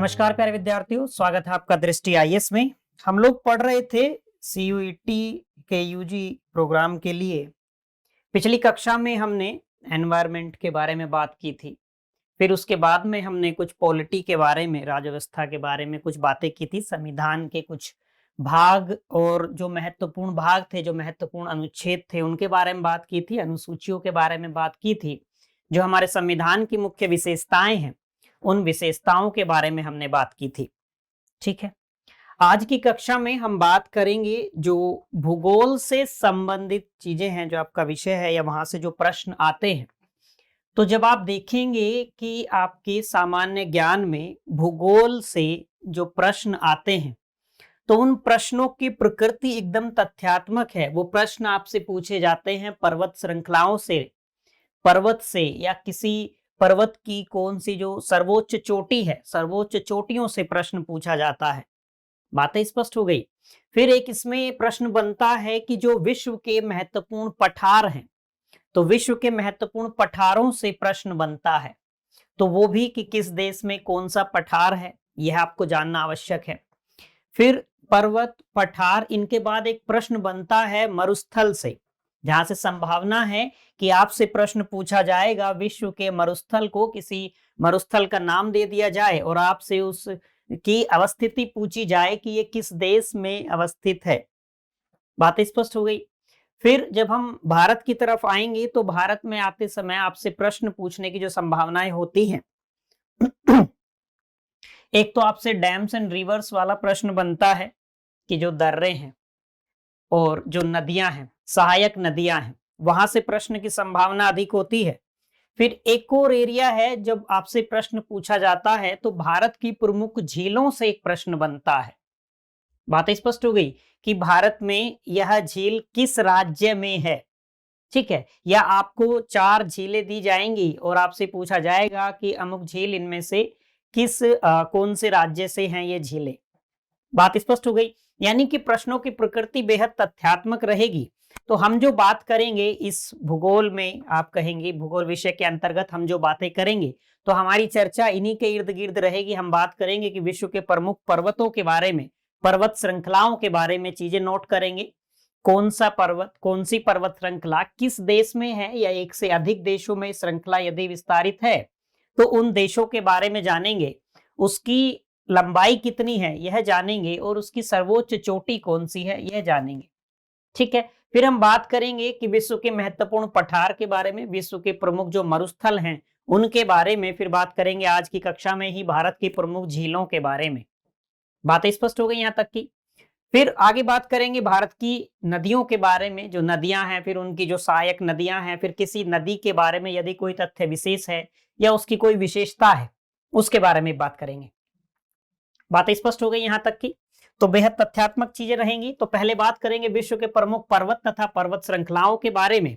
नमस्कार प्यारे विद्यार्थियों, स्वागत है आपका दृष्टि आईएएस में। हम लोग पढ़ रहे थे सीयूईटी के यूजी प्रोग्राम के लिए। पिछली कक्षा में हमने एनवायरनमेंट के बारे में बात की थी। फिर उसके बाद में हमने कुछ पॉलिटी के बारे में, राज्य व्यवस्था के बारे में कुछ बातें की थी। संविधान के कुछ भाग और जो महत्वपूर्ण भाग थे, जो महत्वपूर्ण अनुच्छेद थे, उनके बारे में बात की थी। अनुसूचियों के बारे में बात की थी। जो हमारे संविधान की मुख्य विशेषताएं हैं, उन विशेषताओं के बारे में हमने बात की थी। ठीक है, आज की कक्षा में हम बात करेंगे जो भूगोल से संबंधित चीजें हैं, जो आपका विषय है या वहां से जो प्रश्न आते हैं। तो जब आप देखेंगे कि आपके सामान्य ज्ञान में भूगोल से जो प्रश्न आते हैं, तो उन प्रश्नों की प्रकृति एकदम तथ्यात्मक है। वो प्रश्न आपसे पूछे जाते हैं पर्वत श्रृंखलाओं से, पर्वत से, या किसी पर्वत की कौन सी जो सर्वोच्च चोटी है, सर्वोच्च चोटियों से प्रश्न पूछा जाता है। बातें स्पष्ट हो गई। फिर एक इसमें प्रश्न बनता है कि जो विश्व के महत्वपूर्ण पठार हैं, तो विश्व के महत्वपूर्ण पठारों से प्रश्न बनता है। तो वो भी कि किस देश में कौन सा पठार है, यह आपको जानना आवश्यक है। फिर पर्वत, पठार, इनके बाद एक प्रश्न बनता है मरुस्थल से, जहां से संभावना है कि आपसे प्रश्न पूछा जाएगा विश्व के मरुस्थल को, किसी मरुस्थल का नाम दे दिया जाए और आपसे उस की अवस्थिति पूछी जाए कि ये किस देश में अवस्थित है। बात स्पष्ट हो गई। फिर जब हम भारत की तरफ आएंगे, तो भारत में आते समय आपसे प्रश्न पूछने की जो संभावनाएं होती हैं, एक तो आपसे डैम्स एंड रिवर्स वाला प्रश्न बनता है कि जो दर्रे हैं और जो नदियां हैं, सहायक नदियां हैं, वहां से प्रश्न की संभावना अधिक होती है। फिर एक और एरिया है, जब आपसे प्रश्न पूछा जाता है तो भारत की प्रमुख झीलों से एक प्रश्न बनता है। बात स्पष्ट हो गई कि भारत में यह झील किस राज्य में है। ठीक है, या आपको 4 झीलें दी जाएंगी और आपसे पूछा जाएगा कि अमुक झील इनमें से कौन से राज्य से हैं ये झीलें। बात स्पष्ट हो गई। यानी कि प्रश्नों की प्रकृति बेहद तथ्यात्मक रहेगी। तो हम जो बात करेंगे इस भूगोल में, आप कहेंगे भूगोल विषय के अंतर्गत हम जो बातें करेंगे, तो हमारी चर्चा इन्हीं के इर्द गिर्द रहेगी। हम बात करेंगे कि विश्व के प्रमुख पर्वतों के बारे में, पर्वत श्रृंखलाओं के बारे में चीजें नोट करेंगे। कौन सा पर्वत, कौन सी पर्वत श्रृंखला किस देश में है, या एक से अधिक देशों में श्रृंखला यदि विस्तारित है, तो उन देशों के बारे में जानेंगे। उसकी लंबाई कितनी है यह जानेंगे, और उसकी सर्वोच्च चोटी कौन सी है यह जानेंगे। ठीक है, फिर हम बात करेंगे कि विश्व के महत्वपूर्ण पठार के बारे में, विश्व के प्रमुख जो मरुस्थल हैं उनके बारे में। फिर बात करेंगे आज की कक्षा में ही भारत की प्रमुख झीलों के बारे में। बातें स्पष्ट हो गई यहां तक की। फिर आगे बात करेंगे भारत की नदियों के बारे में, जो नदियां हैं, फिर उनकी जो सहायक नदियां हैं, फिर किसी नदी के बारे में यदि कोई तथ्य विशेष है या उसकी कोई विशेषता है, उसके बारे में बात करेंगे। बात स्पष्ट हो गई यहां तक की। तो बेहद तथ्यात्मक चीजें रहेंगी। तो पहले बात करेंगे विश्व के प्रमुख पर्वत तथा पर्वत श्रृंखलाओं के बारे में।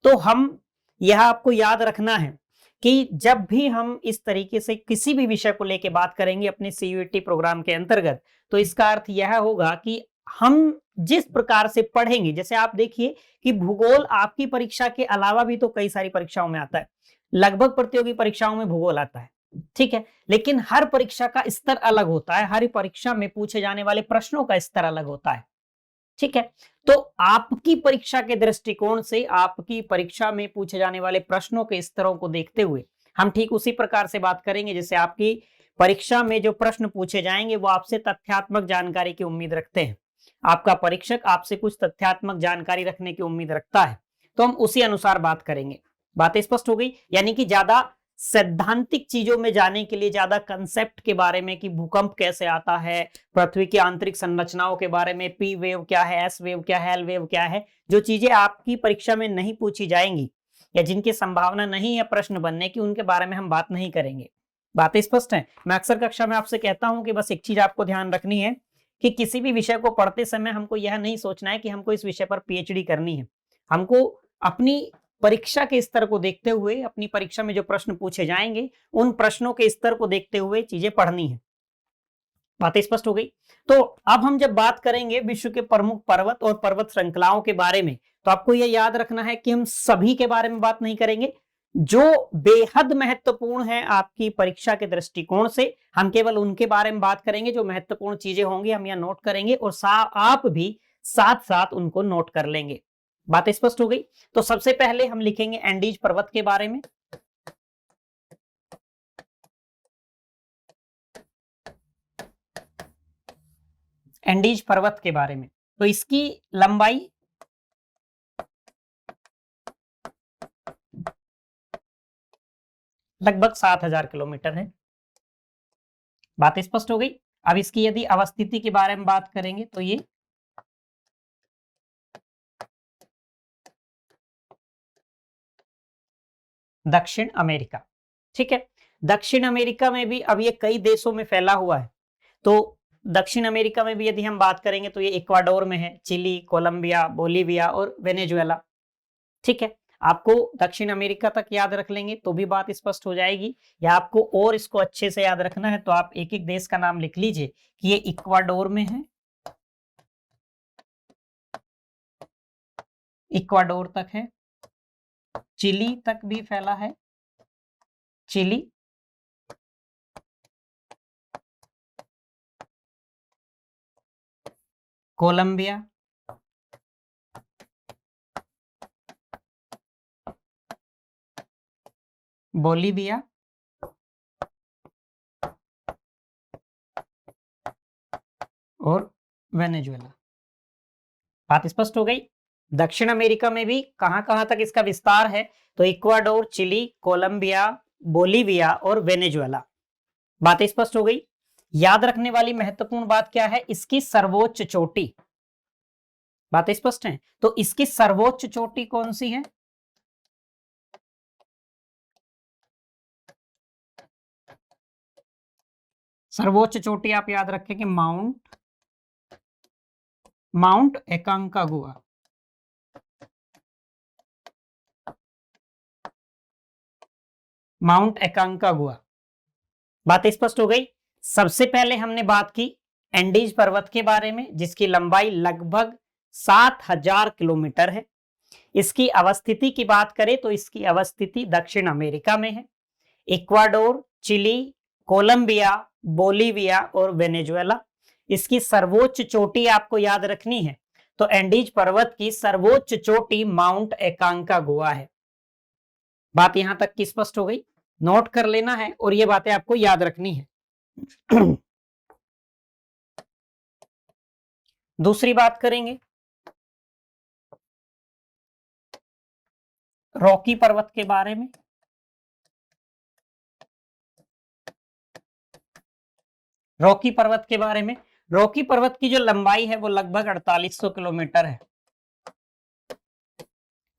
तो हम यह आपको याद रखना है कि जब भी हम इस तरीके से किसी भी विषय को लेकर बात करेंगे अपने सीयूईटी प्रोग्राम के अंतर्गत, तो इसका अर्थ यह होगा कि हम जिस प्रकार से पढ़ेंगे, जैसे आप देखिए कि भूगोल आपकी परीक्षा के अलावा भी तो कई सारी परीक्षाओं में आता है। लगभग प्रतियोगी परीक्षाओं में भूगोल आता है, ठीक है, लेकिन हर परीक्षा का स्तर अलग होता है। हर परीक्षा में पूछे जाने वाले प्रश्नों का स्तर अलग होता है। ठीक है, तो आपकी परीक्षा के दृष्टिकोण से, आपकी परीक्षा में पूछे जाने वाले प्रश्नों के स्तरों को देखते हुए हम ठीक उसी प्रकार से बात करेंगे। जैसे आपकी परीक्षा में जो प्रश्न पूछे जाएंगे वो आपसे तथ्यात्मक जानकारी की उम्मीद रखते हैं। आपका परीक्षक आपसे कुछ तथ्यात्मक जानकारी रखने की उम्मीद रखता है, तो हम उसी अनुसार बात करेंगे। बातें स्पष्ट हो गई। यानी कि ज्यादा सैद्धांतिक चीजों में जाने के लिए, ज्यादा कंसेप्ट के बारे में कि भूकंप कैसे आता है, पृथ्वी की आंतरिक संरचनाओं के बारे में, पी वेव क्या है, एस वेव क्या है, एल वेव क्या है, जो चीजें आपकी परीक्षा में नहीं पूछी जाएंगी या जिनकी संभावना नहीं है प्रश्न बनने की, उनके बारे में हम बात नहीं करेंगे। बातें स्पष्ट है। मैं अक्सर कक्षा में आपसे कहता हूं कि बस एक चीज आपको ध्यान रखनी है कि किसी भी विषय को पढ़ते समय हमको यह नहीं सोचना है कि हमको इस विषय पर पीएचडी करनी है। हमको अपनी परीक्षा के स्तर को देखते हुए, अपनी परीक्षा में जो प्रश्न पूछे जाएंगे उन प्रश्नों के स्तर को देखते हुए चीजें पढ़नी है। बातें स्पष्ट हो गई। तो अब हम जब बात करेंगे विश्व के प्रमुख पर्वत और पर्वत श्रृंखलाओं के बारे में, तो आपको यह याद रखना है कि हम सभी के बारे में बात नहीं करेंगे। जो बेहद महत्वपूर्ण है आपकी परीक्षा के दृष्टिकोण से, हम केवल उनके बारे में बात करेंगे। जो महत्वपूर्ण चीजें होंगी हम यहाँ नोट करेंगे और आप भी साथ साथ उनको नोट कर लेंगे। बात स्पष्ट हो गई। तो सबसे पहले हम लिखेंगे एंडीज पर्वत के बारे में। एंडीज पर्वत के बारे में, तो इसकी लंबाई लगभग 7000 किलोमीटर है। बात स्पष्ट हो गई। अब इसकी यदि अवस्थिति के बारे में बात करेंगे तो ये दक्षिण अमेरिका, ठीक है। दक्षिण अमेरिका में भी अब ये कई देशों में फैला हुआ है। तो दक्षिण अमेरिका में भी यदि हम बात करेंगे तो ये इक्वाडोर में है, चिली, कोलंबिया, बोलीविया और वेनेजुएला, ठीक है। आपको दक्षिण अमेरिका तक याद रख लेंगे तो भी बात स्पष्ट हो जाएगी, या आपको और इसको अच्छे से याद रखना है तो आप एक एक देश का नाम लिख लीजिए कि ये इक्वाडोर में है, इक्वाडोर तक है, चिली तक भी फैला है, चिली, कोलंबिया, बोलीविया और वेनेजुएला। बात स्पष्ट हो गई। दक्षिण अमेरिका में भी कहां कहां तक इसका विस्तार है, तो इक्वाडोर, चिली, कोलंबिया, बोलीविया और वेनेजुएला। बात स्पष्ट हो गई। याद रखने वाली महत्वपूर्ण बात क्या है, इसकी सर्वोच्च चोटी। बात स्पष्ट है। तो इसकी सर्वोच्च चोटी कौन सी है, सर्वोच्च चोटी आप याद रखें कि माउंट एकांकागुआ। माउंट एकांकागुआ। बात स्पष्ट हो गई। सबसे पहले हमने बात की एंडीज पर्वत के बारे में, जिसकी लंबाई लगभग 7000 किलोमीटर है। इसकी अवस्थिति की बात करें तो इसकी अवस्थिति दक्षिण अमेरिका में है। इक्वाडोर, चिली, कोलंबिया, बोलीविया और वेनेजुएला। इसकी सर्वोच्च चोटी आपको याद रखनी है, तो एंडीज पर्वत की सर्वोच्च चोटी माउंट एकांकागुआ है। बात यहां तक की स्पष्ट हो गई, नोट कर लेना है और ये बातें आपको याद रखनी है। दूसरी बात करेंगे रॉकी पर्वत के बारे में। रॉकी पर्वत के बारे में, रॉकी पर्वत की जो लंबाई है वो लगभग 4800 किलोमीटर है।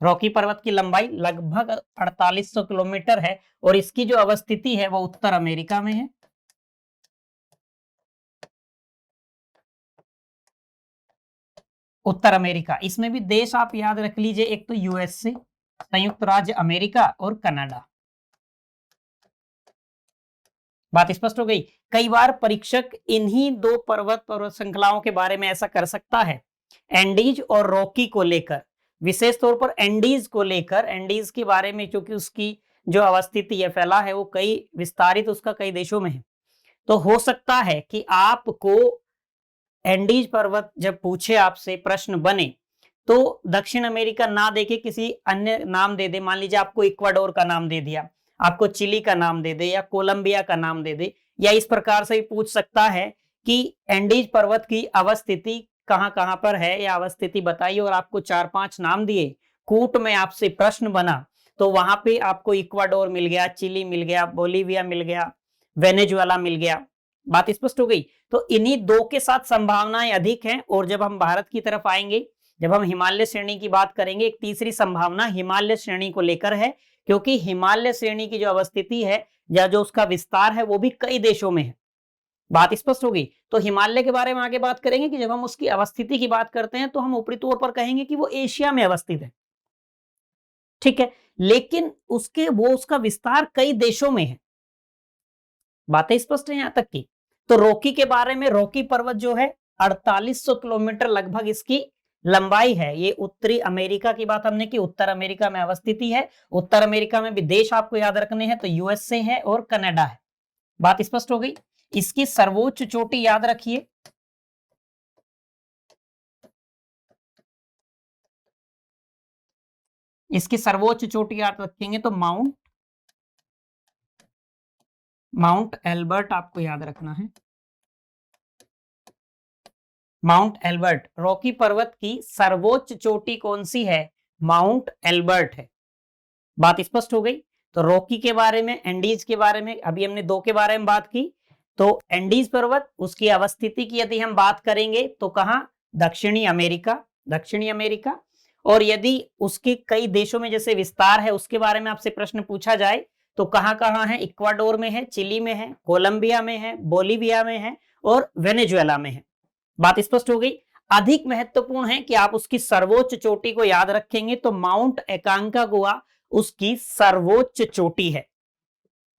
रॉकी पर्वत की लंबाई लगभग 4800 किलोमीटर है और इसकी जो अवस्थिति है वो उत्तर अमेरिका में है। उत्तर अमेरिका, इसमें भी देश आप याद रख लीजिए, एक तो यूएसए, संयुक्त राज्य अमेरिका और कनाडा। बात स्पष्ट हो गई। कई बार परीक्षक इन्हीं दो पर्वत श्रृंखलाओं के बारे में ऐसा कर सकता है, एंडीज और रॉकी को लेकर, विशेष तौर पर एंडीज को लेकर, एंडीज के बारे में क्योंकि उसकी जो अवस्थिति है, फैला है वो कई विस्तारित उसका कई देशों में है। तो हो सकता है कि आपको एंडीज पर्वत जब पूछे, आपसे प्रश्न बने, तो दक्षिण अमेरिका ना देके किसी अन्य नाम दे दे। मान लीजिए आपको इक्वाडोर का नाम दे दिया, आपको चिली का नाम दे दे या कोलंबिया का नाम दे दे, या इस प्रकार से भी पूछ सकता है कि एंडीज पर्वत की अवस्थिति कहां कहां पर है या अवस्थिति बताइए, और आपको 4-5 नाम दिए, कूट में आपसे प्रश्न बना, तो वहां पे आपको इक्वाडोर मिल गया, चिली मिल गया, बोलीविया मिल गया, वेनेजुएला मिल गया। बात स्पष्ट हो गई। तो इन्हीं दो के साथ संभावनाएं अधिक हैं। और जब हम भारत की तरफ आएंगे, जब हम हिमालय श्रेणी की बात करेंगे, एक तीसरी संभावना हिमालय श्रेणी को लेकर है, क्योंकि हिमालय श्रेणी की जो अवस्थिति है या जो उसका विस्तार है वो भी कई देशों में है। बात स्पष्ट होगी। तो हिमालय के बारे में आगे बात करेंगे कि जब हम उसकी अवस्थिति की बात करते हैं तो हम ऊपरी तौर पर कहेंगे कि वो एशिया में अवस्थित है, ठीक है, लेकिन उसका विस्तार कई देशों में है। बातें स्पष्ट है यहां तक की। तो रॉकी के बारे में, रॉकी पर्वत जो है 4800 किलोमीटर लगभग इसकी लंबाई है, ये उत्तरी अमेरिका की बात हमने की, उत्तर अमेरिका में अवस्थित है। उत्तर अमेरिका में भी देश आपको याद रखने हैं, तो यूएसए है और कनाडा है। बात स्पष्ट हो गई। इसकी सर्वोच्च चोटी याद रखिए, इसकी सर्वोच्च चोटी याद रखेंगे तो माउंट एल्बर्ट आपको याद रखना है। माउंट एल्बर्ट, रॉकी पर्वत की सर्वोच्च चोटी कौन सी है? माउंट एल्बर्ट है। बात स्पष्ट हो गई। तो रॉकी के बारे में, एंडीज के बारे में, अभी हमने दो के बारे में बात की। तो एंडीज पर्वत, उसकी अवस्थिति की यदि हम बात करेंगे तो कहां? दक्षिणी अमेरिका, दक्षिणी अमेरिका। और यदि उसके कई देशों में जैसे विस्तार है, उसके बारे में आपसे प्रश्न पूछा जाए तो कहां कहां है? इक्वाडोर में है, चिली में है, कोलंबिया में है, बोलीविया में है और वेनेजुएला में है। बात स्पष्ट हो गई। अधिक महत्वपूर्ण है कि आप उसकी सर्वोच्च चोटी को याद रखेंगे, तो माउंट एकांकागुआ उसकी सर्वोच्च चोटी है।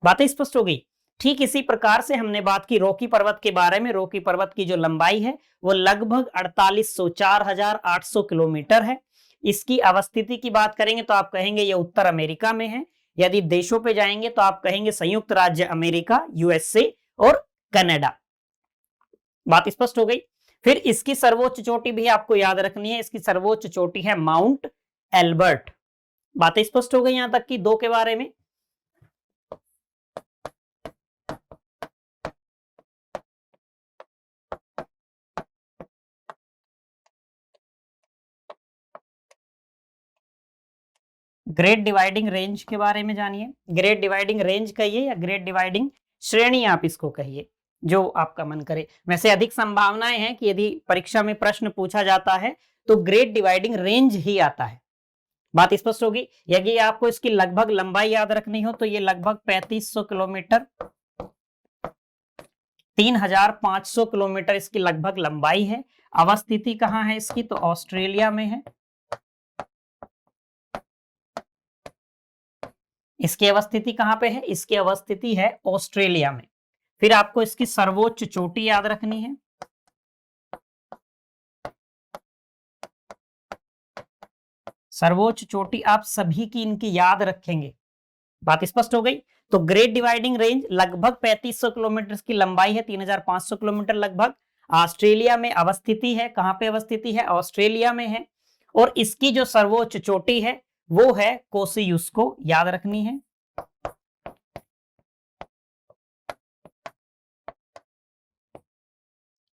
बातें स्पष्ट हो गई। ठीक इसी प्रकार से हमने बात की रॉकी पर्वत के बारे में। रॉकी पर्वत की जो लंबाई है वो लगभग 4808 किलोमीटर है। इसकी अवस्थिति की बात करेंगे तो आप कहेंगे ये उत्तर अमेरिका में है। यदि देशों पे जाएंगे तो आप कहेंगे संयुक्त राज्य अमेरिका, यूएसए और कनाडा। बात स्पष्ट हो गई। फिर इसकी सर्वोच्च चोटी भी आपको याद रखनी है, इसकी सर्वोच्च चोटी है माउंट एल्बर्ट। बातें स्पष्ट हो गई यहां तक की दो के बारे में। ग्रेट डिवाइडिंग रेंज के बारे में जानिए। ग्रेट डिवाइडिंग रेंज कहिए या ग्रेट डिवाइडिंग श्रेणी आप इसको कहिए, जो आपका मन करे। वैसे अधिक संभावनाएं हैं कि यदि परीक्षा में प्रश्न पूछा जाता है तो ग्रेट डिवाइडिंग रेंज ही आता है। बात स्पष्ट होगी। यदि आपको इसकी लगभग लंबाई याद रखनी हो तो ये लगभग 3500 किलोमीटर, 3500 किलोमीटर इसकी लगभग लंबाई है। अवस्थिति कहां है इसकी? तो ऑस्ट्रेलिया में है। इसकी अवस्थिति कहां पे है? इसकी अवस्थिति है ऑस्ट्रेलिया में। फिर आपको इसकी सर्वोच्च चोटी याद रखनी है। सर्वोच्च चोटी आप सभी की इनकी याद रखेंगे। बात स्पष्ट हो गई। तो ग्रेट डिवाइडिंग रेंज लगभग 3500 किलोमीटर की लंबाई है, 3500 किलोमीटर लगभग। ऑस्ट्रेलिया में अवस्थिति है। कहां पे अवस्थिति है? ऑस्ट्रेलिया में है। और इसकी जो सर्वोच्च चोटी है वो है कोसियुस्को, याद रखनी है।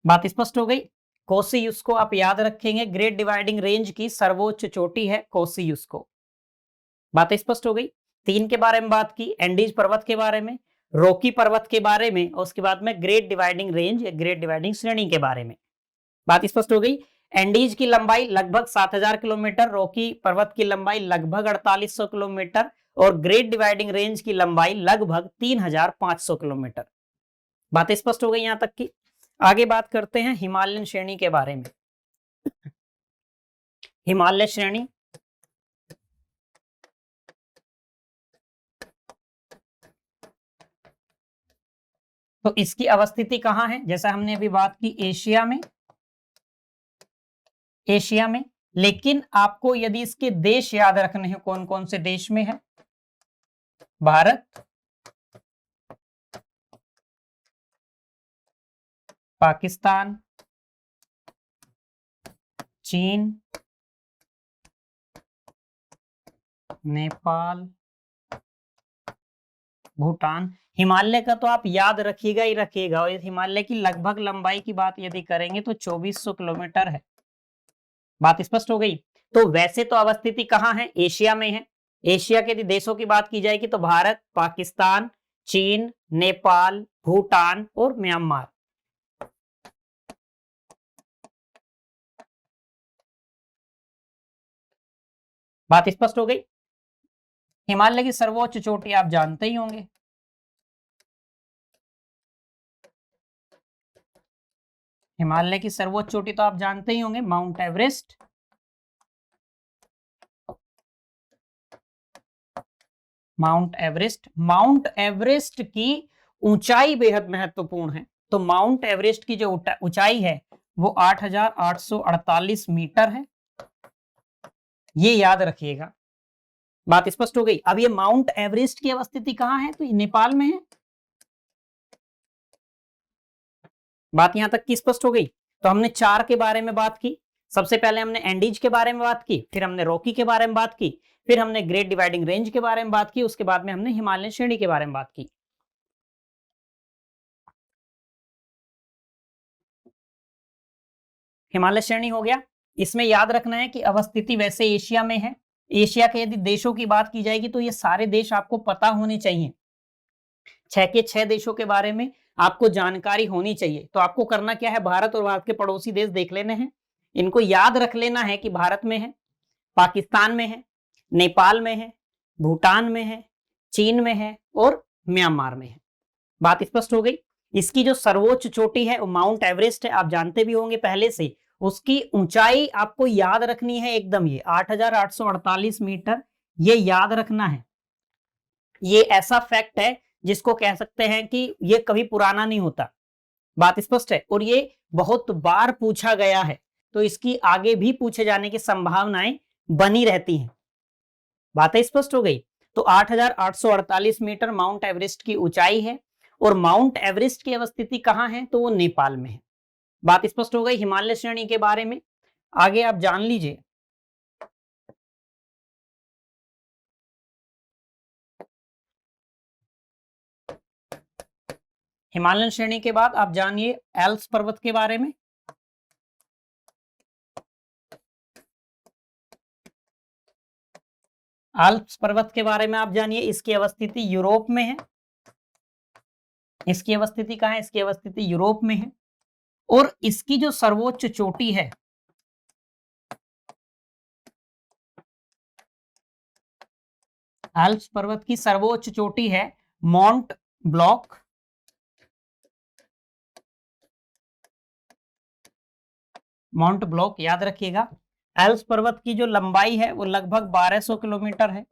बात स्पष्ट हो गई। कोसियुस्को आप याद रखेंगे। ग्रेट डिवाइडिंग रेंज की सर्वोच्च चोटी है कोसियुस्को। बात स्पष्ट हो गई। 3 के बारे में बात की, एंडीज पर्वत के बारे में, रॉकी पर्वत के बारे में, और उसके बाद में ग्रेट डिवाइडिंग रेंज या ग्रेट डिवाइडिंग श्रेणी के बारे में। बात स्पष्ट हो गई। एंडीज की लंबाई लगभग 7000 किलोमीटर, रॉकी पर्वत की लंबाई लगभग 4800 किलोमीटर और ग्रेट डिवाइडिंग रेंज की लंबाई लगभग 3500 किलोमीटर। बात स्पष्ट हो गई यहां तक की। आगे बात करते हैं हिमालयन श्रेणी के बारे में। हिमालय श्रेणी, तो इसकी अवस्थिति कहां है? जैसा हमने अभी बात की एशिया में, एशिया में। लेकिन आपको यदि इसके देश याद रखने हैं, कौन कौन से देश में है? भारत, पाकिस्तान, चीन, नेपाल, भूटान। हिमालय का तो आप याद रखिएगा ही रखिएगा। और हिमालय की लगभग लंबाई की बात यदि करेंगे तो 2400 किलोमीटर है। बात स्पष्ट हो गई। तो वैसे तो अवस्थिति कहां है? एशिया में है। एशिया के यदि देशों की बात की जाएगी तो भारत, पाकिस्तान, चीन, नेपाल, भूटान और म्यांमार। बात स्पष्ट हो गई। हिमालय की सर्वोच्च चोटी आप जानते ही होंगे। हिमालय की सर्वोच्च चोटी तो आप जानते ही होंगे, mount Everest. Mount Everest, mount Everest की ऊंचाई बेहद महत्वपूर्ण है। तो माउंट एवरेस्ट की जो ऊंचाई है वो 8848 मीटर है। ये याद रखिएगा। बात स्पष्ट हो गई। अब ये माउंट एवरेस्ट की अवस्थिति कहाँ है? तो ये नेपाल में है। बात यहां तक की स्पष्ट हो गई। तो हमने 4 के बारे में बात की। सबसे पहले हमने एंडीज के बारे में बात की, फिर हमने रॉकी के बारे में बात की, फिर हमने ग्रेट डिवाइडिंग रेंज के बारे में बात की, उसके बाद में हमने हिमालय श्रेणी के बारे में बात की। हिमालय श्रेणी हो गया। इसमें याद रखना है कि अवस्थिति वैसे एशिया में है। एशिया के यदि देशों की बात की जाएगी तो ये सारे देश आपको पता होने चाहिए। 6 के 6 देशों के बारे में आपको जानकारी होनी चाहिए। तो आपको करना क्या है? भारत और भारत के पड़ोसी देश देख लेने हैं। इनको याद रख लेना है कि भारत में है, पाकिस्तान में है, नेपाल में है, भूटान में है, चीन में है और म्यांमार में है। बात स्पष्ट हो गई। इसकी जो सर्वोच्च चोटी है वो माउंट एवरेस्ट है। आप जानते भी होंगे पहले से। उसकी ऊंचाई आपको याद रखनी है एकदम, ये 8,848 मीटर, ये याद रखना है। ये ऐसा फैक्ट है जिसको कह सकते हैं कि ये कभी पुराना नहीं होता। बात स्पष्ट है। और ये बहुत बार पूछा गया है, तो इसकी आगे भी पूछे जाने की संभावनाएं बनी रहती हैं। बातें स्पष्ट हो गई। तो 8,848 मीटर माउंट एवरेस्ट की ऊंचाई है। और माउंट एवरेस्ट की अवस्थिति कहां है? तो वो नेपाल में है। बात स्पष्ट हो गई हिमालय श्रेणी के बारे में। आगे आप जान लीजिए। हिमालयन श्रेणी के बाद आप जानिए एल्प्स पर्वत के बारे में। एल्प्स पर्वत के बारे में आप जानिए। इसकी अवस्थिति यूरोप में है। इसकी अवस्थिति कहां है? इसकी अवस्थिति यूरोप में है। और इसकी जो सर्वोच्च चोटी है, एल्प्स पर्वत की सर्वोच्च चोटी है माउंट ब्लॉक। माउंट ब्लॉक याद रखिएगा। एल्प्स पर्वत की जो लंबाई है वो लगभग 1200 किलोमीटर है।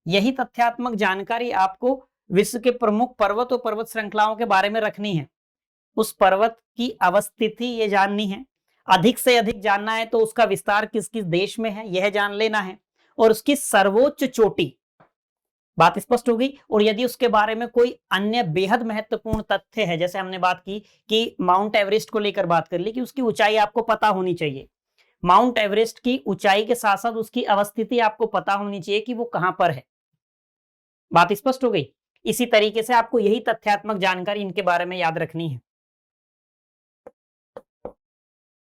यही तथ्यात्मक जानकारी आपको विश्व के प्रमुख पर्वत और पर्वत श्रृंखलाओं के बारे में रखनी है। उस पर्वत की अवस्थिति ये जाननी है। अधिक से अधिक जानना है तो उसका विस्तार किस किस देश में है यह जान लेना है। और उसकी सर्वोच्च चोटी, बात स्पष्ट हो गई। और यदि उसके बारे में कोई अन्य बेहद महत्वपूर्ण तथ्य है, जैसे हमने बात की कि माउंट एवरेस्ट को लेकर बात कर ली कि उसकी ऊंचाई आपको पता होनी चाहिए। माउंट एवरेस्ट की ऊंचाई के साथ साथ उसकी अवस्थिति आपको पता होनी चाहिए कि वो कहां पर है। बात स्पष्ट हो गई। इसी तरीके से आपको यही तथ्यात्मक जानकारी इनके बारे में याद रखनी है।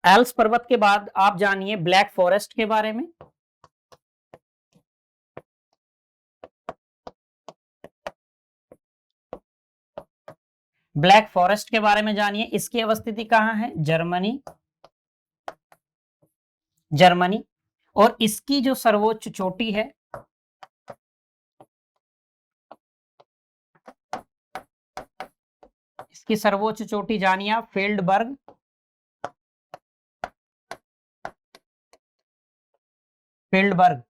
एल्प्स पर्वत के बाद आप जानिए ब्लैक फॉरेस्ट के बारे में। ब्लैक फॉरेस्ट के बारे में जानिए। इसकी अवस्थिति कहां है? जर्मनी। जर्मनी। और इसकी जो सर्वोच्च चोटी है, इसकी सर्वोच्च चोटी जानिए आप, फील्डबर्ग। फील्डबर्ग।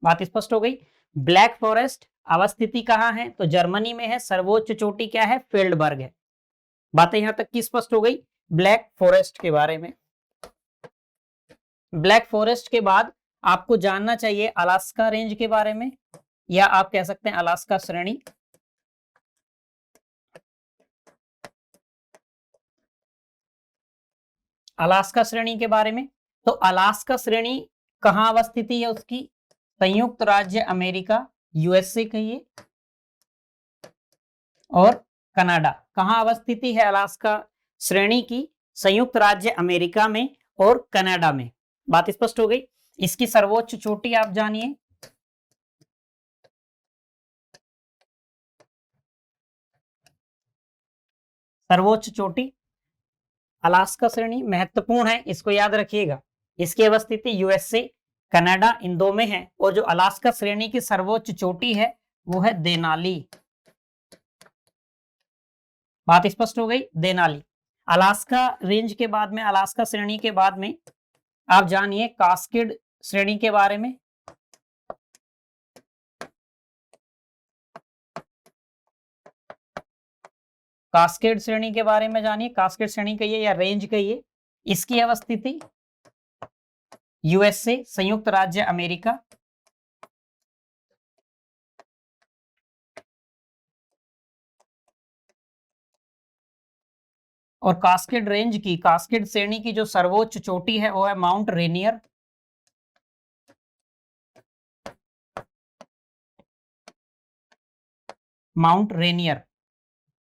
बात स्पष्ट हो गई। ब्लैक फॉरेस्ट अवस्थिति कहां है? तो जर्मनी में है। सर्वोच्च चोटी क्या है? फील्डबर्ग है। बातें यहां तक की स्पष्ट हो गई ब्लैक फॉरेस्ट के बारे में। ब्लैक फॉरेस्ट के बाद आपको जानना चाहिए अलास्का रेंज के बारे में, या आप कह सकते हैं अलास्का श्रेणी। अलास्का श्रेणी के बारे में। तो अलास्का श्रेणी कहां अवस्थिति है उसकी? संयुक्त राज्य अमेरिका, यूएसए कहिए, और कनाडा। कहां अवस्थिति है अलास्का श्रेणी की? संयुक्त राज्य अमेरिका में और कनाडा में। बात स्पष्ट हो गई। इसकी सर्वोच्च चोटी आप जानिए। सर्वोच्च चोटी अलास्का श्रेणी महत्वपूर्ण है, इसको याद रखिएगा। इसकी अवस्थिति यूएसए, कनाडा, इन दो में है। और जो अलास्का श्रेणी की सर्वोच्च चोटी है वो है देनाली। बात स्पष्ट हो गई। देनाली। अलास्का रेंज के बाद में, अलास्का श्रेणी के बाद में आप जानिए कास्केड श्रेणी के बारे में। कास्केड श्रेणी के बारे में जानिए। कास्केड श्रेणी कहिए या रेंज कहिए। इसकी अवस्थिति यूएसए संयुक्त राज्य अमेरिका, और कास्केड रेंज की, कास्केड श्रेणी की जो सर्वोच्च चोटी है वो है माउंट रेनियर। माउंट रेनियर,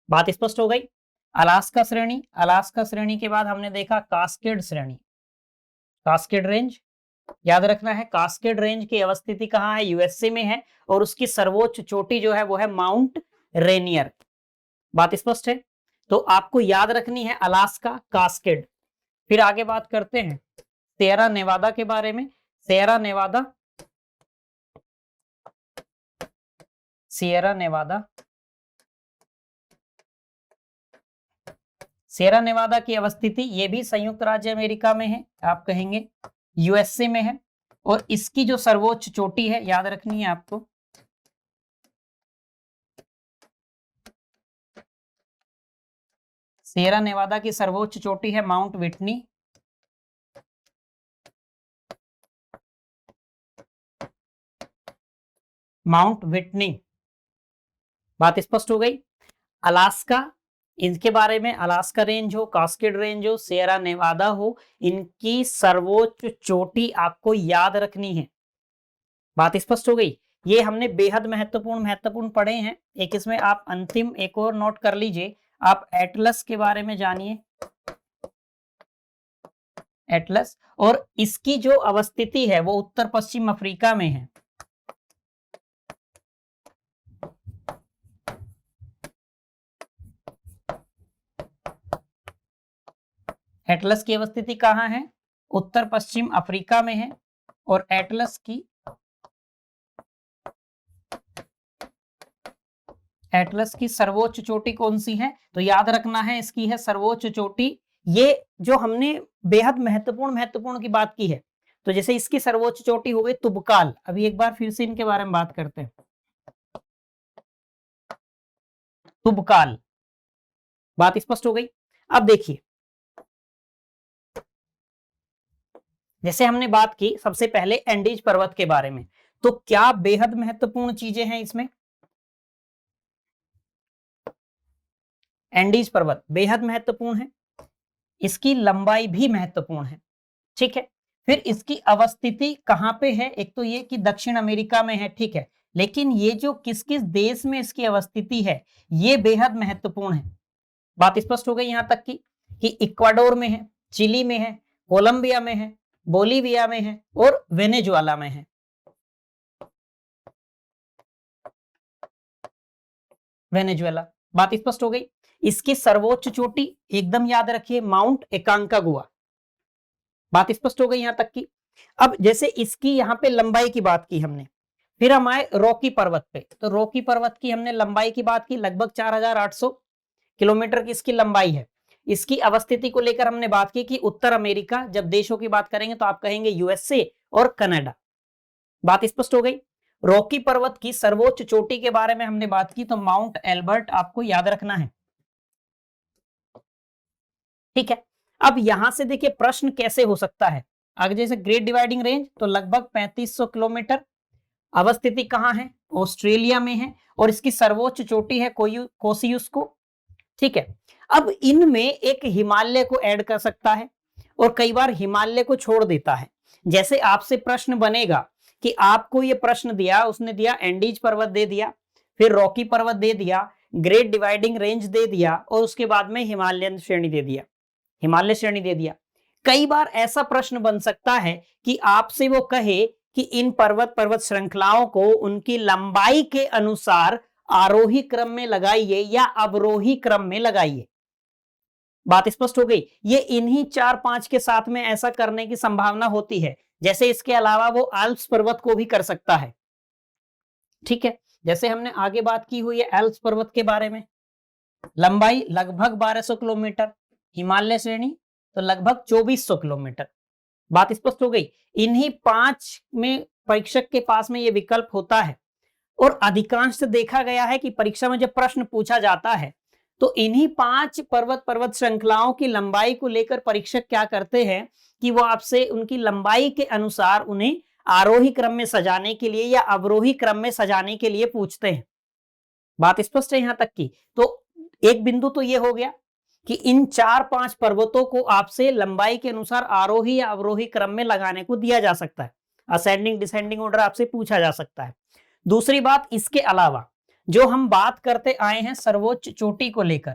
बात स्पष्ट हो गई। अलास्का श्रेणी, अलास्का श्रेणी के बाद हमने देखा कास्केड श्रेणी, कास्केड रेंज याद रखना है। कास्केड रेंज की अवस्थिति कहाँ है? यूएसए में है, और उसकी सर्वोच्च चोटी जो है वो है माउंट रेनियर। बात स्पष्ट है? तो आपको याद रखनी है अलास्का, कास्केड। फिर आगे बात करते हैं सिएरा नेवादा के बारे में। Sierra Newada, Sierra Newada, Sierra Newada की अवस्थिति ये भी संयुक्त राज्य अमेरिका में है, आप कहेंगे यूएसए में है, और इसकी जो सर्वोच्च चोटी है याद रखनी है आपको, सिएरा नेवादा की सर्वोच्च चोटी है माउंट विटनी। माउंट विटनी, बात स्पष्ट हो गई। अलास्का, इनके बारे में अलास्का रेंज हो, कास्केड रेंज हो, सिएरा नेवादा हो, इनकी सर्वोच्च चोटी आपको याद रखनी है। बात स्पष्ट हो गई। ये हमने बेहद महत्वपूर्ण पढ़े हैं। एक इसमें आप अंतिम एक और नोट कर लीजिए, आप एटलस के बारे में जानिए। एटलस, और इसकी जो अवस्थिति है वो उत्तर पश्चिम अफ्रीका में है। एटलस की अवस्थिति कहाँ है? उत्तर पश्चिम अफ्रीका में है। और एटलस की सर्वोच्च चोटी कौन सी है? तो याद रखना है इसकी है सर्वोच्च चोटी। ये जो हमने बेहद महत्वपूर्ण की बात की है, तो जैसे इसकी सर्वोच्च चोटी हो गई तुबकाल। अभी एक बार फिर से इनके बारे में बात करते हैं। तुबकाल, बात स्पष्ट हो गई। अब देखिए, जैसे हमने बात की सबसे पहले एंडीज पर्वत के बारे में, तो क्या बेहद महत्वपूर्ण चीजें हैं इसमें? एंडीज पर्वत बेहद महत्वपूर्ण है, इसकी लंबाई भी महत्वपूर्ण है, ठीक है। फिर इसकी अवस्थिति कहां पे है? एक तो ये कि दक्षिण अमेरिका में है, ठीक है, लेकिन ये जो किस किस देश में इसकी अवस्थिति है ये बेहद महत्वपूर्ण है। बात स्पष्ट हो गई यहां तक कि इक्वाडोर में है, चिली में है, कोलंबिया में है, बोलीविया में है, और वेनेजुएला में है। वेनेजुएला, बात स्पष्ट हो गई। इसकी सर्वोच्च चोटी एकदम याद रखिए माउंट एकांकागुआ। बात स्पष्ट हो गई यहां तक की। अब जैसे इसकी यहाँ पे लंबाई की बात की हमने, फिर हम आए रॉकी पर्वत पे। तो रॉकी पर्वत की हमने लंबाई की बात की, लगभग 4800 किलोमीटर की इसकी लंबाई है। इसकी अवस्थिति को लेकर हमने बात की कि उत्तर अमेरिका, जब देशों की बात करेंगे तो आप कहेंगे यूएसए और कनाडा। बात स्पष्ट हो गई। रॉकी पर्वत की सर्वोच्च चोटी के बारे में हमने बात की, तो माउंट एल्बर्ट आपको याद रखना है, ठीक है। अब यहां से देखिए प्रश्न कैसे हो सकता है। आगे जैसे ग्रेट डिवाइडिंग रेंज, तो लगभग 3500 किलोमीटर। अवस्थिति कहां है? ऑस्ट्रेलिया में है, और इसकी सर्वोच्च चोटी है कोसियुस्को, ठीक है। अब इनमें एक हिमालय को ऐड कर सकता है, और कई बार हिमालय को छोड़ देता है। जैसे आपसे प्रश्न बनेगा कि आपको ये प्रश्न दिया, उसने दिया एंडीज पर्वत दे दिया, फिर रॉकी पर्वत दे दिया, ग्रेट डिवाइडिंग रेंज दे दिया, और उसके बाद में हिमालयन श्रेणी दे दिया, हिमालय श्रेणी दे दिया। कई बार ऐसा प्रश्न बन सकता है कि आपसे वो कहे कि इन पर्वत श्रृंखलाओं को उनकी लंबाई के अनुसार आरोही क्रम में लगाइए या अवरोही क्रम में लगाइए। बात स्पष्ट हो गई। ये इन्हीं 4-5 के साथ में ऐसा करने की संभावना होती है। जैसे इसके अलावा वो आल्प्स पर्वत को भी कर सकता है, ठीक है। जैसे हमने आगे बात की हुई है आल्प्स पर्वत के बारे में, लंबाई लगभग 1200 किलोमीटर, हिमालय श्रेणी तो लगभग 2400 किलोमीटर। बात स्पष्ट हो गई। इन्हीं 5 में परीक्षक के पास में ये विकल्प होता है, और अधिकांश देखा गया है कि परीक्षा में जब प्रश्न पूछा जाता है तो इन्हीं 5 पर्वत श्रृंखलाओं की लंबाई को लेकर परीक्षक क्या करते हैं कि वो आपसे उनकी लंबाई के अनुसार उन्हें आरोही क्रम में सजाने के लिए या अवरोही क्रम में सजाने के लिए पूछते हैं। बात स्पष्ट है यहां तक की? तो एक बिंदु तो ये हो गया कि इन 4-5 पर्वतों को आपसे लंबाई के अनुसार आरोही या अवरोही क्रम में लगाने को दिया जा सकता है। असेंडिंग डिसेंडिंग ऑर्डर आपसे पूछा जा सकता है। दूसरी बात, इसके अलावा जो हम बात करते आए हैं सर्वोच्च चोटी को लेकर,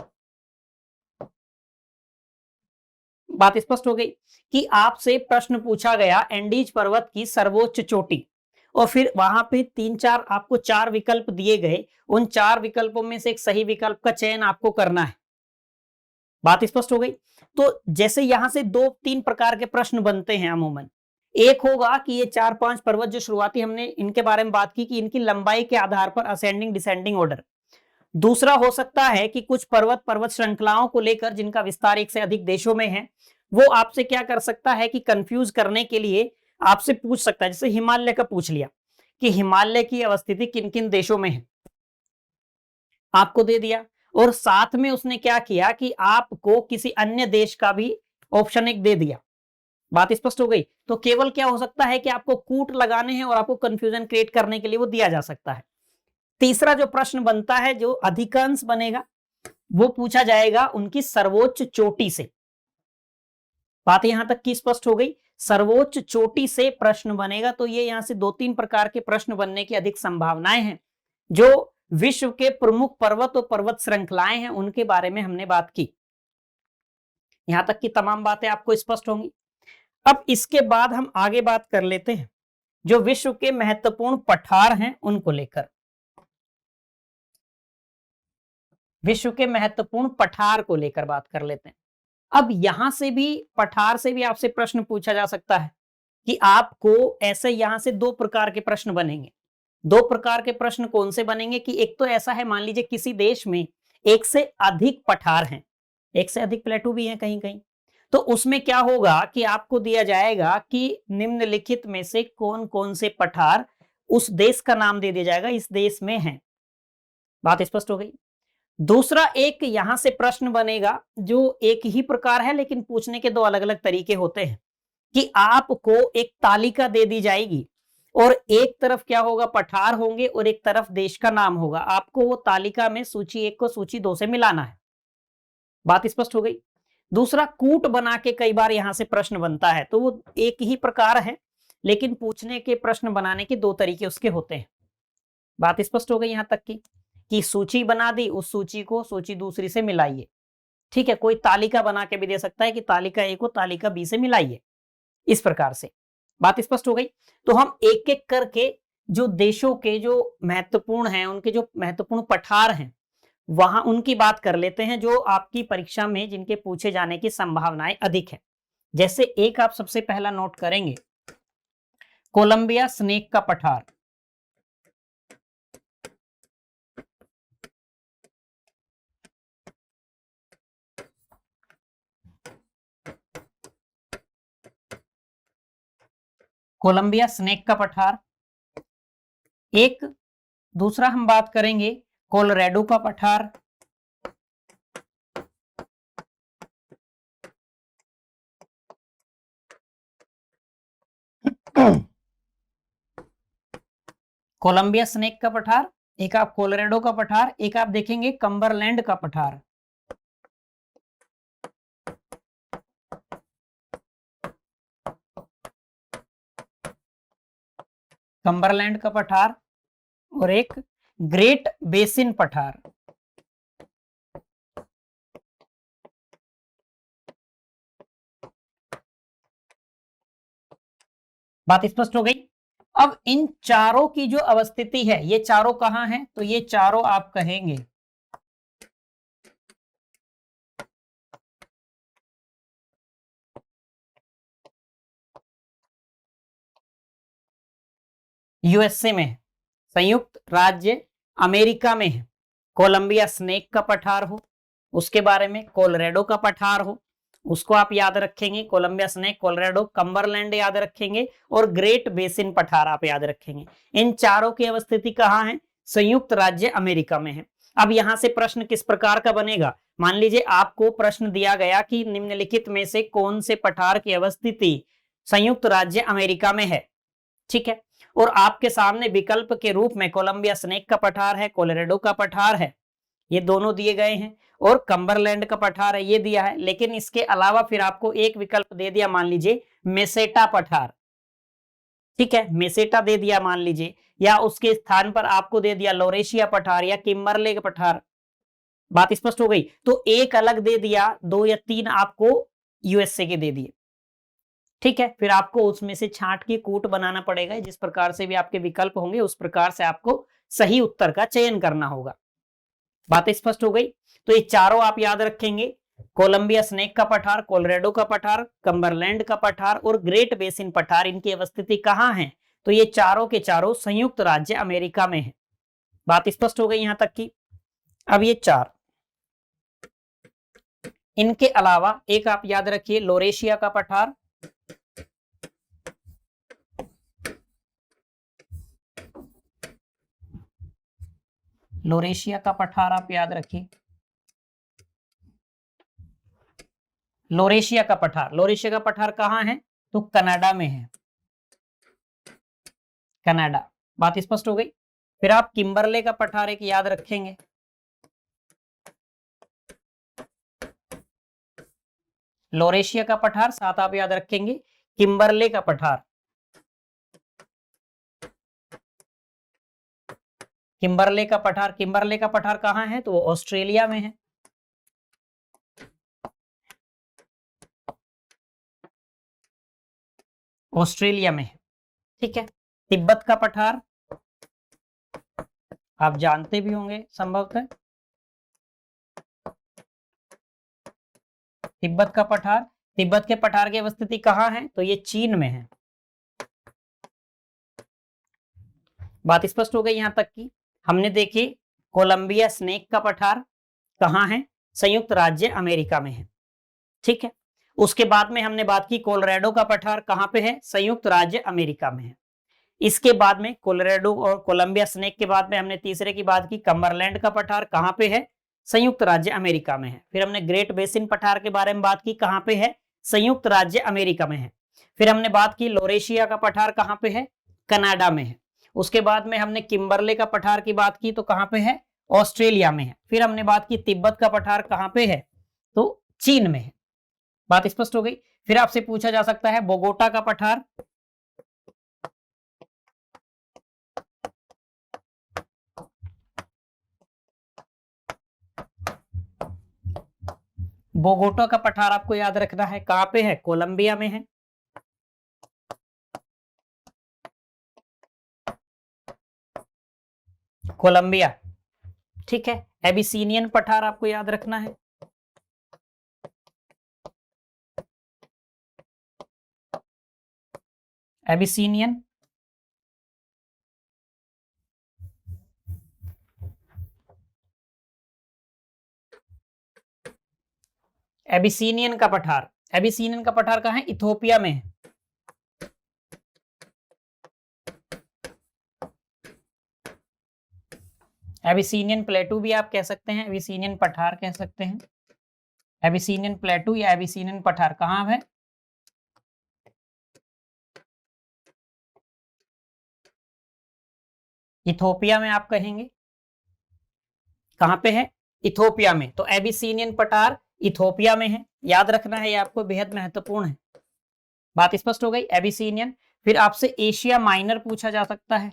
बात स्पष्ट हो गई कि आपसे प्रश्न पूछा गया एंडीज पर्वत की सर्वोच्च चोटी, और फिर वहां पे 3-4 आपको 4 विकल्प दिए गए, उन 4 विकल्पों में से एक सही विकल्प का चयन आपको करना है। बात स्पष्ट हो गई? तो जैसे यहां से 2-3 प्रकार के प्रश्न बनते हैं अमूमन। एक होगा कि ये 4-5 पर्वत जो शुरुआती हमने इनके बारे में बात की कि इनकी लंबाई के आधार पर असेंडिंग डिसेंडिंग ऑर्डर। दूसरा हो सकता है कि कुछ पर्वत श्रृंखलाओं को लेकर जिनका विस्तार एक से अधिक देशों में है, वो आपसे क्या कर सकता है कि कंफ्यूज करने के लिए आपसे पूछ सकता है। जैसे हिमालय का पूछ लिया कि हिमालय की अवस्थिति किन किन देशों में है, आपको दे दिया, और साथ में उसने क्या किया कि आपको किसी अन्य देश का भी ऑप्शन एक दे दिया। बात स्पष्ट हो गई? तो केवल क्या हो सकता है कि आपको कूट लगाने हैं और आपको कंफ्यूजन क्रिएट करने के लिए वो दिया जा सकता है। तीसरा जो प्रश्न बनता है, जो अधिकांश बनेगा, वो पूछा जाएगा उनकी सर्वोच्च चोटी से। बात यहां तक की स्पष्ट हो गई? सर्वोच्च चोटी से प्रश्न बनेगा, तो ये यहां से 2-3 प्रकार के प्रश्न बनने की अधिक संभावनाएं हैं। जो विश्व के प्रमुख पर्वत और पर्वत श्रृंखलाएं हैं उनके बारे में हमने बात की। यहां तक की तमाम बातें आपको स्पष्ट होंगी। अब इसके बाद हम आगे बात कर लेते हैं जो विश्व के महत्वपूर्ण पठार हैं उनको लेकर। विश्व के महत्वपूर्ण पठार को लेकर बात कर लेते हैं। अब यहां से भी, पठार से भी आपसे प्रश्न पूछा जा सकता है कि आपको ऐसे यहां से 2 प्रकार के प्रश्न बनेंगे। 2 प्रकार के प्रश्न कौन से बनेंगे कि एक तो ऐसा है, मान लीजिए किसी देश में एक से अधिक पठार हैं, एक से अधिक प्लेटू भी हैं कहीं कहीं, तो उसमें क्या होगा कि आपको दिया जाएगा कि निम्नलिखित में से कौन कौन से पठार, उस देश का नाम दे दिया जाएगा इस देश में है। बात स्पष्ट हो गई? दूसरा एक यहां से प्रश्न बनेगा जो एक ही प्रकार है लेकिन पूछने के 2 अलग अलग तरीके होते हैं कि आपको एक तालिका दे दी जाएगी और एक तरफ क्या होगा, पठार होंगे और एक तरफ देश का नाम होगा। आपको वो तालिका में सूची 1 को सूची 2 से मिलाना है। बात स्पष्ट हो गई? दूसरा, कूट बना के कई बार यहां से प्रश्न बनता है, तो वो एक ही प्रकार है लेकिन पूछने के प्रश्न बनाने के 2 तरीके उसके होते हैं। बात स्पष्ट हो गई यहां तक की कि सूची बना दी, उस सूची को सूची दूसरी से मिलाइए। ठीक है, कोई तालिका बना के भी दे सकता है कि तालिका ए को तालिका बी से मिलाइए, इस प्रकार से। बात स्पष्ट हो गई? तो हम एक एक करके जो देशों के जो महत्वपूर्ण हैं, उनके जो महत्वपूर्ण पठार हैं, वहां उनकी बात कर लेते हैं जो आपकी परीक्षा में जिनके पूछे जाने की संभावनाएं अधिक है। जैसे एक आप सबसे पहला नोट करेंगे, कोलंबिया स्नेक का पठार। कोलंबिया स्नेक का पठार एक। दूसरा हम बात करेंगे कोलोराडो का पठार। कोलंबिया स्नेक का पठार, एक आप कोलोराडो का पठार, एक आप देखेंगे कम्बरलैंड का पठार। कम्बरलैंड का पठार और एक ग्रेट बेसिन पठार। बात स्पष्ट हो गई? अब इन चारों की जो अवस्थिति है, ये चारों कहां हैं, तो ये चारों आप कहेंगे यूएसए में है, संयुक्त राज्य अमेरिका में है। कोलंबिया स्नेक का पठार हो, उसके बारे में कोलोराडो का पठार हो, उसको आप याद रखेंगे, कोलंबिया स्नेक, कोलोराडो, कम्बरलैंड याद रखेंगे और ग्रेट बेसिन पठार आप याद रखेंगे। इन चारों की अवस्थिति कहां है? संयुक्त राज्य अमेरिका में है। अब यहां से प्रश्न किस प्रकार का बनेगा, मान लीजिए आपको प्रश्न दिया गया कि निम्नलिखित में से कौन से पठार की अवस्थिति संयुक्त राज्य अमेरिका में है, ठीक है, और आपके सामने विकल्प के रूप में कोलंबिया स्नेक का पठार है, कोलोराडो का पठार है, ये दोनों दिए गए हैं, और कम्बरलैंड का पठार है, ये दिया है। लेकिन इसके अलावा फिर आपको एक विकल्प दे दिया, मान लीजिए मेसेटा पठार, ठीक है, मेसेटा दे दिया मान लीजिए, या उसके स्थान पर आपको दे दिया लोरेशिया पठार या किम्बरले का पठार। बात स्पष्ट हो गई। तो एक अलग दे दिया, 2 या 3 आपको यूएसए के दे दिए, ठीक है, फिर आपको उसमें से छांट के कूट बनाना पड़ेगा। जिस प्रकार से भी आपके विकल्प होंगे उस प्रकार से आपको सही उत्तर का चयन करना होगा। बात स्पष्ट हो गई। तो ये चारों आप याद रखेंगे, कोलंबिया स्नेक का पठार, कोलोराडो का पठार, कम्बरलैंड का पठार और ग्रेट बेसिन पठार, इनकी अवस्थिति कहां है, तो ये चारों के चारों संयुक्त राज्य अमेरिका में है। बात स्पष्ट हो गई यहां तक की। अब ये चार, इनके अलावा एक आप याद रखिए लोरेशिया का पठार, लोरेशिया का पठार आप याद रखिए, लोरेशिया का पठार, लोरेशिया का पठार कहां है, तो कनाडा में है, कनाडा। बात स्पष्ट हो गई। फिर आप किम्बरले का पठार एक याद रखेंगे, लोरेशिया का पठार साथ आप याद रखेंगे, किम्बरले का पठार, किम्बरले का पठार, किम्बरले का पठार कहां है, तो वो ऑस्ट्रेलिया में है। ऑस्ट्रेलिया में है, ठीक है। तिब्बत का पठार आप जानते भी होंगे संभवतः, तिब्बत का पठार, तिब्बत के पठार की अवस्थिति कहां है, तो ये चीन में है। बात स्पष्ट हो गई यहां तक की। हमने देखी कोलंबिया स्नेक का पठार कहां है, संयुक्त राज्य अमेरिका में है, ठीक है। उसके बाद में हमने बात की कोलोराडो का पठार कहां पे है, संयुक्त राज्य अमेरिका में है। इसके बाद में कोलोराडो और कोलंबिया स्नेक के बाद में हमने तीसरे की बात की कम्बरलैंड का पठार कहां पे है, संयुक्त राज्य अमेरिका में है। फिर हमने ग्रेट बेसिन पठार के बारे में बात की, कहां पे है, संयुक्त राज्य अमेरिका में है। फिर हमने बात की लोरेशिया का पठार कहां पे है, कनाडा में है। उसके बाद में हमने किम्बरले का पठार की बात की, तो कहां पे है, ऑस्ट्रेलिया में है। फिर हमने बात की तिब्बत का पठार कहां पे है, तो चीन में है। बात स्पष्ट हो गई। फिर आपसे पूछा जा सकता है बोगोटा का पठार, बोगोटा का पठार आपको याद रखना है कहां पे है, कोलंबिया में है। कोलंबिया, ठीक है। एबिसीनियन पठार आपको याद रखना है, एबिसीनियन, एबिसीनियन का पठार, एबिसीनियन का पठार कहां है, इथोपिया में है। एबिसीनियन प्लेटू भी आप कह सकते हैं, एबिसीनियन पठार कह सकते हैं। एबिसीनियन प्लेटू या एबिसीनियन पठार कहां है, इथोपिया में आप कहेंगे। कहां पे है, इथोपिया में। तो एबिसीनियन पठार इथोपिया में है, याद रखना है, ये आपको बेहद महत्वपूर्ण है। बात स्पष्ट हो गई, एबिसीनियन। फिर आपसे एशिया माइनर पूछा जा सकता है,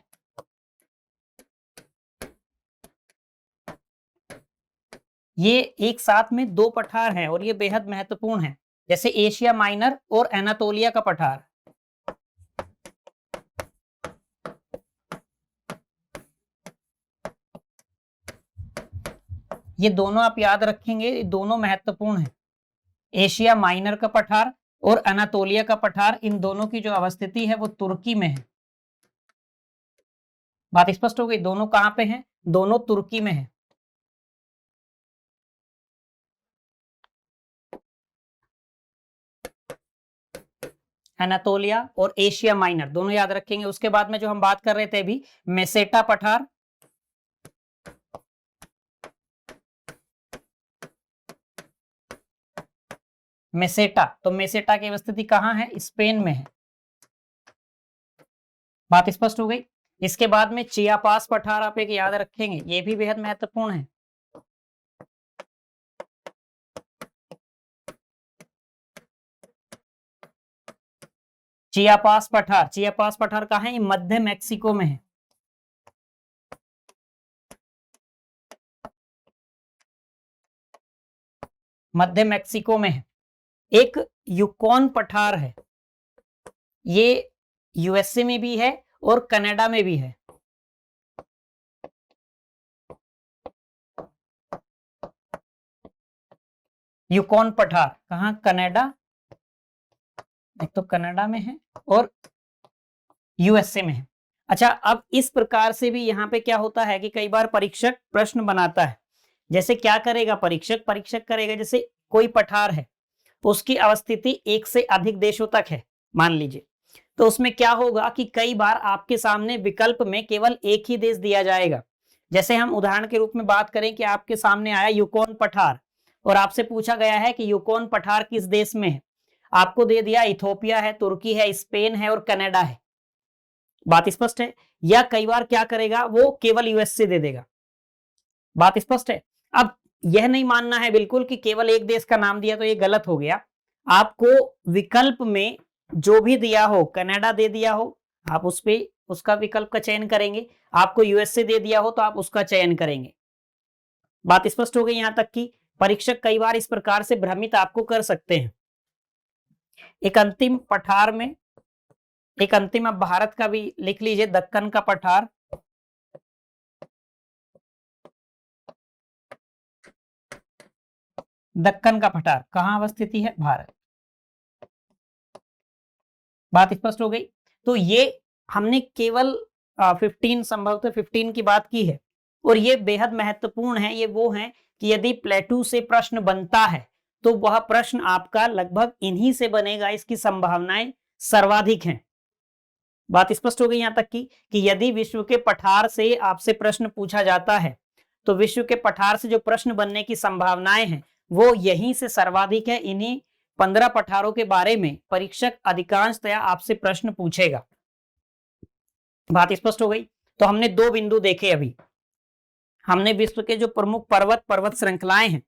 ये एक साथ में दो पठार हैं और ये बेहद महत्वपूर्ण है, जैसे एशिया माइनर और एनातोलिया का पठार। ये दोनों आप याद रखेंगे, ये दोनों महत्वपूर्ण है। एशिया माइनर का पठार और अनातोलिया का पठार, इन दोनों की जो अवस्थिति है वो तुर्की में है। बात स्पष्ट हो गई, दोनों कहां पे हैं, दोनों तुर्की में है। एनातोलिया और एशिया माइनर दोनों याद रखेंगे। उसके बाद में जो हम बात कर रहे थे अभी, मेसेटा पठार, मेसेटा, तो मेसेटा की स्थिति कहाँ है? स्पेन में है। बात स्पष्ट हो गई। इसके बाद में चियापास पठार आप एक याद रखेंगे, ये भी बेहद महत्वपूर्ण है। चियापास पठार, चियापास पठार कहाँ है? ये मध्य मैक्सिको में है। मध्य मैक्सिको में है। एक यूकॉन पठार है, ये यूएसए में भी है और कनाडा में भी है। यूकॉन पठार कहाँ? कनाडा, एक तो कनाडा में है और यूएसए में है। अच्छा, अब इस प्रकार से भी यहाँ पे क्या होता है कि कई बार परीक्षक प्रश्न बनाता है। जैसे क्या करेगा परीक्षक? परीक्षक करेगा, जैसे कोई पठार है, उसकी अवस्थिति एक से अधिक देशों तक है मान लीजिए, तो उसमें क्या होगा कि कई बार आपके सामने विकल्प में केवल एक ही देश दिया जाएगा। जैसे हम उदाहरण के रूप में बात करें कि आपके सामने आया यूकॉन पठार और आपसे पूछा गया है कि यूकॉन पठार किस देश में है, आपको दे दिया इथोपिया है, तुर्की है, स्पेन है और कनाडा है। बात स्पष्ट है। या कई बार क्या करेगा, वो केवल यूएसए दे देगा। बात स्पष्ट है। अब यह नहीं मानना है बिल्कुल कि केवल एक देश का नाम दिया तो ये गलत हो गया। आपको विकल्प में जो भी दिया हो, कनाडा दे दिया हो, आप उस पे उसका विकल्प का चयन करेंगे। आपको यूएसए दे दिया हो तो आप उसका चयन करेंगे। बात स्पष्ट हो गई। यहां तक कि परीक्षक कई बार इस प्रकार से भ्रमित आपको कर सकते हैं। एक अंतिम पठार में, एक अंतिम अब भारत का भी लिख लीजिए, दक्कन का पठार। दक्कन का पठार कहां अवस्थित है? भारत। बात स्पष्ट हो गई। तो ये हमने केवल 15 संभवतः 15 की बात की है और ये बेहद महत्वपूर्ण है। ये वो है कि यदि प्लेटू से प्रश्न बनता है तो वह प्रश्न आपका लगभग इन्हीं से बनेगा, इसकी संभावनाएं सर्वाधिक हैं। बात स्पष्ट हो गई यहां तक कि यदि विश्व के पठार से आपसे प्रश्न पूछा जाता है तो विश्व के पठार से जो प्रश्न बनने की संभावनाएं हैं वो यहीं से सर्वाधिक है। इन्हीं 15 पठारों के बारे में परीक्षक अधिकांशतया आपसे प्रश्न पूछेगा। बात स्पष्ट हो गई। तो हमने दो बिंदु देखे अभी। हमने विश्व के जो प्रमुख पर्वत श्रृंखलाएं हैं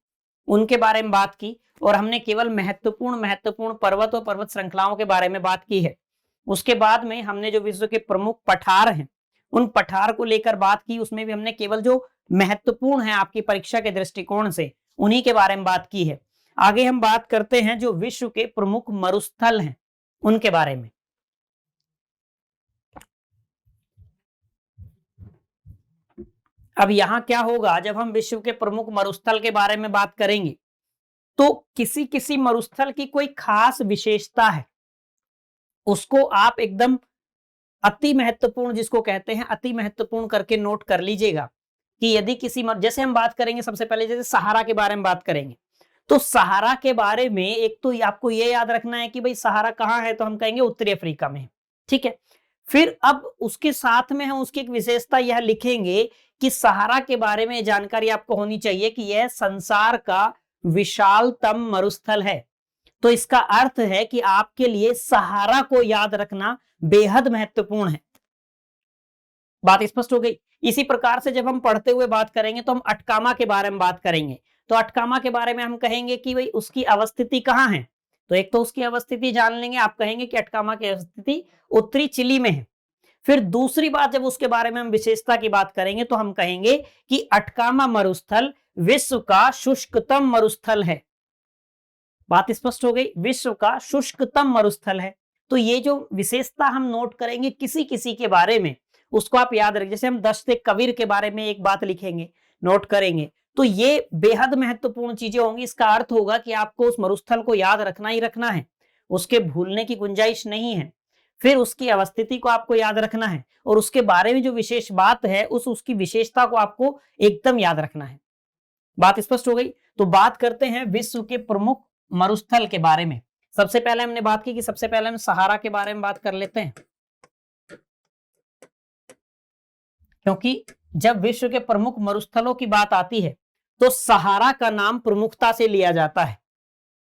उनके बारे में बात की और हमने केवल महत्वपूर्ण पर्वत और पर्वत श्रृंखलाओं के बारे में बात की है। उसके बाद में हमने जो विश्व के प्रमुख पठार हैं उन पठार को लेकर बात की। उसमें भी हमने केवल जो महत्वपूर्ण है आपकी परीक्षा के दृष्टिकोण से उन्हीं के बारे में बात की है। आगे हम बात करते हैं जो विश्व के प्रमुख मरुस्थल हैं उनके बारे में। अब यहां क्या होगा, जब हम विश्व के प्रमुख मरुस्थल के बारे में बात करेंगे तो किसी किसी मरुस्थल की कोई खास विशेषता है, उसको आप एकदम अति महत्वपूर्ण, जिसको कहते हैं अति महत्वपूर्ण, करके नोट कर लीजिएगा कि यदि किसी जैसे हम बात करेंगे सबसे पहले, जैसे सहारा के बारे में बात करेंगे तो सहारा के बारे में एक तो आपको ये याद रखना है कि भाई सहारा कहाँ है, तो हम कहेंगे उत्तरी अफ्रीका में। ठीक है। फिर अब उसके साथ में हम उसकी एक विशेषता यह लिखेंगे कि सहारा के बारे में जानकारी आपको होनी चाहिए कि यह संसार का विशालतम मरुस्थल है। तो इसका अर्थ है कि आपके लिए सहारा को याद रखना बेहद महत्वपूर्ण है। बात स्पष्ट हो गई। इसी प्रकार से जब हम पढ़ते हुए बात करेंगे तो हम अटकामा के बारे में बात करेंगे। तो अटकामा के बारे में हम कहेंगे कि भाई उसकी अवस्थिति कहाँ है, तो एक तो उसकी अवस्थिति जान लेंगे, आप कहेंगे कि अटकामा की अवस्थिति उत्तरी चिली में है। फिर दूसरी बात, जब उसके बारे में हम विशेषता की बात करेंगे तो हम कहेंगे कि अटकामा मरुस्थल विश्व का शुष्कतम मरुस्थल है। बात स्पष्ट हो गई, विश्व का शुष्कतम मरुस्थल है। तो ये जो विशेषता हम नोट करेंगे किसी किसी के बारे में, उसको आप याद रखिए। जैसे हम दश्त कबीर के बारे में एक बात लिखेंगे, नोट करेंगे, तो ये बेहद महत्वपूर्ण चीजें होंगी। इसका अर्थ होगा कि आपको उस मरुस्थल को याद रखना ही रखना है, उसके भूलने की गुंजाइश नहीं है। फिर उसकी अवस्थिति को आपको याद रखना है और उसके बारे में जो विशेष बात है उसकी विशेषता को आपको एकदम याद रखना है। बात स्पष्ट हो गई। तो बात करते हैं विश्व के प्रमुख मरुस्थल के बारे में। सबसे पहले हमने बात की कि सबसे पहले हम सहारा के बारे में बात कर लेते हैं, क्योंकि जब विश्व के प्रमुख मरुस्थलों की बात आती है तो सहारा का नाम प्रमुखता से लिया जाता है।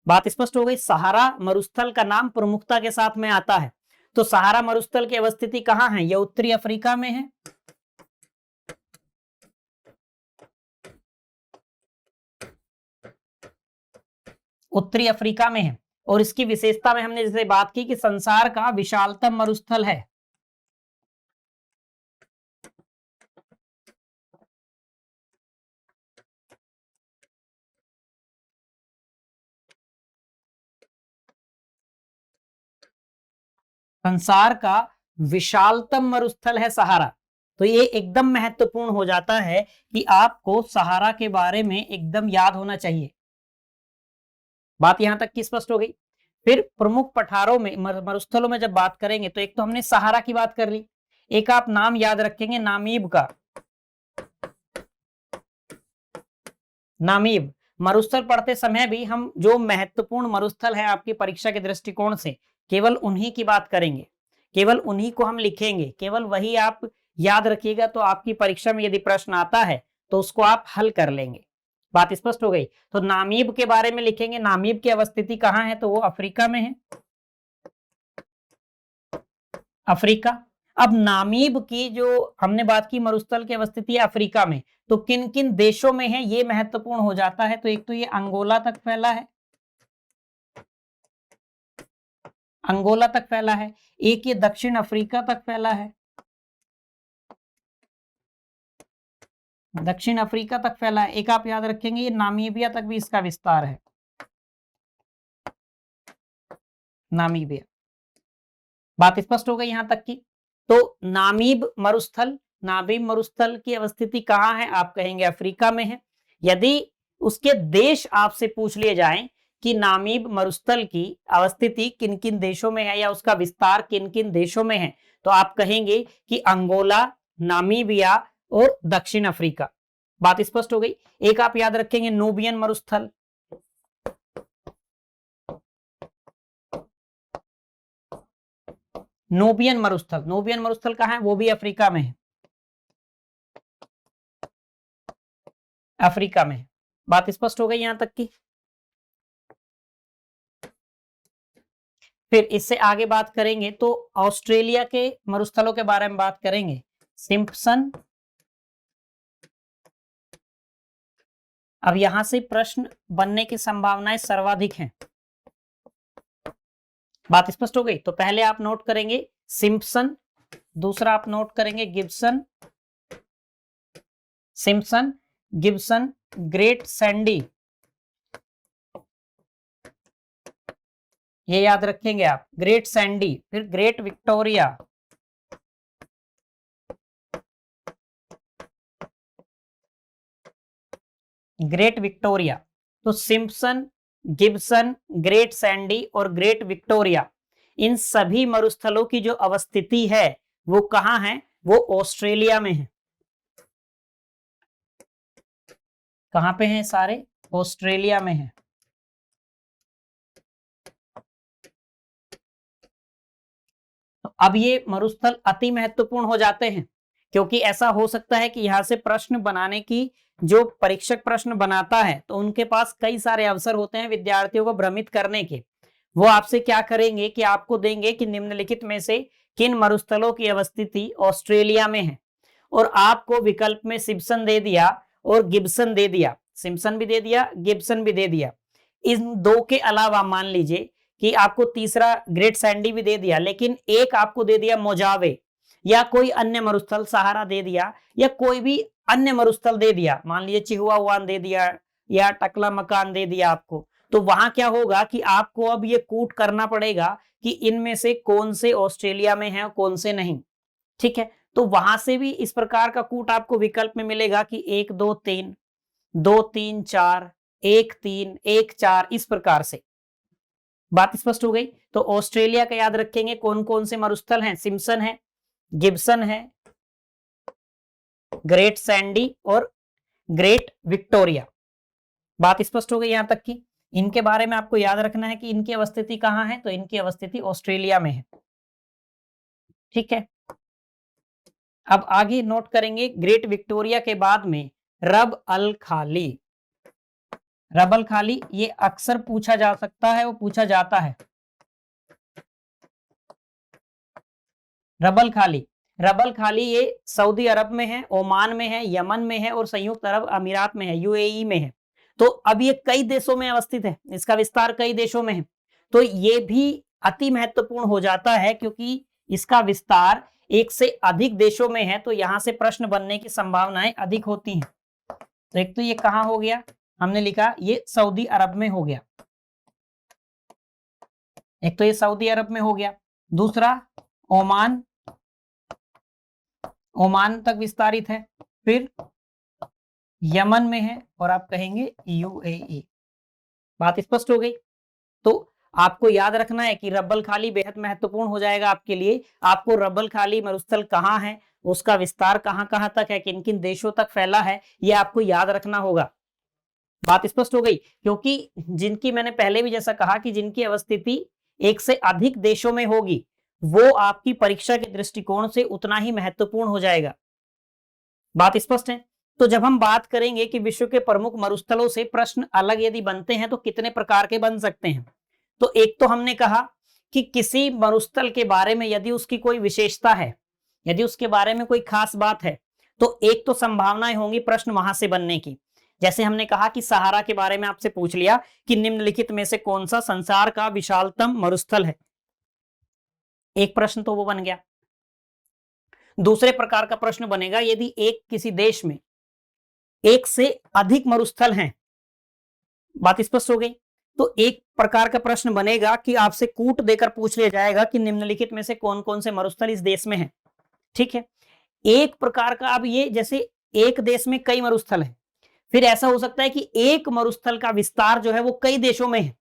बात स्पष्ट हो गई। सहारा मरुस्थल का नाम प्रमुखता के साथ में आता है। तो सहारा मरुस्थल की अवस्थिति कहाँ है? यह उत्तरी अफ्रीका में है। उत्तरी अफ्रीका में है। और इसकी विशेषता में हमने जैसे बात की कि संसार का विशालतम मरुस्थल है। संसार का विशालतम मरुस्थल है सहारा। तो ये एकदम महत्वपूर्ण हो जाता है कि आपको सहारा के बारे में एकदम याद होना चाहिए। बात यहां तक की स्पष्ट हो गई। फिर प्रमुख पठारों में मरुस्थलों में जब बात करेंगे तो एक तो हमने सहारा की बात कर ली, एक आप नाम याद रखेंगे नामीब का। नामीब मरुस्थल पढ़ते समय भी हम जो महत्वपूर्ण मरुस्थल है आपकी परीक्षा के दृष्टिकोण से केवल उन्हीं की बात करेंगे, केवल उन्हीं को हम लिखेंगे, केवल वही आप याद रखिएगा। तो आपकी परीक्षा में यदि प्रश्न आता है तो उसको आप हल कर लेंगे। बात स्पष्ट हो गई। तो नामीब के बारे में लिखेंगे, नामीब की अवस्थिति कहाँ है? तो वो अफ्रीका में है, अफ्रीका। अब नामीब की जो हमने बात की मरुस्थल की अवस्थिति है अफ्रीका में, तो किन किन देशों में है ये महत्वपूर्ण हो जाता है। तो एक तो ये अंगोला तक फैला है, अंगोला तक फैला है। एक ये दक्षिण अफ्रीका तक फैला है, दक्षिण अफ्रीका तक फैला है। एक आप याद रखेंगे ये नामीबिया तक भी इसका विस्तार है, नामीबिया। बात स्पष्ट हो गई यहां तक की। तो नामीब मरुस्थल की अवस्थिति कहाँ है? आप कहेंगे अफ्रीका में है। यदि उसके देश आपसे पूछ लिए जाएं कि नामीब मरुस्थल की अवस्थिति किन किन देशों में है या उसका विस्तार किन किन देशों में है, तो आप कहेंगे कि अंगोला, नामीबिया और दक्षिण अफ्रीका। बात स्पष्ट हो गई। एक आप याद रखेंगे नूबियन मरुस्थल, नूबियन मरुस्थल। नूबियन मरुस्थल कहाँ है? वो भी अफ्रीका में है, अफ्रीका में है। बात स्पष्ट हो गई यहां तक की। फिर इससे आगे बात करेंगे तो ऑस्ट्रेलिया के मरुस्थलों के बारे में बात करेंगे, सिम्पसन। अब यहां से प्रश्न बनने की संभावनाएं सर्वाधिक हैं। बात स्पष्ट हो गई। तो पहले आप नोट करेंगे सिम्पसन, दूसरा आप नोट करेंगे Gibson, Simpson, Gibson, great Sandy, ये याद रखेंगे आप, ग्रेट सैंडी। फिर ग्रेट विक्टोरिया, ग्रेट विक्टोरिया। तो सिम्पसन, गिब्सन, ग्रेट सैंडी और ग्रेट विक्टोरिया, इन सभी मरुस्थलों की जो अवस्थिति है वो कहां है? वो ऑस्ट्रेलिया में है। कहां पे हैं सारे? ऑस्ट्रेलिया में है। तो अब ये मरुस्थल अति महत्वपूर्ण हो जाते हैं, क्योंकि ऐसा हो सकता है कि यहां से प्रश्न बनाने की जो परीक्षक प्रश्न बनाता है तो उनके पास कई सारे अवसर होते हैं विद्यार्थियों को भ्रमित करने के। वो आपसे क्या करेंगे कि आपको देंगे कि निम्नलिखित में से किन मरुस्थलों की अवस्थिति ऑस्ट्रेलिया में है, और आपको विकल्प में सिम्पसन दे दिया और गिब्सन दे दिया, सिम्पसन भी दे दिया, गिब्सन भी दे दिया। इन दो के अलावा मान लीजिए कि आपको तीसरा ग्रेट सैंडी भी दे दिया, लेकिन एक आपको दे दिया मोजावे या कोई अन्य मरुस्थल, सहारा दे दिया या कोई भी अन्य मरुस्थल दे दिया, मान लीजिए चिहुआहुआन दे दिया या टकला मकान दे दिया आपको। तो वहां क्या होगा कि आपको अब ये कूट करना पड़ेगा कि इनमें से कौन से ऑस्ट्रेलिया में है और कौन से नहीं। ठीक है, तो वहां से भी इस प्रकार का कूट आपको विकल्प में मिलेगा कि 1 2 3, 2 3 4, 1 3, 1 4, इस प्रकार से। बात स्पष्ट हो गई। तो ऑस्ट्रेलिया का याद रखेंगे कौन कौन से मरुस्थल हैं? सिम्पसन है, गिब्सन है, ग्रेट सैंडी और ग्रेट विक्टोरिया। बात स्पष्ट हो गई यहां तक की। इनके बारे में आपको याद रखना है कि इनकी अवस्थिति कहां है, तो इनकी अवस्थिति ऑस्ट्रेलिया में है। ठीक है, अब आगे नोट करेंगे ग्रेट विक्टोरिया के बाद में रब अल खाली। रबल खाली ये अक्सर पूछा जा सकता है, वो पूछा जाता है। रबल खाली, रबल खाली ये सऊदी अरब में है, ओमान में है, यमन में है और संयुक्त अरब अमीरात में है, यूएई में है। तो अब ये कई देशों में अवस्थित है, इसका विस्तार कई देशों में है। तो ये भी अति महत्वपूर्ण हो जाता है क्योंकि इसका विस्तार एक से अधिक देशों में है, तो यहां से प्रश्न बनने की संभावनाएं अधिक होती हैं। तो एक तो ये कहां हो गया, हमने लिखा ये सऊदी अरब में हो गया, एक तो ये सऊदी अरब में हो गया। दूसरा ओमान, ओमान तक विस्तारित है, फिर यमन में है और आप कहेंगे यूएई। बात स्पष्ट हो गई। तो आपको याद रखना है कि रब्बल खाली बेहद महत्वपूर्ण हो जाएगा आपके लिए। आपको रब्बल खाली मरुस्थल कहाँ है, उसका विस्तार कहाँ कहाँ तक है, किन किन देशों तक फैला है, ये आपको याद रखना होगा। बात स्पष्ट हो गई। क्योंकि जिनकी, मैंने पहले भी जैसा कहा कि जिनकी अवस्थिति एक से अधिक देशों में होगी, वो आपकी परीक्षा के दृष्टिकोण से उतना ही महत्वपूर्ण हो जाएगा। बात स्पष्ट है। तो जब हम बात करेंगे कि विश्व के प्रमुख मरुस्थलों से प्रश्न अलग यदि बनते हैं तो कितने प्रकार के बन सकते हैं, तो एक तो हमने कहा कि किसी मरुस्थल के बारे में यदि उसकी कोई विशेषता है, यदि उसके बारे में कोई खास बात है, तो एक तो संभावनाएं होंगी प्रश्न वहां से बनने की। जैसे हमने कहा कि सहारा के बारे में आपसे पूछ लिया कि निम्नलिखित में से कौन सा संसार का विशालतम मरुस्थल है, एक प्रश्न तो वो बन गया। दूसरे प्रकार का प्रश्न बनेगा यदि एक किसी देश में एक से अधिक मरुस्थल हैं। बात स्पष्ट हो गई। तो एक प्रकार का प्रश्न बनेगा कि आपसे कूट देकर पूछ लिया जाएगा कि निम्नलिखित में से कौन कौन से मरुस्थल इस देश में हैं। ठीक है। एक प्रकार का, अब ये जैसे एक देश में कई मरुस्थल हैं, फिर ऐसा हो सकता है कि एक मरुस्थल का विस्तार जो है वो कई देशों में है,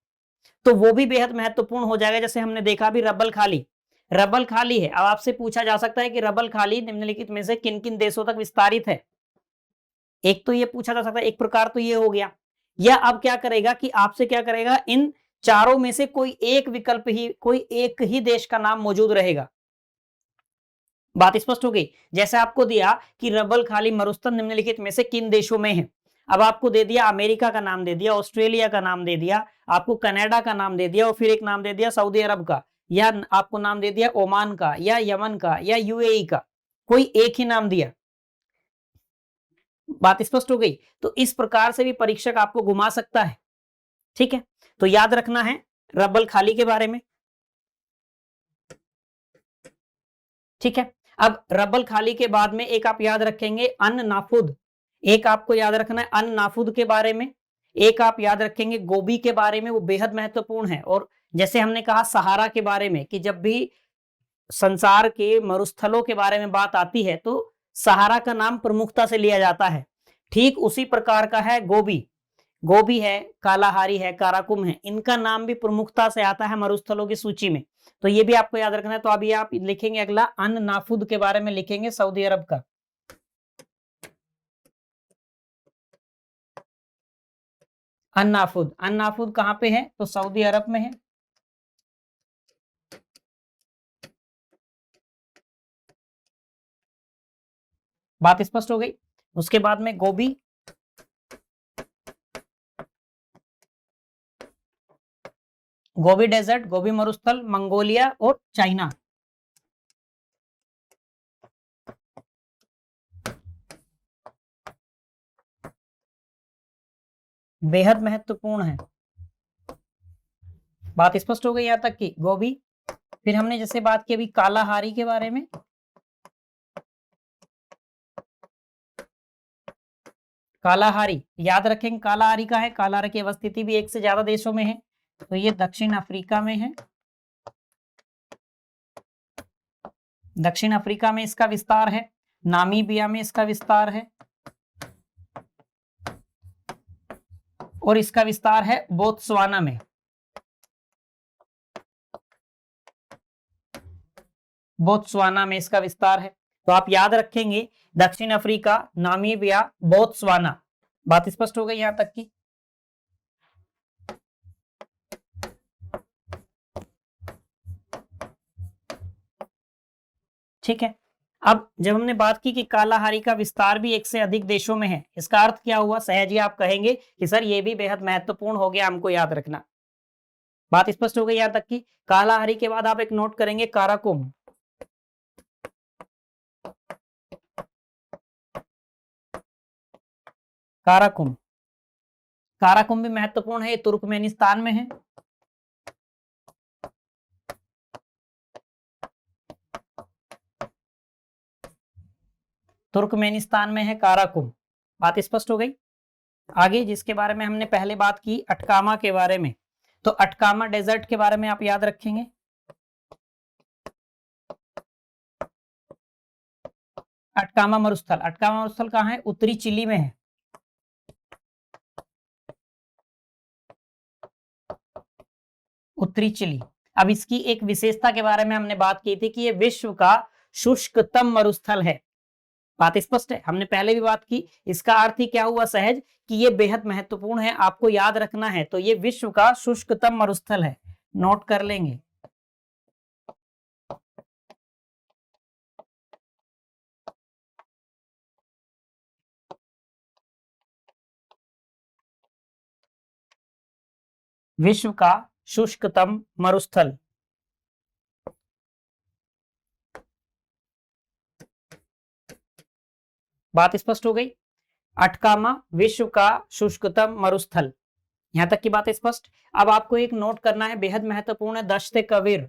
तो वो भी बेहद महत्वपूर्ण हो जाएगा। जैसे हमने देखा भी रब्बल खाली, रब्बल खाली है, अब आपसे पूछा जा सकता है कि रब्बल खाली निम्नलिखित में से किन किन देशों तक विस्तारित है, एक तो ये पूछा जा सकता है, एक प्रकार तो ये हो गया। या अब क्या करेगा कि आपसे क्या करेगा, इन चारों में से कोई एक विकल्प ही, कोई एक ही देश का नाम मौजूद रहेगा। बात स्पष्ट हो गई। जैसे आपको दिया कि रब्बल खाली मरुस्थल निम्नलिखित में से किन देशों में है, अब आपको दे दिया अमेरिका का नाम दे दिया, ऑस्ट्रेलिया का नाम दे दिया, आपको कनाडा का नाम दे दिया और फिर एक नाम दे दिया सऊदी अरब का, या आपको नाम दे दिया ओमान का या यमन का या यूएई का, कोई एक ही नाम दिया। बात स्पष्ट हो गई। तो इस प्रकार से भी परीक्षक आपको घुमा सकता है। ठीक है। तो याद रखना है रब्बल खाली के बारे में। ठीक है। अब रब्बल खाली के बाद में एक आप याद रखेंगे अन नाफुद, एक आपको याद रखना है अन नाफुद के बारे में, एक आप याद रखेंगे गोबी के बारे में, वो बेहद महत्वपूर्ण है। और जैसे हमने कहा सहारा के बारे में कि जब भी संसार के मरुस्थलों के बारे में बात आती है तो सहारा का नाम प्रमुखता से लिया जाता है। ठीक उसी प्रकार का है गोबी, गोबी है, कालाहारी है, काराकुम है, इनका नाम भी प्रमुखता से आता है मरुस्थलों की सूची में। तो ये भी आपको याद रखना है। तो अभी आप लिखेंगे अगला अन नाफुद के बारे में लिखेंगे सऊदी अरब का। अन नाफुद, अन नाफुद कहां पे है, तो सऊदी अरब में है। बात स्पष्ट हो गई। उसके बाद में गोबी, गोबी डेजर्ट, गोबी मरुस्थल, मंगोलिया और चाइना। बेहद महत्वपूर्ण है। बात स्पष्ट हो गई यहां तक की गोबी। फिर हमने जैसे बात की अभी कालाहारी के बारे में, कालाहारी याद रखेंगे, कालाहारी का है, कालाहारी की अवस्थिति भी एक से ज्यादा देशों में है। तो ये दक्षिण अफ्रीका में है, दक्षिण अफ्रीका में इसका विस्तार है, नामीबिया में इसका विस्तार है और इसका विस्तार है बोत्सवाना में। बोत्सवाना में इसका विस्तार है। तो आप याद रखेंगे दक्षिण अफ्रीका, नामीबिया, बोत्सवाना। बात स्पष्ट हो गई यहां तक की। ठीक है। अब जब हमने बात की कि कालाहारी का विस्तार भी एक से अधिक देशों में है, इसका अर्थ क्या हुआ? सहज ही आप कहेंगे कि सर ये भी बेहद महत्वपूर्ण हो गया, हमको याद रखना। बात स्पष्ट हो गई यहां तक की? कालाहारी के बाद आप एक नोट करेंगे काराकोरम। काराकोरम, काराकोरम भी महत्वपूर्ण है, तुर्कमेनिस्तान में है। तुर्कमेनिस्तान में है काराकोरम। बात स्पष्ट हो गई? आगे जिसके बारे में हमने पहले बात की अटकामा के बारे में, तो अटकामा डेजर्ट के बारे में आप याद रखेंगे। अटकामा मरुस्थल, अटकामा मरुस्थल कहाँ है? उत्तरी चिली में है। उत्तरी चिली। अब इसकी एक विशेषता के बारे में हमने बात की थी कि ये विश्व का शुष्कतम मरुस्थल है। बात स्पष्ट है? हमने पहले भी बात की। इसका अर्थ ही क्या हुआ सहज? कि ये बेहद महत्वपूर्ण है, आपको याद रखना है। तो ये विश्व का शुष्कतम मरुस्थल है, नोट कर लेंगे। विश्व का शुष्कतम मरुस्थल। बात स्पष्ट हो गई? अटकामा विश्व का शुष्कतम मरुस्थल। यहां तक की बात स्पष्ट। अब आपको एक नोट करना है, बेहद महत्वपूर्ण है, दश्त कबीर।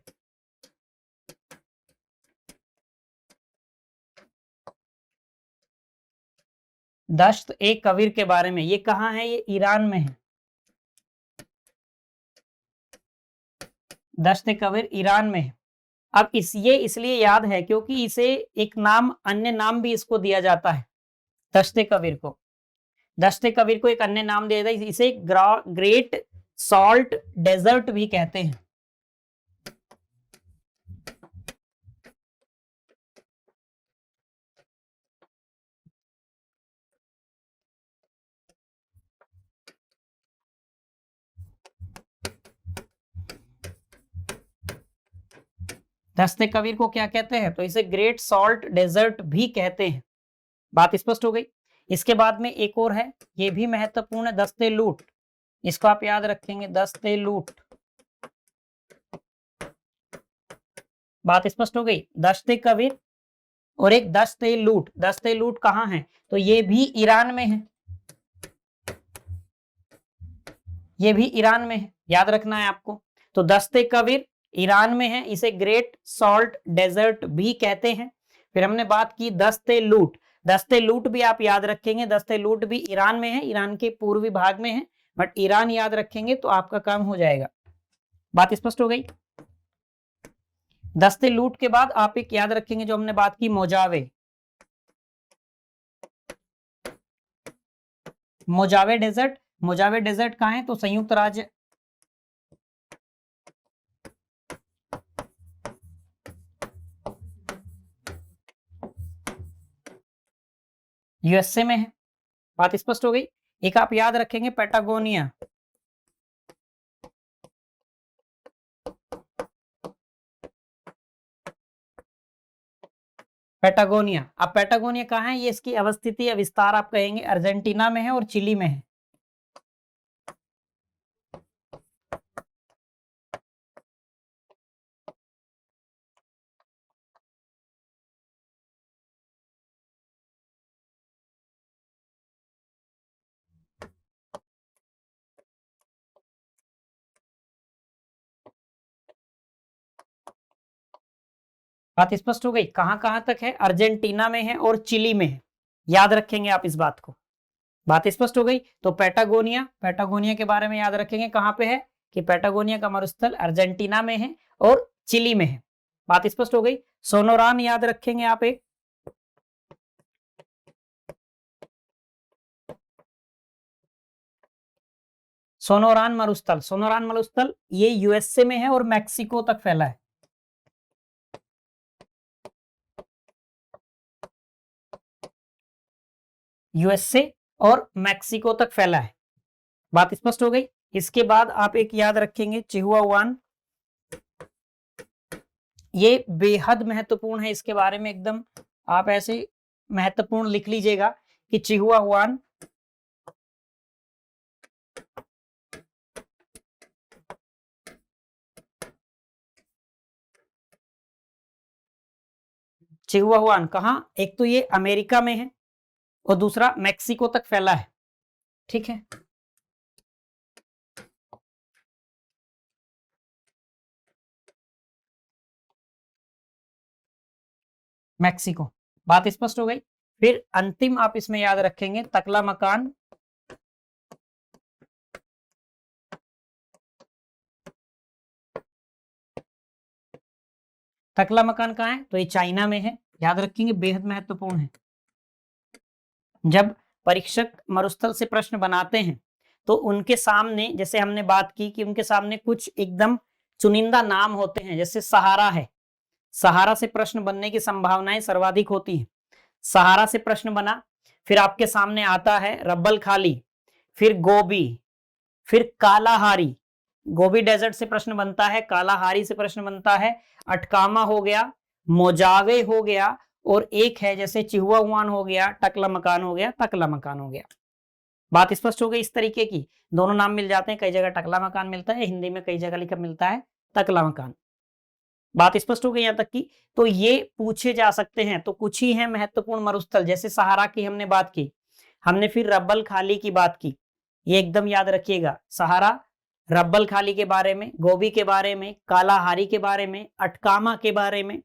दश्त ए कबीर के बारे में, ये कहां है? ये ईरान में है। दश्त कबीर ईरान में है। अब ये इसलिए याद है क्योंकि इसे एक नाम, अन्य नाम भी इसको दिया जाता है, दश्त कबीर को। दश्त कबीर को एक अन्य नाम दिया जाता है, इसे ग्रेट सॉल्ट डेजर्ट भी कहते हैं। दश्त कबीर को क्या कहते हैं? तो इसे ग्रेट सॉल्ट डेजर्ट भी कहते हैं। बात स्पष्ट हो गई? इसके बाद में एक और है, ये भी महत्वपूर्ण है, दस्ते लूट। इसको आप याद रखेंगे, दस्ते लूट। बात स्पष्ट हो गई? दश्त कबीर और एक दस्ते लूट। दस्ते लूट कहाँ है? तो ये भी ईरान में है। ये भी ईरान में है, याद रखना है आपको। तो दस्ते कबीर ईरान में है, इसे ग्रेट सॉल्ट डेजर्ट भी कहते हैं। फिर हमने बात की दस्ते लूट। दस्ते लूट भी आप याद रखेंगे, दस्ते लूट भी ईरान में है, ईरान के पूर्वी भाग में है, बट ईरान याद रखेंगे तो आपका काम हो जाएगा। बात स्पष्ट हो गई? दस्ते लूट के बाद आप एक याद रखेंगे जो हमने बात की, मोजावे। मोजावे डेजर्ट। मोजावे डेजर्ट कहाँ है? तो संयुक्त राज्य यूएसए में है। बात स्पष्ट हो गई? एक आप याद रखेंगे पैटागोनिया। पैटागोनिया। अब पैटागोनिया कहाँ है? ये इसकी अवस्थिति या विस्तार आप कहेंगे अर्जेंटीना में है और चिली में है। बात स्पष्ट हो गई? कहां कहां तक है? अर्जेंटीना में है और चिली में है, याद रखेंगे आप इस बात को। बात स्पष्ट हो गई? तो पैटागोनिया, पैटागोनिया के बारे में याद रखेंगे, कहां पे है? कि पैटागोनिया का मरुस्थल अर्जेंटीना में है और चिली में है। बात स्पष्ट हो गई? सोनोरान याद रखेंगे आप एक। सोनोरान मरुस्थल, सोनोरान मरुस्थल ये यूएसए में है और मैक्सिको तक फैला है। यूएसए और मैक्सिको तक फैला है। बात स्पष्ट हो गई? इसके बाद आप एक याद रखेंगे चिहुआहुआन। ये बेहद महत्वपूर्ण है, इसके बारे में एकदम आप ऐसे महत्वपूर्ण लिख लीजिएगा कि चिहुआहुआन चिहुआहुआन कहाँ, एक तो ये अमेरिका में है और दूसरा मैक्सिको तक फैला है। ठीक है, मैक्सिको। बात स्पष्ट हो गई। फिर अंतिम आप इसमें याद रखेंगे तकलामकान, तकलामकान कहाँ है, तो ये चाइना में है, याद रखेंगे, बेहद महत्वपूर्ण है। जब परीक्षक मरुस्थल से प्रश्न बनाते हैं तो उनके सामने, जैसे हमने बात की कि उनके सामने कुछ एकदम चुनिंदा नाम होते हैं, जैसे सहारा है, सहारा से प्रश्न बनने की संभावनाएं सर्वाधिक होती हैं। सहारा से प्रश्न बना, फिर आपके सामने आता है रब्बल खाली, फिर गोबी, फिर कालाहारी, गोबी डेजर्ट से प्रश्न बनता है, कालाहारी से प्रश्न बनता है, अटकामा हो गया, मोजावे हो गया, और एक है जैसे चिहुआहुआन हो गया, टकलामकान हो गया, तकलामकान हो गया। बात स्पष्ट हो गई। इस तरीके की दोनों नाम मिल जाते हैं, कई जगह टकलामकान मिलता है, हिंदी में कई जगह लिखा मिलता है तकलामकान। बात स्पष्ट हो गई यहाँ तक की। तो ये पूछे जा सकते हैं। तो कुछ ही है महत्वपूर्ण मरुस्थल, जैसे सहारा की हमने बात की, हमने फिर रब्बल खाली की बात की, ये एकदम याद रखिएगा, सहारा, रब्बल खाली के बारे में, गोबी के बारे में, कालाहारी के बारे में, अटकामा के बारे में,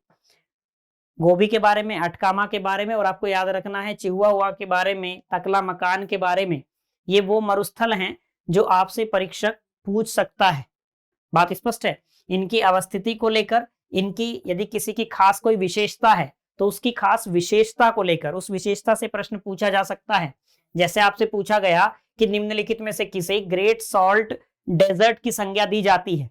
गोबी के बारे में, अटकामा के बारे में, और आपको याद रखना है चिहुआहुआ के बारे में, तकलामकान के बारे में। ये वो मरुस्थल हैं जो आपसे परीक्षक पूछ सकता है। बात स्पष्ट है। इनकी अवस्थिति को लेकर, इनकी यदि किसी की खास कोई विशेषता है तो उसकी खास विशेषता को लेकर, उस विशेषता से प्रश्न पूछा जा सकता है। जैसे आपसे पूछा गया कि निम्नलिखित में से किसे ग्रेट सॉल्ट डेजर्ट की संज्ञा दी जाती है।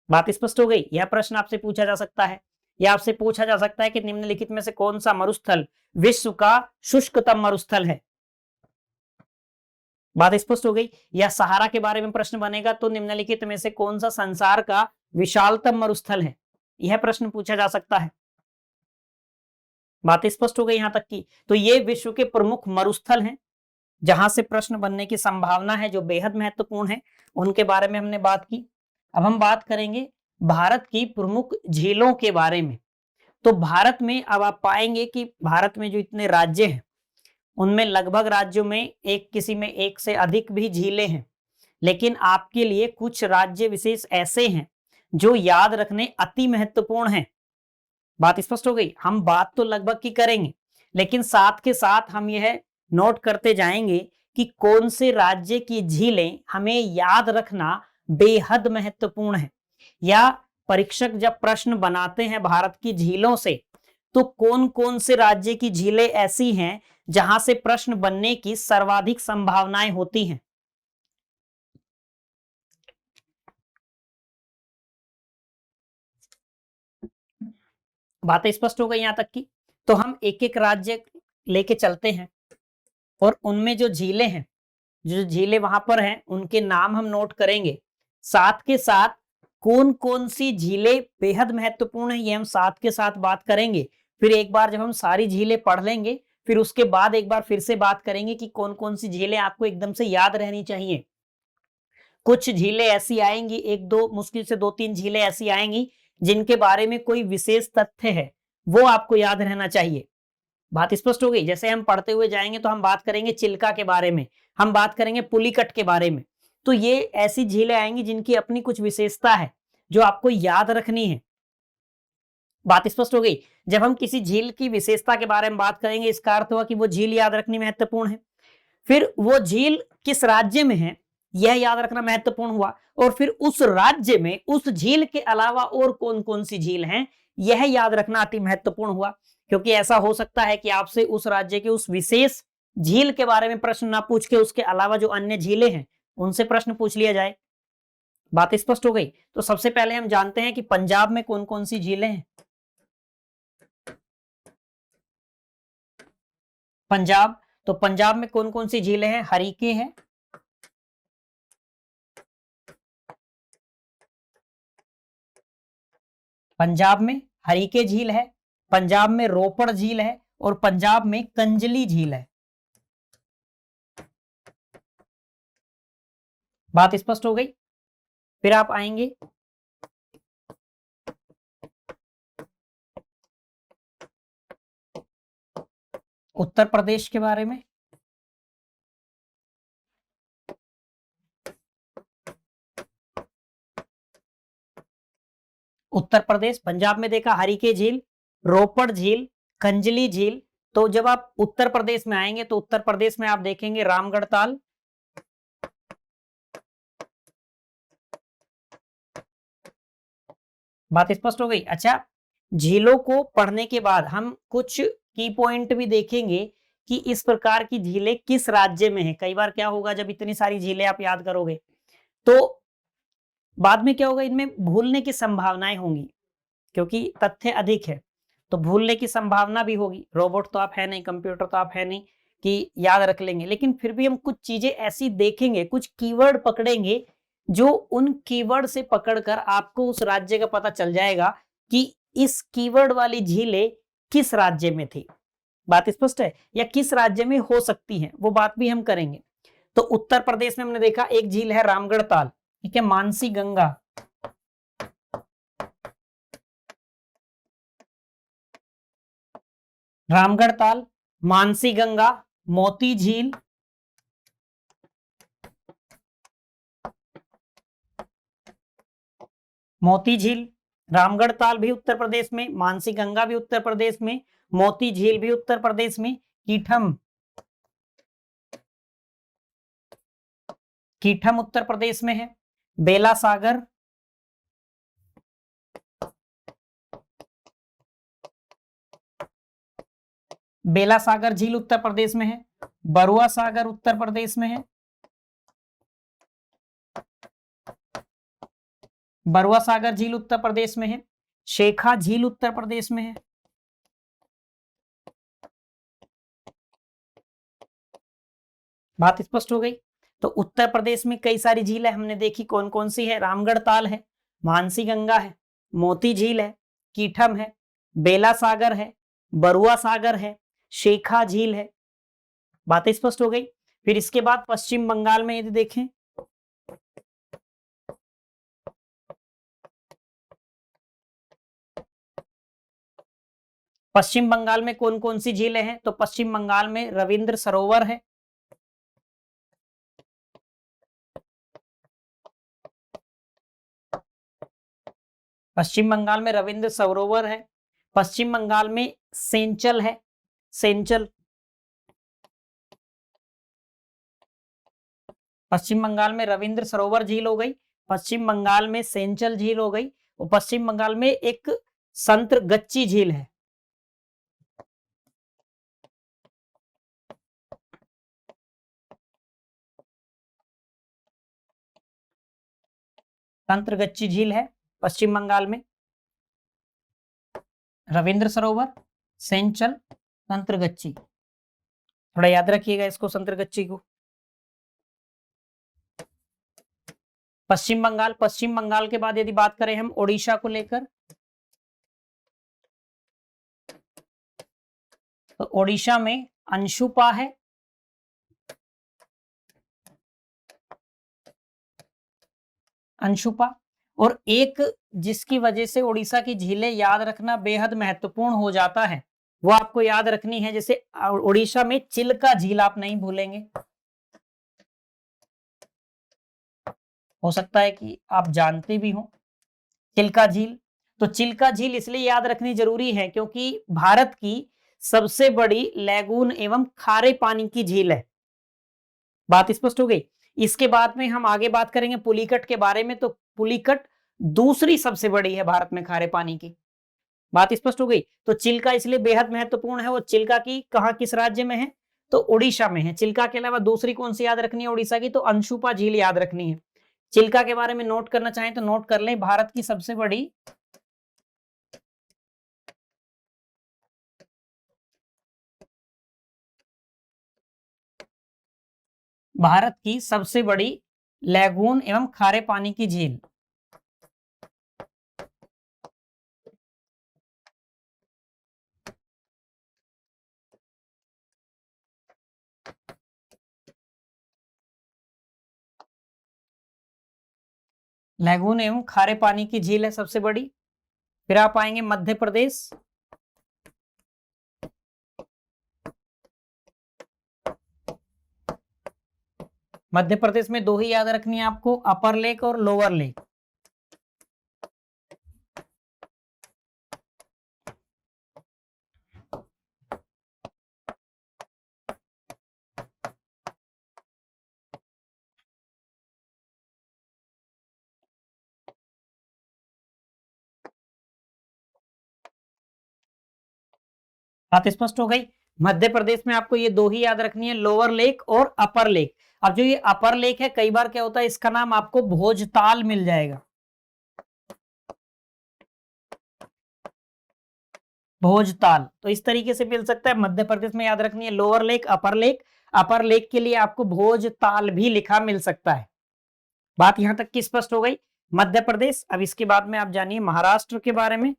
बात स्पष्ट हो गई। यह प्रश्न आपसे पूछा जा सकता है। या आपसे पूछा जा सकता है कि निम्नलिखित में से कौन सा मरुस्थल विश्व का शुष्कतम मरुस्थल है। बात स्पष्ट हो गई। या सहारा के बारे में प्रश्न बनेगा तो निम्नलिखित में से कौन सा संसार का विशालतम मरुस्थल है, यह प्रश्न पूछा जा सकता है। बात स्पष्ट हो गई यहां तक की। तो ये विश्व के प्रमुख मरुस्थल हैं जहां से प्रश्न बनने की संभावना है, जो बेहद महत्वपूर्ण है, उनके बारे में हमने बात की। अब हम बात करेंगे भारत की प्रमुख झीलों के बारे में। तो भारत में अब आप पाएंगे कि भारत में जो इतने राज्य हैं उनमें लगभग राज्यों में एक, किसी में एक से अधिक भी झीलें हैं, लेकिन आपके लिए कुछ राज्य विशेष ऐसे हैं जो याद रखने अति महत्वपूर्ण हैं। बात स्पष्ट हो गई। हम बात तो लगभग की करेंगे, लेकिन साथ के साथ हम यह नोट करते जाएंगे कि कौन से राज्य की झीलें हमें याद रखना बेहद महत्वपूर्ण है, या परीक्षक जब प्रश्न बनाते हैं भारत की झीलों से तो कौन कौन से राज्य की झीलें ऐसी हैं जहां से प्रश्न बनने की सर्वाधिक संभावनाएं होती हैं। बातें स्पष्ट हो गई यहां तक की। तो हम एक एक राज्य लेके चलते हैं और उनमें जो झीलें हैं, जो झीलें वहां पर हैं, उनके नाम हम नोट करेंगे। साथ के साथ कौन कौन सी झीलें बेहद महत्वपूर्ण है, ये हम साथ के साथ बात करेंगे। फिर एक बार जब हम सारी झीलें पढ़ लेंगे, फिर उसके बाद एक बार फिर से बात करेंगे कि कौन कौन सी झीलें आपको एकदम से याद रहनी चाहिए। कुछ झीलें ऐसी आएंगी, एक दो, मुश्किल से दो तीन झीलें ऐसी आएंगी जिनके बारे में कोई विशेष तथ्य है, वो आपको याद रहना चाहिए। बात स्पष्ट हो गई। जैसे हम पढ़ते हुए जाएंगे तो हम बात करेंगे चिल्का के बारे में, हम बात करेंगे पुलिकट के बारे में। तो ये ऐसी झीलें आएंगी जिनकी अपनी कुछ विशेषता है जो आपको याद रखनी है। बात स्पष्ट हो गई। जब हम किसी झील की विशेषता के बारे में बात करेंगे, इसका अर्थ हुआ कि वो झील याद रखनी महत्वपूर्ण है। फिर वो झील किस राज्य में है, यह याद रखना महत्वपूर्ण हुआ। और फिर उस राज्य में उस झील के अलावा और कौन कौन सी झील हैं, यह याद रखना अति महत्वपूर्ण हुआ। क्योंकि ऐसा हो सकता है कि आपसे उस राज्य के उस विशेष झील के बारे में प्रश्न ना पूछ के उसके अलावा जो अन्य झीलें हैं उनसे प्रश्न पूछ लिया जाए। बात स्पष्ट हो गई। तो सबसे पहले हम जानते हैं कि पंजाब में कौन कौन सी झीलें हैं। पंजाब, तो पंजाब में कौन कौन सी झीलें हैं, हरीके हैं, पंजाब में हरीके झील है, पंजाब में रोपड़ झील है और पंजाब में कंजली झील है। बात स्पष्ट हो गई। फिर आप आएंगे उत्तर प्रदेश के बारे में। उत्तर प्रदेश, पंजाब में देखा हरिके झील, रोपड़ झील, कंजली झील। तो जब आप उत्तर प्रदेश में आएंगे तो उत्तर प्रदेश में आप देखेंगे रामगढ़ ताल, बात स्पष्ट हो गई। अच्छा, झीलों को पढ़ने के बाद हम कुछ की पॉइंट भी देखेंगे कि इस प्रकार की झीलें किस राज्य में है। कई बार क्या होगा, जब इतनी सारी झीलें आप याद करोगे तो बाद में क्या होगा, इनमें भूलने की संभावनाएं होंगी, क्योंकि तथ्य अधिक है तो भूलने की संभावना भी होगी। रोबोट तो आप है नहीं, कंप्यूटर तो आप है नहीं कि याद रख लेंगे, लेकिन फिर भी हम कुछ चीजें ऐसी देखेंगे, कुछ कीवर्ड पकड़ेंगे जो उन कीवर्ड से पकड़कर आपको उस राज्य का पता चल जाएगा कि इस कीवर्ड वाली झीलें किस राज्य में थी। बात स्पष्ट है, या किस राज्य में हो सकती है, वो बात भी हम करेंगे। तो उत्तर प्रदेश में हमने देखा एक झील है रामगढ़ ताल, ठीक है, मानसी गंगा, रामगढ़ ताल, मानसी गंगा, मोती झील, मोती झील, रामगढ़ ताल भी उत्तर प्रदेश में, मानसी गंगा भी उत्तर प्रदेश में, मोती झील भी उत्तर प्रदेश में, कीठम, कीठम उत्तर प्रदेश में है, बेला सागर, बेला सागर झील उत्तर प्रदेश में है, बरुआ सागर उत्तर प्रदेश में है, बरुआ सागर झील उत्तर प्रदेश में है, शेखा झील उत्तर प्रदेश में है, बात स्पष्ट हो गई। तो उत्तर प्रदेश में कई सारी झीलें हमने देखी, कौन कौन सी है, रामगढ़ ताल है, मानसी गंगा है, मोती झील है, कीठम है, बेला सागर है, बरुआ सागर है, शेखा झील है, बातें स्पष्ट हो गई। फिर इसके बाद पश्चिम बंगाल में यदि देखें, पश्चिम बंगाल में कौन कौन सी झीलें हैं, तो पश्चिम बंगाल में रविंद्र सरोवर है, पश्चिम बंगाल में रविंद्र सरोवर है, पश्चिम बंगाल में सेंचल है, सेंचल, पश्चिम बंगाल में रविंद्र सरोवर झील हो गई, पश्चिम बंगाल में सेंचल झील हो गई, और पश्चिम बंगाल में एक संत्रगच्ची झील है, संत्रगच्ची झील है पश्चिम बंगाल में, रविंद्र सरोवर, सेंचल, संत्रगच्ची, थोड़ा याद रखिएगा इसको, संत्रगच्ची को। पश्चिम बंगाल, पश्चिम बंगाल के बाद यदि बात करें हम ओडिशा को लेकर, तो ओडिशा में अंशुपा है, अंशुपा, और एक जिसकी वजह से ओडिशा की झीलें याद रखना बेहद महत्वपूर्ण हो जाता है, वो आपको याद रखनी है। जैसे ओडिशा में चिल्का झील आप नहीं भूलेंगे, हो सकता है कि आप जानते भी हो चिल्का झील। तो चिल्का झील इसलिए याद रखनी जरूरी है क्योंकि भारत की सबसे बड़ी लैगून एवं खारे पानी की झील है, बात स्पष्ट हो गई। इसके बाद में हम आगे बात करेंगे पुलिकट के बारे में, तो पुलिकट दूसरी सबसे बड़ी है भारत में खारे पानी की, बात स्पष्ट हो गई। तो चिल्का इसलिए बेहद महत्वपूर्ण है, वो चिल्का की कहां किस राज्य में है, तो उड़ीसा में है। चिल्का के अलावा दूसरी कौन सी याद रखनी है उड़ीसा की, तो अंशुपा झील याद रखनी है। चिल्का के बारे में नोट करना चाहें तो नोट कर लें, भारत की सबसे बड़ी लैगून एवं खारे पानी की झील, लैगून एवं खारे पानी की झील है सबसे बड़ी। फिर आप आएंगे मध्य प्रदेश। मध्य प्रदेश में दो ही याद रखनी है आपको, अपर लेक और लोअर लेक। बात स्पष्ट हो गई। मध्य प्रदेश में आपको ये दो ही याद रखनी है, लोअर लेक और अपर लेक। अब जो ये अपर लेक है, कई बार क्या होता है, इसका नाम आपको भोजताल मिल जाएगा। भोजताल तो इस तरीके से मिल सकता है। मध्य प्रदेश में याद रखनी है लोअर लेक, अपर लेक। अपर लेक के लिए आपको भोजताल भी लिखा मिल सकता है। बात यहां तक की स्पष्ट हो गई मध्य प्रदेश। अब इसके बाद में आप जानिए महाराष्ट्र के बारे में।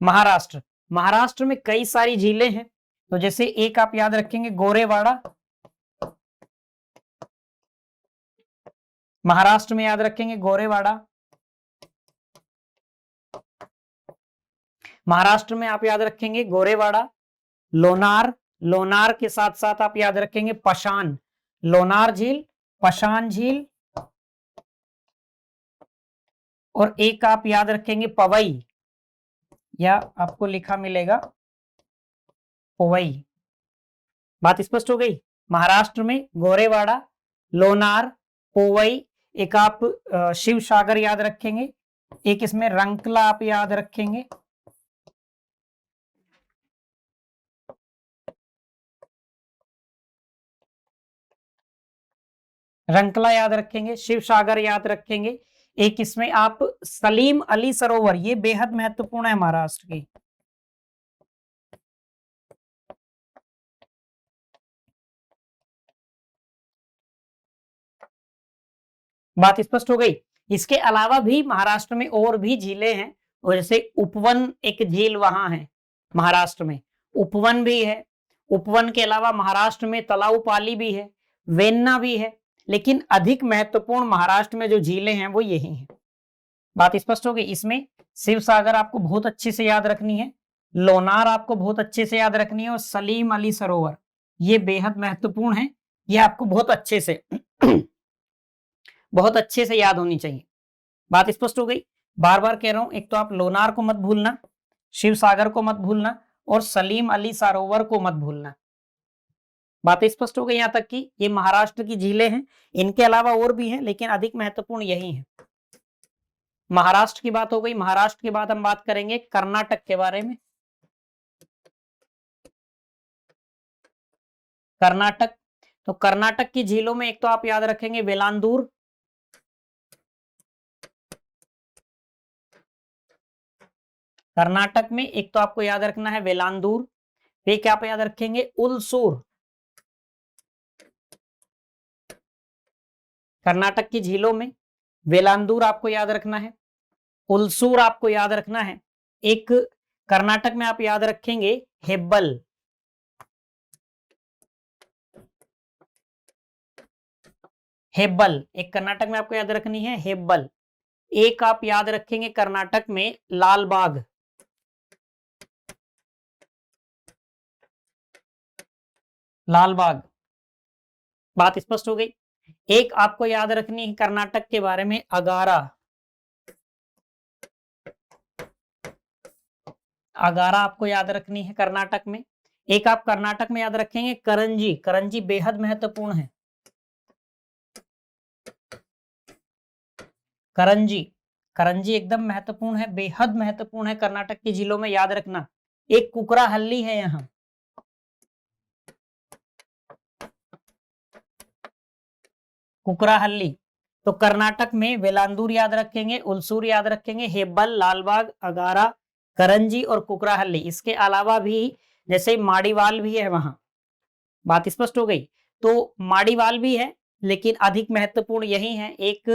महाराष्ट्र, महाराष्ट्र में कई सारी झीलें हैं। तो जैसे एक आप याद रखेंगे गोरेवाड़ा, महाराष्ट्र में याद रखेंगे गोरेवाड़ा। महाराष्ट्र में आप याद रखेंगे गोरेवाड़ा, लोनार, लोनार के साथ साथ आप याद रखेंगे पशान, लोनार झील, पशान झील, और एक आप याद रखेंगे पवई, या आपको लिखा मिलेगा पवई। बात स्पष्ट हो गई। महाराष्ट्र में गोरेवाड़ा, लोनार, पोवई, एक आप शिव सागर याद रखेंगे, एक इसमें रंकला आप याद रखेंगे। रंकला याद रखेंगे, शिव सागर याद रखेंगे। एक इसमें आप सलीम अली सरोवर, ये बेहद महत्वपूर्ण है महाराष्ट्र की। बात स्पष्ट हो गई। इसके अलावा भी महाराष्ट्र में और भी झीलें हैं, और जैसे उपवन एक झील वहां है महाराष्ट्र में, उपवन भी है। उपवन के अलावा महाराष्ट्र में तलाउपाली भी है, वेन्ना भी है। लेकिन अधिक महत्वपूर्ण महाराष्ट्र में जो झीलें हैं वो यही हैं। बात स्पष्ट हो गई। इसमें शिव सागर आपको बहुत अच्छे से याद रखनी है, लोनार आपको बहुत अच्छे से याद रखनी है, और सलीम अली सरोवर ये बेहद महत्वपूर्ण है। ये आपको बहुत अच्छे से बहुत अच्छे से याद होनी चाहिए। बात स्पष्ट हो गई। बार बार कह रहा हूं, एक तो आप लोनार को मत भूलना, शिव सागर को मत भूलना, और सलीम अली सरोवर को मत भूलना। बात स्पष्ट हो गई यहां तक कि ये महाराष्ट्र की झीलें हैं। इनके अलावा और भी हैं, लेकिन अधिक महत्वपूर्ण यही है। महाराष्ट्र की बात हो गई। महाराष्ट्र के बाद हम बात करेंगे कर्नाटक के बारे में। कर्नाटक, तो कर्नाटक की झीलों में एक तो आप याद रखेंगे वेलांदूर, कर्नाटक में एक तो आपको याद रखना है वेलांदूर। फिर क्या आप याद रखेंगे उलसूर, कर्नाटक की झीलों में वेलांदूर आपको याद रखना है, उलसूर आपको याद रखना है। एक कर्नाटक में आप याद रखेंगे हेब्बल, हेब्बल एक कर्नाटक में आपको याद रखनी है हेब्बल। एक आप याद रखेंगे कर्नाटक में लालबाग, लालबाग। बात स्पष्ट हो गई। एक आपको याद रखनी है कर्नाटक के बारे में अगारा, अगारा आपको याद रखनी है कर्नाटक में। एक आप कर्नाटक में याद रखेंगे करंजी, करंजी बेहद महत्वपूर्ण है, करंजी, करंजी एकदम महत्वपूर्ण है, बेहद महत्वपूर्ण है कर्नाटक की झीलों में, याद रखना। एक कुकराहल्ली है यहां, कुकराहल्ली। तो कर्नाटक में वेलांदूर याद रखेंगे, उलसूर याद रखेंगे, हेब्बल, लालबाग, अगारा, करंजी और कुकराहल्ली। इसके अलावा भी जैसे माड़ीवाल भी है वहां। बात स्पष्ट हो गई। तो माड़ीवाल भी है, लेकिन अधिक महत्वपूर्ण यही है। एक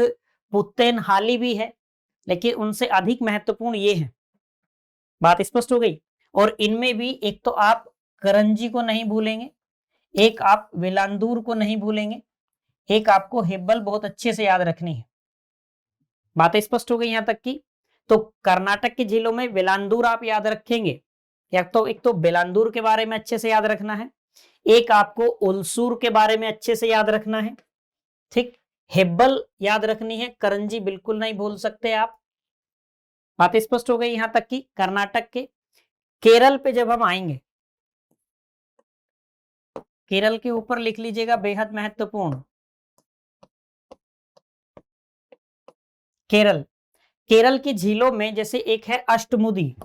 पुत्तेनहाली भी है, लेकिन उनसे अधिक महत्वपूर्ण ये है। बात स्पष्ट हो गई। और इनमें भी एक तो आप करंजी को नहीं भूलेंगे, एक आप वेलांदूर को नहीं भूलेंगे, एक आपको हेब्बल बहुत अच्छे से याद रखनी है। बातें स्पष्ट हो गई यहां तक की? तो कर्नाटक की झीलों में वेलांदूर आप याद रखेंगे, या तो एक तो बेलांदूर के बारे में अच्छे से याद रखना है, एक आपको उलसूर के बारे में अच्छे से याद रखना है, ठीक। हेब्बल याद रखनी है, करंजी बिल्कुल नहीं भूल सकते आप। बात स्पष्ट हो गई यहां तक की कर्नाटक के। केरल पे जब हम आएंगे, केरल के ऊपर लिख लीजिएगा बेहद महत्वपूर्ण, केरल। केरल की झीलों में जैसे एक है अष्टमुदी,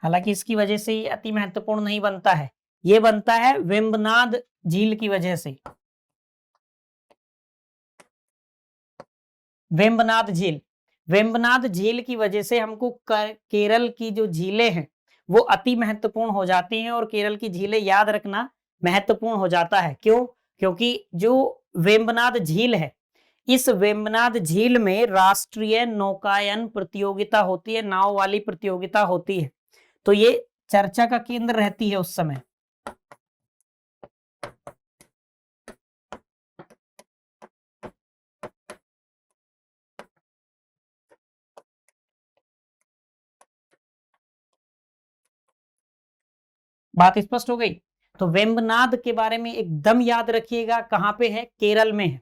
हालांकि इसकी वजह से ये अति महत्वपूर्ण नहीं बनता है, ये बनता है वेम्बनाद झील की वजह से। वेम्बनाद झील, वेम्बनाद झील की वजह से हमको केरल की जो झीलें हैं वो अति महत्वपूर्ण हो जाती हैं, और केरल की झीलें याद रखना महत्वपूर्ण हो जाता है। क्यों? क्योंकि जो वेम्बनाद झील है, इस वेम्बनाद झील में राष्ट्रीय नौकायन प्रतियोगिता होती है, नाव वाली प्रतियोगिता होती है, तो ये चर्चा का केंद्र रहती है उस समय। बात स्पष्ट हो गई? तो वेम्बनाद के बारे में एकदम याद रखिएगा, कहां पे है? केरल में है।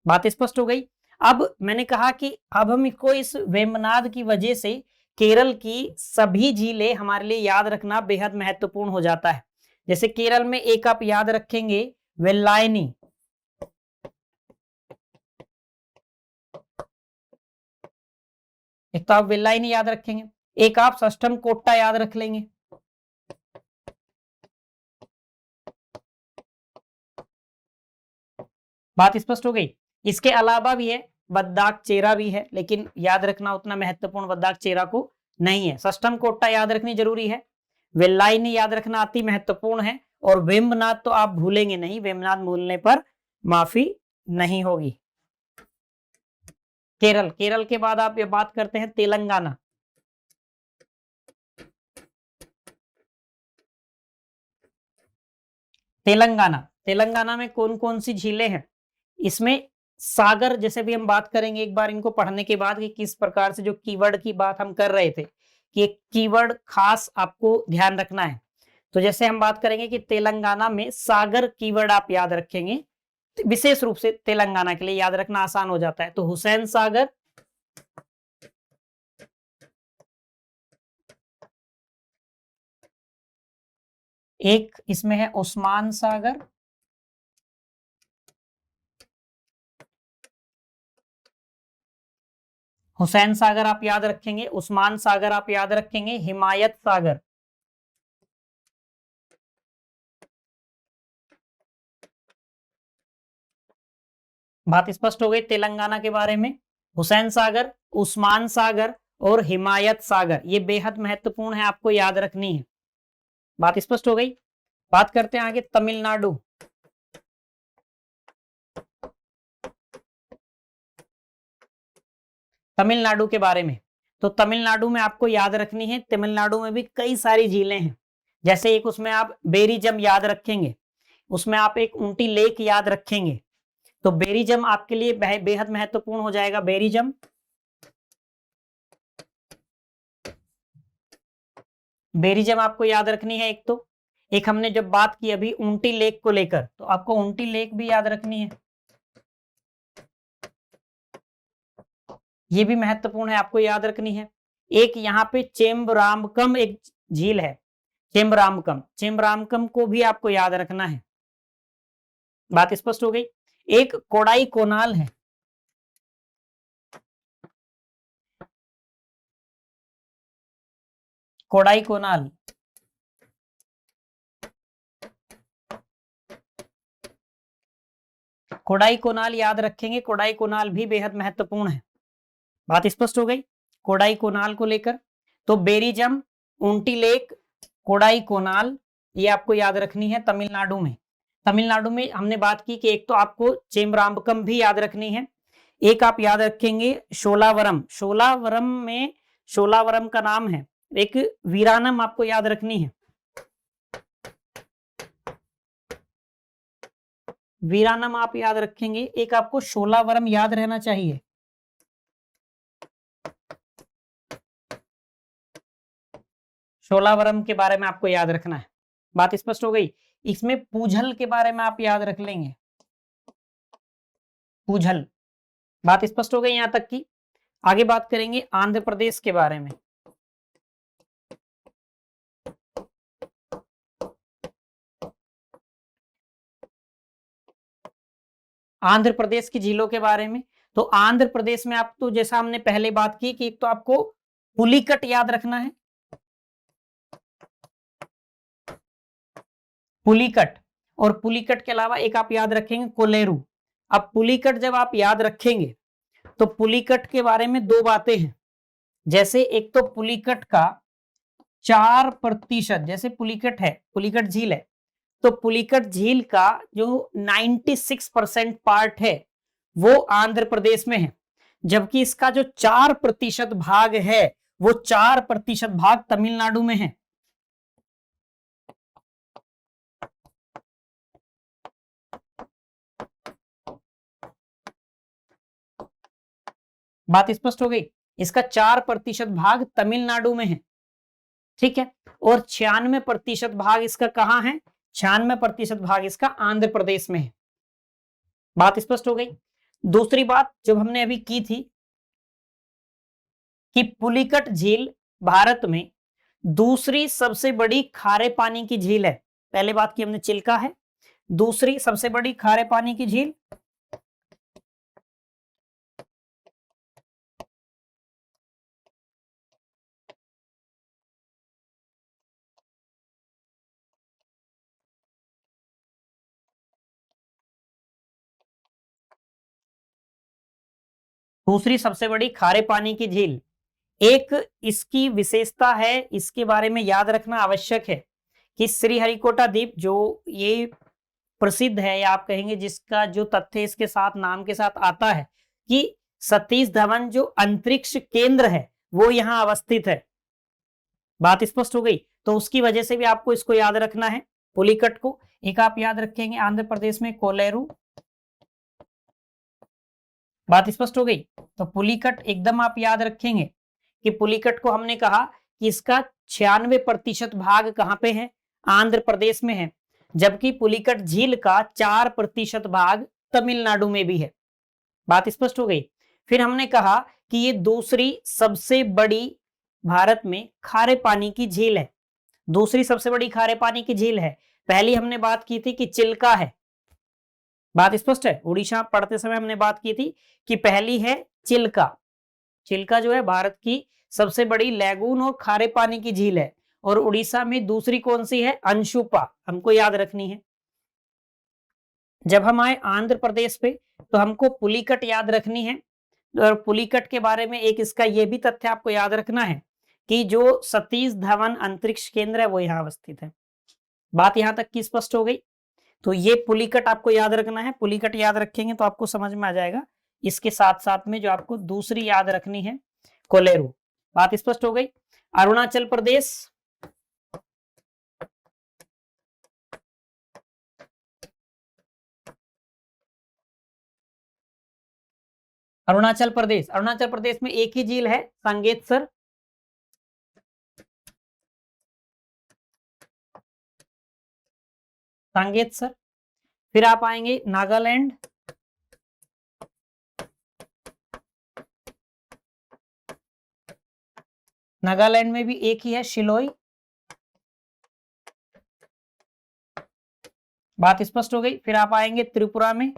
बात स्पष्ट हो गई? अब मैंने कहा कि अब हमको इस वेम्बनाद की वजह से केरल की सभी झीलें हमारे लिए याद रखना बेहद महत्वपूर्ण हो जाता है। जैसे केरल में एक आप याद रखेंगे वेल्लायनी, एक तो आप वेल्लायनी याद रखेंगे, एक आप षष्ठम कोट्टा याद रख लेंगे। बात स्पष्ट हो गई? इसके अलावा भी है, बद्दाक चेरा भी है, लेकिन याद रखना उतना महत्वपूर्ण बद्दाक चेरा को नहीं है। षष्ठम कोट्टा याद रखनी जरूरी है, वेल्लायनी याद रखना अति महत्वपूर्ण है, और वेम्बनाद तो आप भूलेंगे नहीं, वेम्बनाद भूलने पर माफी नहीं होगी। केरल, केरल के बाद आप ये बात करते हैं तेलंगाना। तेलंगाना, तेलंगाना में कौन कौन सी झीलें हैं? इसमें सागर, जैसे भी हम बात करेंगे एक बार इनको पढ़ने के बाद कि किस प्रकार से जो कीवर्ड की बात हम कर रहे थे कि एक कीवर्ड खास आपको ध्यान रखना है। तो जैसे हम बात करेंगे कि तेलंगाना में सागर कीवर्ड आप याद रखेंगे, विशेष रूप से तेलंगाना के लिए याद रखना आसान हो जाता है। तो हुसैन सागर, एक इसमें है उस्मान सागर, हुसैन सागर आप याद रखेंगे, उस्मान सागर आप याद रखेंगे, हिमायत सागर। बात स्पष्ट हो गई तेलंगाना के बारे में? हुसैन सागर, उस्मान सागर और हिमायत सागर, ये बेहद महत्वपूर्ण है, आपको याद रखनी है। बात स्पष्ट हो गई? बात करते हैं आगे तमिलनाडु। तमिलनाडु के बारे में, तो तमिलनाडु में आपको याद रखनी है, तमिलनाडु में भी कई सारी झीलें हैं। जैसे एक उसमें आप बेरीजम याद रखेंगे, उसमें आप एक ऊंटी लेक याद रखेंगे, तो बेरीजम आपके लिए बेहद महत्वपूर्ण हो जाएगा। बेरीजम, बेरीजम आपको याद रखनी है। एक तो एक हमने जब बात की अभी ऊंटी लेक को लेकर, तो आपको ऊंटी लेक भी याद रखनी है, ये भी महत्वपूर्ण है, आपको याद रखनी है। एक यहाँ पे चेम्बरामकम एक झील है, चेम्बरामकम, चेम्बरामकम को भी आपको याद रखना है। बात स्पष्ट हो गई? एक कोडाई कोनाल है, कोडाई कोनाल, कोडाई कोनाल याद रखेंगे, कोडाई कोनाल भी बेहद महत्वपूर्ण है। बात स्पष्ट हो गई कोडाई कोनाल को लेकर? तो बेरीजम, ऊंटी लेक, कोडाई कोनाल, ये आपको याद रखनी है तमिलनाडु में। तमिलनाडु में हमने बात की कि एक तो आपको चेम्बरामबकम भी याद रखनी है, एक आप याद रखेंगे शोलावरम, शोलावरम में शोलावरम का नाम है, एक वीरानम आपको याद रखनी है। वीरानम आप याद रखेंगे। एक आपको शोलावरम याद रहना चाहिए। शोलावरम के बारे में आपको याद रखना है। बात स्पष्ट हो गई। इसमें पूझल के बारे में आप याद रख लेंगे। पूझल, बात स्पष्ट हो गई यहां तक की। आगे बात करेंगे आंध्र प्रदेश के बारे में। आंध्र प्रदेश की झीलों के बारे में, तो आंध्र प्रदेश में आप तो जैसा हमने पहले बात की कि एक तो आपको पुलिकट याद रखना है। पुलिकट, और पुलिकट के अलावा एक आप याद रखेंगे कोलेरू। अब पुलिकट जब आप याद रखेंगे तो पुलिकट के बारे में दो बातें हैं। जैसे एक तो पुलिकट का 4%, जैसे पुलिकट है, पुलिकट झील है, तो पुलिकट झील का जो 96% पार्ट है वो आंध्र प्रदेश में है, जबकि इसका जो 4% भाग है वो 4% भाग तमिलनाडु में है। बात स्पष्ट हो गई। इसका 4% भाग तमिलनाडु में है, ठीक है, और 96% भाग इसका कहां है? 96% भाग इसका आंध्र प्रदेश में है। बात स्पष्ट हो गई। दूसरी बात जो हमने अभी की थी कि पुलिकट झील भारत में दूसरी सबसे बड़ी खारे पानी की झील है। पहले बात की हमने चिल्का है, दूसरी सबसे बड़ी खारे पानी की झील दूसरी सबसे बड़ी खारे पानी की झील। एक इसकी विशेषता है, इसके बारे में याद रखना आवश्यक है कि श्रीहरिकोटा द्वीप जो ये प्रसिद्ध है, या आप कहेंगे जिसका जो तथ्य इसके साथ नाम के साथ आता है कि सतीश धवन जो अंतरिक्ष केंद्र है वो यहां अवस्थित है। बात स्पष्ट हो गई। तो उसकी वजह से भी आपको इसको याद रखना है, पुलिकट को। एक आप याद रखेंगे आंध्र प्रदेश में कोलेरू। बात स्पष्ट हो गई। तो पुलिकट एकदम आप याद रखेंगे कि पुलिकट को हमने कहा कि इसका 96% भाग कहां पे है? आंध्र प्रदेश में है, जबकि पुलिकट झील का 4% भाग तमिलनाडु में भी है। बात स्पष्ट हो गई। फिर हमने कहा कि ये दूसरी सबसे बड़ी भारत में खारे पानी की झील है। दूसरी सबसे बड़ी खारे पानी की झील है। पहली हमने बात की थी कि चिल्का है। बात स्पष्ट है। उड़ीसा पढ़ते समय हमने बात की थी कि पहली है चिल्का। चिल्का जो है भारत की सबसे बड़ी लैगून और खारे पानी की झील है। और उड़ीसा में दूसरी कौन सी है? अंशुपा, हमको याद रखनी है। जब हम आए आंध्र प्रदेश पे तो हमको पुलिकट याद रखनी है। और पुलिकट के बारे में एक इसका यह भी तथ्य आपको याद रखना है कि जो सतीश धवन अंतरिक्ष केंद्र है वो यहाँ अवस्थित है। बात यहां तक की स्पष्ट हो गई। तो ये पुलिकट आपको याद रखना है। पुलिकट याद रखेंगे तो आपको समझ में आ जाएगा। इसके साथ साथ में जो आपको दूसरी याद रखनी है कोलेरू। बात स्पष्ट हो गई। अरुणाचल प्रदेश, अरुणाचल प्रदेश में एक ही झील है, सांगेतसर। सांगेतसर। फिर आप आएंगे नागालैंड। नागालैंड में भी एक ही है, शिलोई। बात स्पष्ट हो गई। फिर आप आएंगे त्रिपुरा में।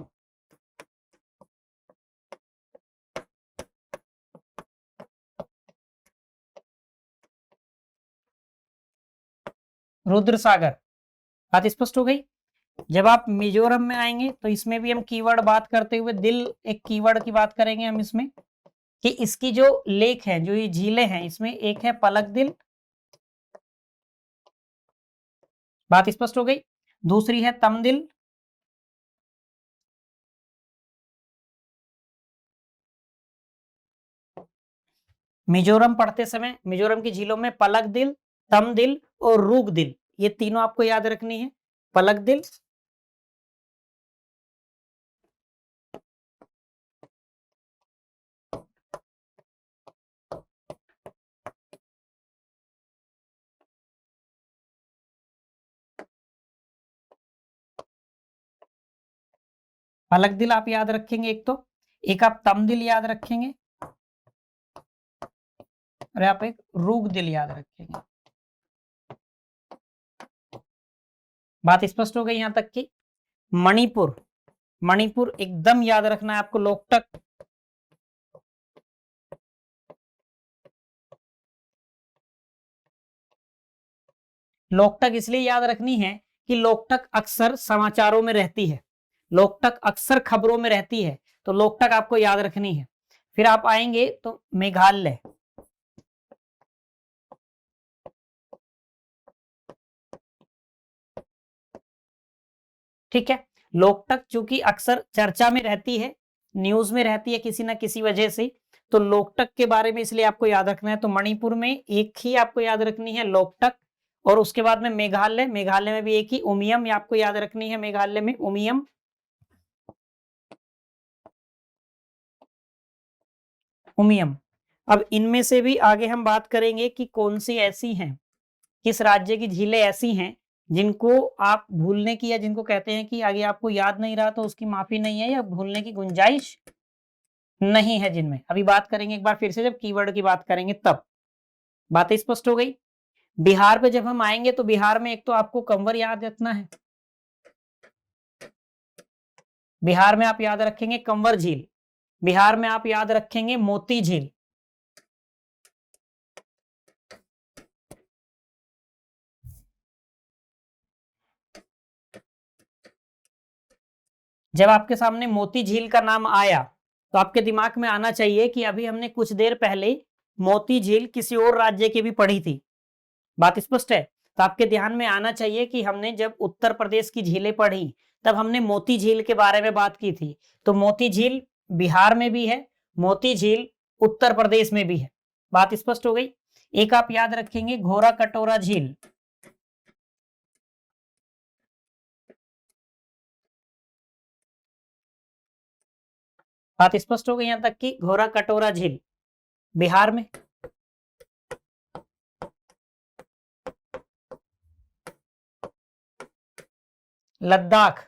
रुद्र सागर। बात स्पष्ट हो गई। जब आप मिजोरम में आएंगे तो इसमें भी हम कीवर्ड बात करते हुए दिल, एक कीवर्ड की बात करेंगे हम इसमें कि इसकी जो लेक है, जो ये झीलें हैं, इसमें एक है पलक दिल। बात स्पष्ट हो गई। दूसरी है तमदिल। मिजोरम पढ़ते समय मिजोरम की झीलों में पलक दिल, तम दिल और रूक दिल, ये तीनों आपको याद रखनी है। पलक दिल, पलक दिल आप याद रखेंगे एक आप तम दिल याद रखेंगे और आप एक रूक दिल याद रखेंगे। बात स्पष्ट हो गई यहां तक की। मणिपुर, मणिपुर एकदम याद रखना है आपको। लोकटक, लोकटक इसलिए याद रखनी है कि लोकटक अक्सर समाचारों में रहती है, लोकटक अक्सर खबरों में रहती है, तो लोकटक आपको याद रखनी है। फिर आप आएंगे तो मेघालय, ठीक है। लोकटक चूंकि अक्सर चर्चा में रहती है, न्यूज में रहती है किसी ना किसी वजह से, तो लोकटक के बारे में इसलिए आपको याद रखना है। तो मणिपुर में एक ही आपको याद रखनी है लोकटक, और उसके बाद में मेघालय, मेघालय में भी एक ही उमियम आपको याद रखनी है। मेघालय में उमियम, उमियम। अब इनमें से भी आगे हम बात करेंगे कि कौन सी ऐसी हैं, किस राज्य की झीलें ऐसी हैं जिनको आप भूलने की, या जिनको कहते हैं कि आगे आपको याद नहीं रहा तो उसकी माफी नहीं है, या भूलने की गुंजाइश नहीं है जिनमें। अभी बात करेंगे एक बार फिर से, जब कीवर्ड की बात करेंगे तब। बातें स्पष्ट हो गई। बिहार पे जब हम आएंगे तो बिहार में एक तो आपको कंवर याद रखना है, बिहार में आप याद रखेंगे कंवर झील, बिहार में आप याद रखेंगे मोती झील। जब आपके सामने मोती झील का नाम आया तो आपके दिमाग में आना चाहिए कि अभी हमने कुछ देर पहले मोती झील किसी और राज्य की भी पढ़ी थी। बात स्पष्ट है। तो आपके ध्यान में आना चाहिए कि हमने जब उत्तर प्रदेश की झीलें पढ़ी तब हमने मोती झील के बारे में बात की थी। तो मोती झील बिहार में भी है, मोती झील उत्तर प्रदेश में भी है। बात स्पष्ट हो गई। एक आप याद रखेंगे घोरा कटोरा झील, बात स्पष्ट हो गई यहां तक कि घोरा कटोरा झील बिहार में। लद्दाख,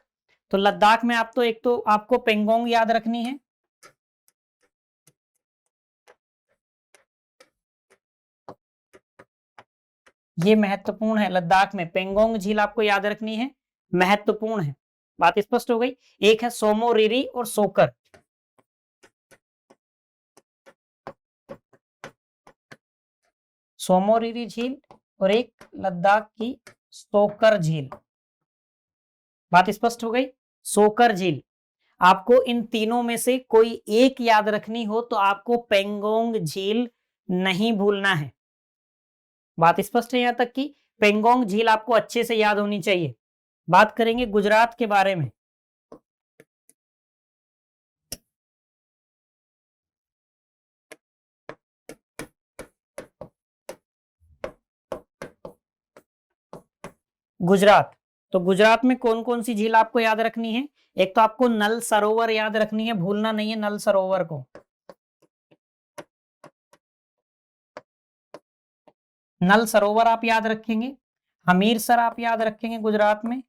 तो लद्दाख में आप तो एक तो आपको पेंगोंग याद रखनी है, ये महत्वपूर्ण है। लद्दाख में पेंगोंग झील आपको याद रखनी है, महत्वपूर्ण है। बात स्पष्ट हो गई। एक है सोमोरिरी और सोकर, सोमोरिरी झील और एक लद्दाख की सोकर झील। बात स्पष्ट हो गई। सोकर झील, आपको इन तीनों में से कोई एक याद रखनी हो तो आपको पेंगोंग झील नहीं भूलना है। बात स्पष्ट है यहां तक कि पेंगोंग झील आपको अच्छे से याद होनी चाहिए। बात करेंगे गुजरात के बारे में। गुजरात, तो गुजरात में कौन कौन सी झील आपको याद रखनी है। एक तो आपको नल सरोवर याद रखनी है, भूलना नहीं है नल सरोवर को। नल सरोवर आप याद रखेंगे, हमीरसर आप याद रखेंगे गुजरात में।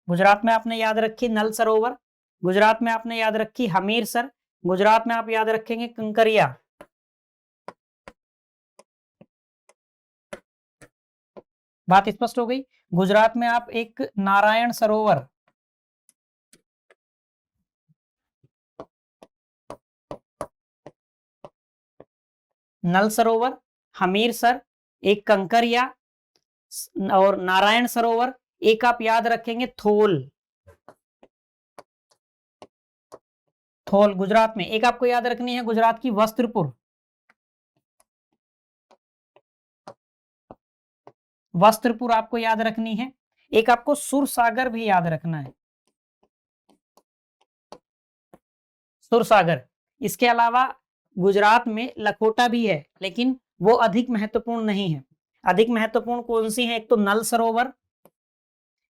गुजरात में आपने याद रखी नल सरोवर, गुजरात में आपने याद रखी हमीरसर, गुजरात में आप याद रखेंगे कंकरिया। बात स्पष्ट हो गई। गुजरात में आप एक नारायण सरोवर, नल सरोवर, हमीरसर, एक कंकरिया और नारायण सरोवर। एक आप याद रखेंगे थोल, थोल गुजरात में। एक आपको याद रखनी है गुजरात की वस्त्रपुर, वस्त्रपुर आपको याद रखनी है। एक आपको सुरसागर भी याद रखना है, सुरसागर। इसके अलावा गुजरात में लखोटा भी है, लेकिन वो अधिक महत्वपूर्ण नहीं है। अधिक महत्वपूर्ण कौन सी है? एक तो नल सरोवर,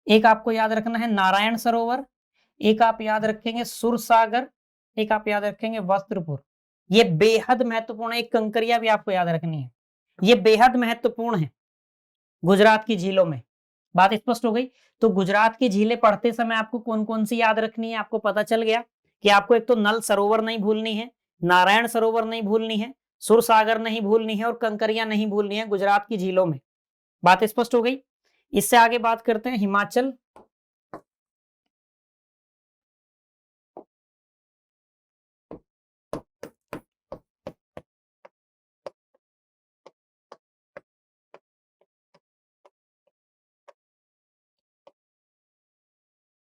एक आपको याद रखना है नारायण सरोवर, एक आप याद रखेंगे सुरसागर, एक आप याद रखेंगे वस्त्रपुर। ये बेहद महत्वपूर्ण है। एक कंकरिया भी आपको याद रखनी है। ये बेहद महत्वपूर्ण है गुजरात की झीलों में। बात स्पष्ट हो गई? तो गुजरात की झीलें पढ़ते समय आपको कौन कौन सी याद रखनी है? आपको पता चल गया कि आपको एक तो नल सरोवर नहीं भूलनी है, नारायण सरोवर नहीं भूलनी है, सुरसागर नहीं भूलनी है और कंकरिया नहीं भूलनी है गुजरात की झीलों में। बात स्पष्ट हो गई? इससे आगे बात करते हैं हिमाचल।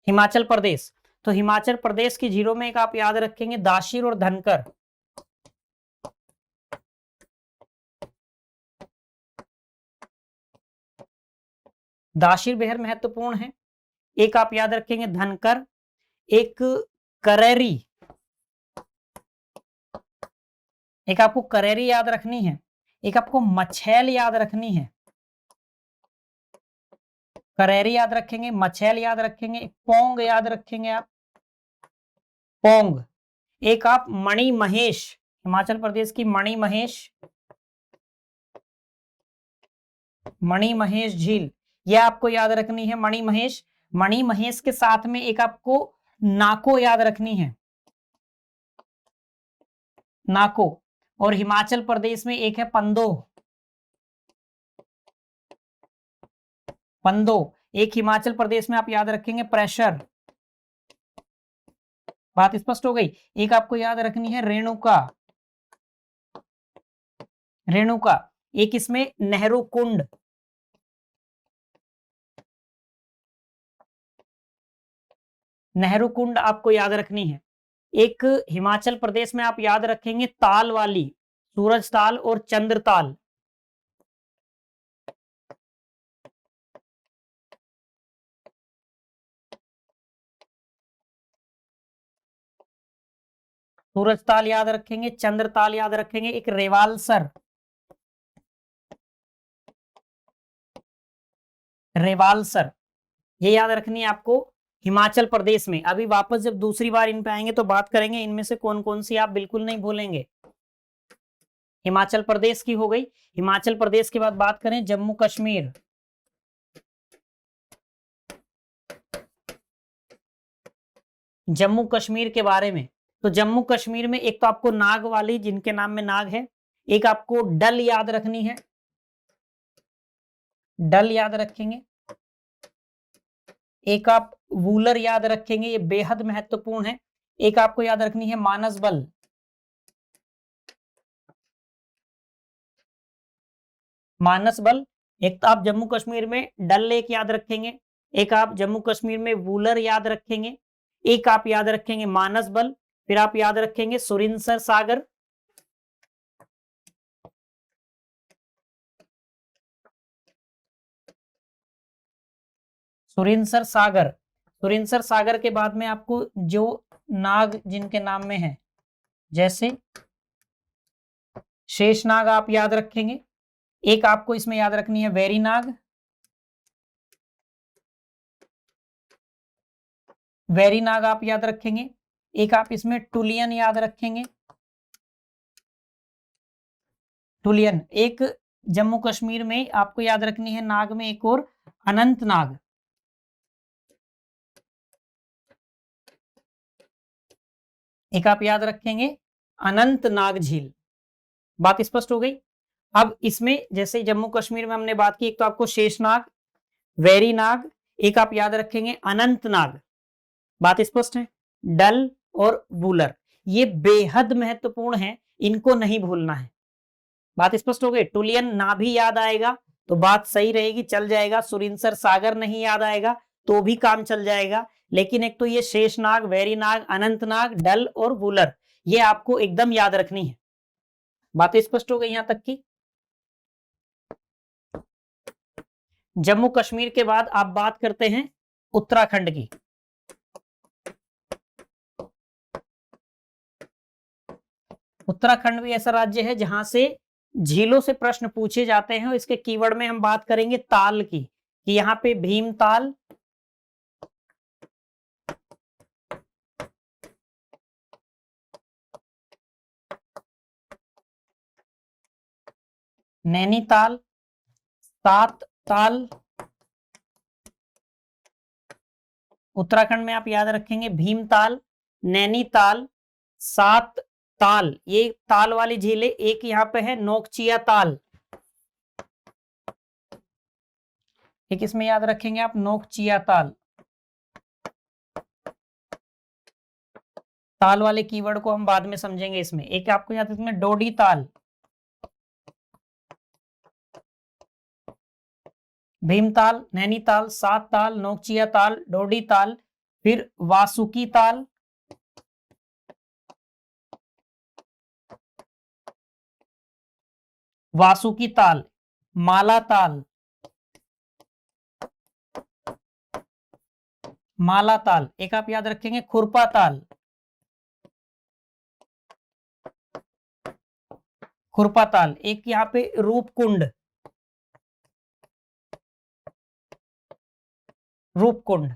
हिमाचल प्रदेश, तो हिमाचल प्रदेश की झीलों में एक आप याद रखेंगे दाशिर और धनकर। दाशिर बेहद महत्वपूर्ण है। एक आप याद रखेंगे धनकर, एक करेरी, एक आपको करेरी याद रखनी है, एक आपको मछैल याद रखनी है। करेरी याद रखेंगे, मछैल याद रखेंगे, पोंग याद रखेंगे आप, पोंग। एक आप मणि महेश, हिमाचल प्रदेश की मणि महेश, मणि महेश झील, यह आपको याद रखनी है मणि महेश। मणि महेश के साथ में एक आपको नाको याद रखनी है, नाको। और हिमाचल प्रदेश में एक है पंदोह, पंदोह। एक हिमाचल प्रदेश में आप याद रखेंगे प्रेशर। बात स्पष्ट हो गई? एक आपको याद रखनी है रेणुका, रेणुका। एक इसमें नेहरू कुंड, नेहरू कुंड आपको याद रखनी है। एक हिमाचल प्रदेश में आप याद रखेंगे ताल वाली, सूरज ताल और चंद्र ताल। सूरज ताल याद रखेंगे, चंद्र ताल याद रखेंगे। एक रेवालसर, रेवालसर, ये याद रखनी है आपको हिमाचल प्रदेश में। अभी वापस जब दूसरी बार इन पे आएंगे तो बात करेंगे इनमें से कौन कौन सी आप बिल्कुल नहीं भूलेंगे। हिमाचल प्रदेश की हो गई। हिमाचल प्रदेश के बाद बात करें जम्मू कश्मीर। जम्मू कश्मीर के बारे में, तो जम्मू कश्मीर में एक तो आपको नाग वाली, जिनके नाम में नाग है, एक आपको डल याद रखनी है, डल याद रखेंगे। एक आप वूलर याद रखेंगे, ये बेहद महत्वपूर्ण है। एक आपको याद रखनी है मानस बल, मानस बल। एक तो आप जम्मू कश्मीर में डल लेक याद रखेंगे, एक आप जम्मू कश्मीर में वूलर याद रखेंगे, एक आप याद रखेंगे मानस बल, फिर आप याद रखेंगे सुरिनसर सागर। सुरिनसर सागर, सुरिनसर सागर के बाद में आपको जो नाग जिनके नाम में है, जैसे शेषनाग आप याद रखेंगे। एक आपको इसमें याद रखनी है वेरीनाग, वेरीनाग आप याद रखेंगे। एक आप इसमें टुलियन याद रखेंगे, टुलियन। एक जम्मू कश्मीर में आपको याद रखनी है नाग में एक और अनंतनाग, एक आप याद रखेंगे अनंतनाग झील। बात स्पष्ट हो गई? अब इसमें जैसे जम्मू कश्मीर में हमने बात की, एक तो आपको शेषनाग, वेरीनाग, एक आप याद रखेंगे अनंतनाग। बात स्पष्ट है? डल और वूलर, ये बेहद महत्वपूर्ण है, इनको नहीं भूलना है। बात स्पष्ट हो गई? टुलियन ना भी याद आएगा तो बात सही रहेगी, चल जाएगा। सुरिनसर सागर नहीं याद आएगा तो भी काम चल जाएगा, लेकिन एक तो ये शेषनाग, वेरीनाग, अनंतनाग, डल और वूलर, ये आपको एकदम याद रखनी है। बातें स्पष्ट हो गई यहां तक की? जम्मू कश्मीर के बाद आप बात करते हैं उत्तराखंड की। उत्तराखंड भी ऐसा राज्य है जहां से झीलों से प्रश्न पूछे जाते हैं और इसके कीवर्ड में हम बात करेंगे ताल की, कि यहाँ पे भीमताल, नैनीताल, सात ताल। उत्तराखंड में आप याद रखेंगे भीमताल, नैनीताल, सात ताल, ये ताल वाली झीलें। एक यहाँ पे है नोकचिया ताल, एक इसमें याद रखेंगे आप नोकचिया ताल। ताल वाले कीवर्ड को हम बाद में समझेंगे। इसमें एक आपको याद रखना डोडी ताल, भीमताल, नैनीताल, सात ताल, नोकचिया ताल, डोडी ताल, फिर वासुकी ताल, वासुकी ताल, माला ताल, माला ताल, एक आप याद रखेंगे खुरपा ताल, खुरपा ताल, एक यहाँ पे रूपकुंड, रूपकुंड।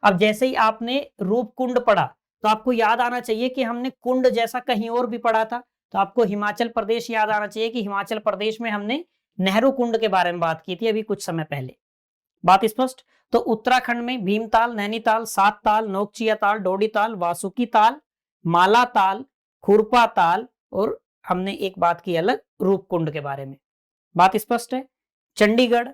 अब जैसे ही आपने रूपकुंड पढ़ा तो आपको याद आना चाहिए कि हमने कुंड जैसा कहीं और भी पढ़ा था, तो आपको हिमाचल प्रदेश याद आना चाहिए कि हिमाचल प्रदेश में हमने नेहरू कुंड के बारे में बात की थी अभी कुछ समय पहले। बात स्पष्ट? तो उत्तराखंड में भीमताल, नैनीताल, सात ताल, नोकचिया ताल, डोडी ताल, वासुकी ताल, माला ताल, खुरपा ताल, और हमने एक बात की अलग रूपकुंड के बारे में। बात स्पष्ट है? चंडीगढ़,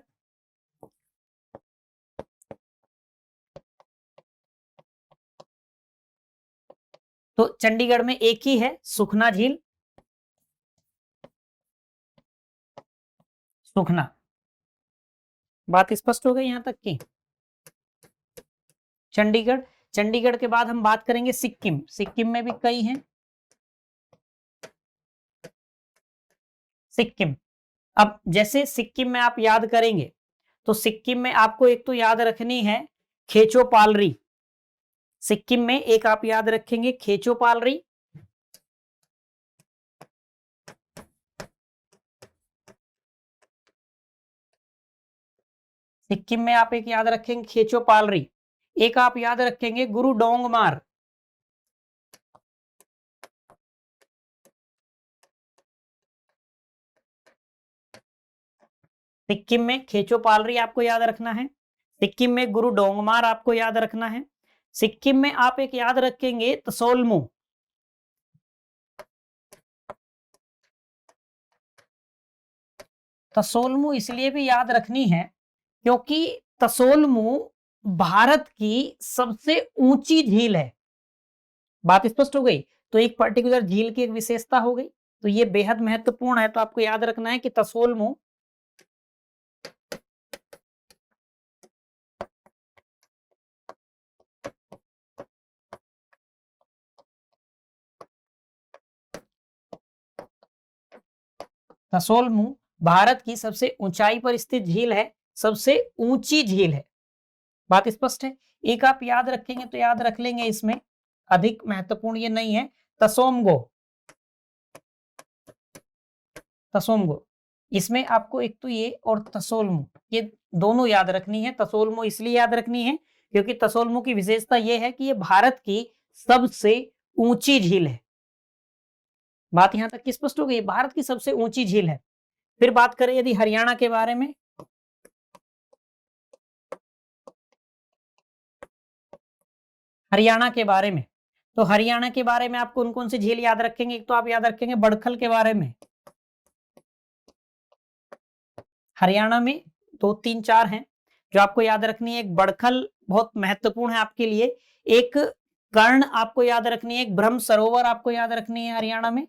तो चंडीगढ़ में एक ही है सुखना झील, सुखना। बात स्पष्ट हो गई यहां तक की? चंडीगढ़, चंडीगढ़ के बाद हम बात करेंगे सिक्किम, सिक्किम में भी कई हैं। सिक्किम, अब जैसे सिक्किम में आप याद करेंगे तो सिक्किम में आपको एक तो याद रखनी है खेचो पालरी, सिक्किम में एक आप याद रखेंगे खेचो पालरी, सिक्किम में आप एक याद रखेंगे खेचो पालरी, एक आप याद रखेंगे गुरु डोंगमार, सिक्किम में खेचो पालरी आपको याद रखना है, सिक्किम में गुरु डोंगमार आपको याद रखना है, सिक्किम में आप एक याद रखेंगे तसोलमू, तसोलमू इसलिए भी याद रखनी है क्योंकि तसोलमू भारत की सबसे ऊंची झील है। बात स्पष्ट हो गई? तो एक पर्टिकुलर झील की एक विशेषता हो गई, तो ये बेहद महत्वपूर्ण है, तो आपको याद रखना है कि तसोलमू तसोलमू भारत की सबसे ऊंचाई पर स्थित झील है, सबसे ऊंची झील है। बात स्पष्ट है? एक आप याद रखेंगे तो याद रख लेंगे, इसमें अधिक महत्वपूर्ण ये नहीं है, तसोमगो, तसोमगो, इसमें आपको एक तो ये और तसोलमू ये दोनों याद रखनी है। तसोलमू इसलिए याद रखनी है क्योंकि तसोलमू की विशेषता ये है कि ये भारत की सबसे ऊंची झील है। बात यहां तक की स्पष्ट हो गई? भारत की सबसे ऊंची झील है। फिर बात करें यदि हरियाणा के बारे में, हरियाणा के बारे में, तो हरियाणा के बारे में आप कौन कौन सी झील याद रखेंगे? एक तो आप याद रखेंगे बड़खल के बारे में, हरियाणा में दो तीन चार हैं जो आपको याद रखनी है। एक बड़खल बहुत महत्वपूर्ण है आपके लिए, एक कर्ण आपको याद रखनी है, एक ब्रह्म सरोवर आपको याद रखनी है हरियाणा में,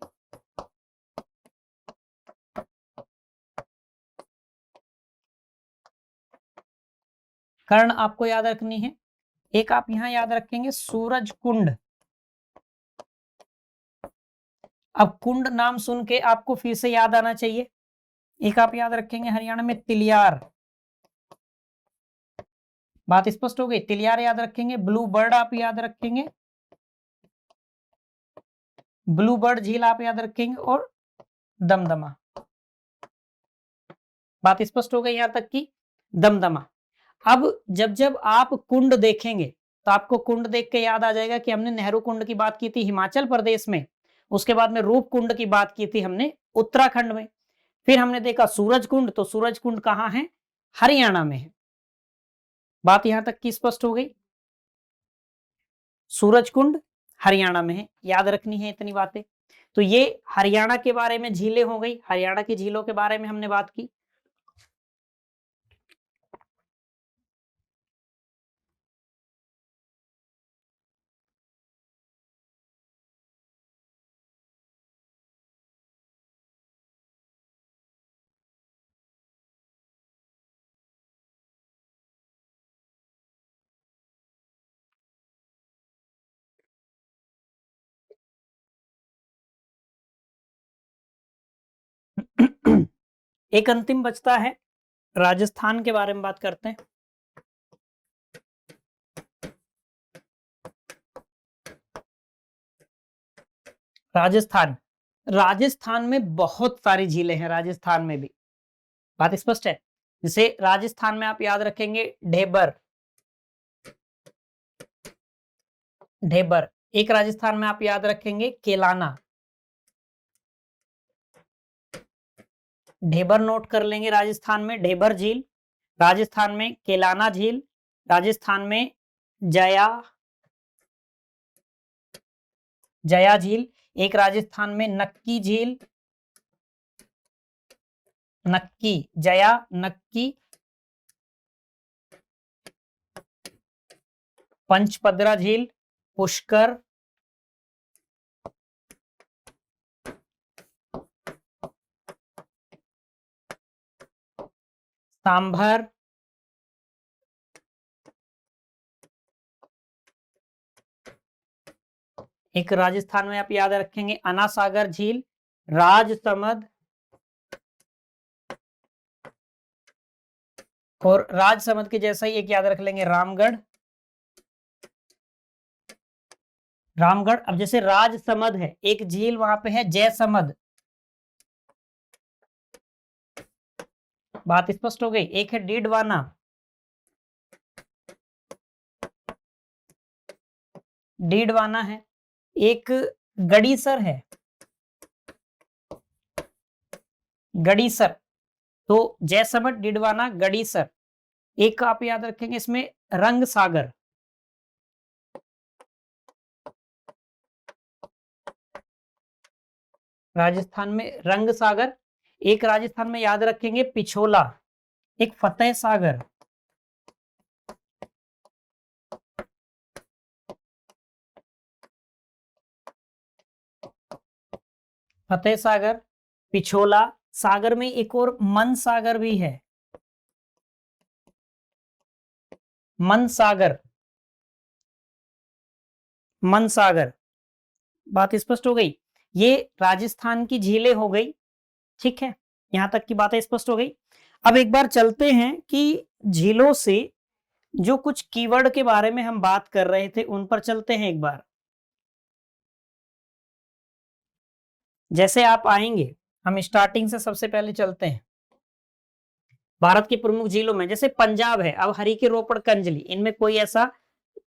कर्ण आपको याद रखनी है, एक आप यहां याद रखेंगे सूरज कुंड। अब कुंड नाम सुन के आपको फिर से याद आना चाहिए, एक आप याद रखेंगे हरियाणा में तिलियार। बात स्पष्ट हो गई? तिलियार याद रखेंगे। ब्लू बर्ड आप याद रखेंगे, ब्लू बर्ड झील आप याद रखेंगे और दमदमा। बात स्पष्ट हो गई यहां तक की दमदमा। अब जब जब आप कुंड देखेंगे तो आपको कुंड देख के याद आ जाएगा कि हमने नेहरू कुंड की बात की थी हिमाचल प्रदेश में, उसके बाद में रूप कुंड की बात की थी हमने उत्तराखंड में, फिर हमने देखा सूरज कुंड, तो सूरज कुंड कहाँ है? हरियाणा में है। बात यहां तक की स्पष्ट हो गई। सूरज कुंड हरियाणा में है, याद रखनी है इतनी बातें। तो ये हरियाणा के बारे में झीलें हो गई, हरियाणा की झीलों के बारे में हमने बात की। एक अंतिम बचता है, राजस्थान के बारे में बात करते हैं। राजस्थान, राजस्थान में बहुत सारी झीलें हैं, राजस्थान में भी। बात स्पष्ट है। जैसे राजस्थान में आप याद रखेंगे ढेबर, ढेबर। एक राजस्थान में आप याद रखेंगे केलाना, ढेबर नोट कर लेंगे। राजस्थान में ढेबर झील, राजस्थान में केलाना झील, राजस्थान में जया, जया झील, एक राजस्थान में नक्की झील, नक्की, जया नक्की, पंचपदरा झील, पुष्कर, सांभर, एक राजस्थान में आप याद रखेंगे अन्ना सागर झील, राजसमंद, और राजसमंद के जैसा ही एक याद रख लेंगे रामगढ़, रामगढ़। अब जैसे राजसमंद है, एक झील वहां पे है जयसमंद। बात स्पष्ट हो गई। एक है डीडवाना, डीडवाना है, एक गड़ीसर है, गड़ीसर। तो जयसमंद, डीडवाना, गड़ीसर। एक आप याद रखेंगे इसमें रंग सागर, राजस्थान में रंग सागर। एक राजस्थान में याद रखेंगे पिछोला, एक फतेह सागर, फतेह सागर, पिछोला। सागर में एक और मन सागर भी है, मन सागर, मन सागर। बात स्पष्ट हो गई। ये राजस्थान की झीलें हो गई, ठीक है, यहां तक की बातें स्पष्ट हो गई। अब एक बार चलते हैं कि झीलों से जो कुछ कीवर्ड के बारे में हम बात कर रहे थे उन पर चलते हैं एक बार। जैसे आप आएंगे, हम स्टार्टिंग से सबसे पहले चलते हैं। भारत की प्रमुख झीलों में जैसे पंजाब है, अब हरी के रोपड़ कंजली, इनमें कोई ऐसा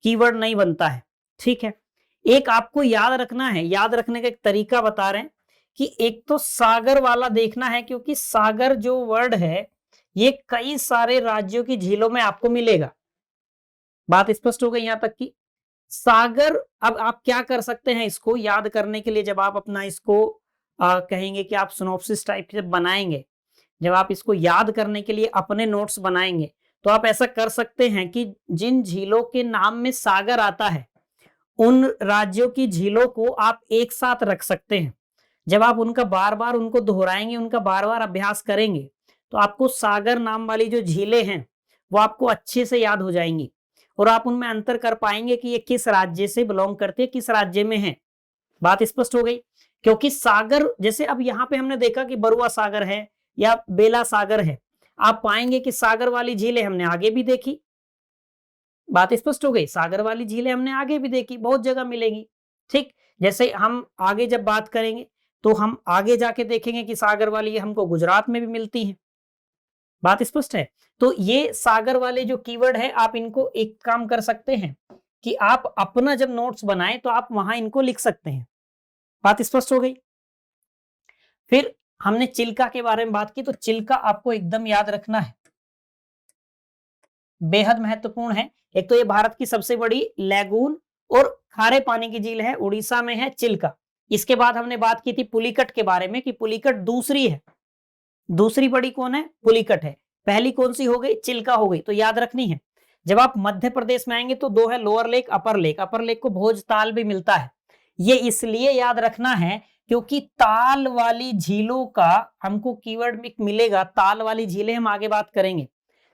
कीवर्ड नहीं बनता है, ठीक है। एक आपको याद रखना है, याद रखने का एक तरीका बता रहे हैं कि एक तो सागर वाला देखना है, क्योंकि सागर जो वर्ड है ये कई सारे राज्यों की झीलों में आपको मिलेगा। बात स्पष्ट हो गई यहां तक की सागर। अब आप क्या कर सकते हैं इसको याद करने के लिए, जब आप अपना इसको कहेंगे कि आप सिनॉप्सिस टाइप से बनाएंगे, जब आप इसको याद करने के लिए अपने नोट्स बनाएंगे, तो आप ऐसा कर सकते हैं कि जिन झीलों के नाम में सागर आता है उन राज्यों की झीलों को आप एक साथ रख सकते हैं। जब आप उनका बार बार उनको दोहराएंगे, उनका बार बार अभ्यास करेंगे, तो आपको सागर नाम वाली जो झीलें हैं वो आपको अच्छे से याद हो जाएंगी, और आप उनमें अंतर कर पाएंगे कि ये किस राज्य से बिलोंग करते हैं, किस राज्य में है। बात स्पष्ट हो गई। क्योंकि सागर, जैसे अब यहाँ पे हमने देखा कि बरुआ सागर है या बेला सागर है, आप पाएंगे कि सागर वाली झीलें हमने आगे भी देखी। बात स्पष्ट हो गई। सागर वाली झीलें हमने आगे भी देखी, बहुत जगह मिलेगी, ठीक। जैसे हम आगे जब बात करेंगे तो हम आगे जाके देखेंगे कि सागर वाली हमको गुजरात में भी मिलती है। बात स्पष्ट है। तो ये सागर वाले जो कीवर्ड है, आप इनको एक काम कर सकते हैं कि आप अपना जब नोट्स बनाएं तो आप वहां इनको लिख सकते हैं। बात स्पष्ट हो गई। फिर हमने चिल्का के बारे में बात की, तो चिल्का आपको एकदम याद रखना है, बेहद महत्वपूर्ण है। एक तो ये भारत की सबसे बड़ी लैगून और खारे पानी की झील है, उड़ीसा में है चिल्का। इसके बाद हमने बात की थी पुलिकट के बारे में कि पुलिकट दूसरी है, दूसरी बड़ी कौन है? पुलिकट है। पहली कौन सी हो गई? चिल्का हो गई। तो याद रखनी है। जब आप मध्य प्रदेश में आएंगे तो दो है, लोअर लेक, अपर लेक। अपर लेक को भोजताल भी मिलता है। ये इसलिए याद रखना है क्योंकि ताल वाली झीलों का हमको कीवर्ड मिलेगा। ताल वाली झीलें हम आगे बात करेंगे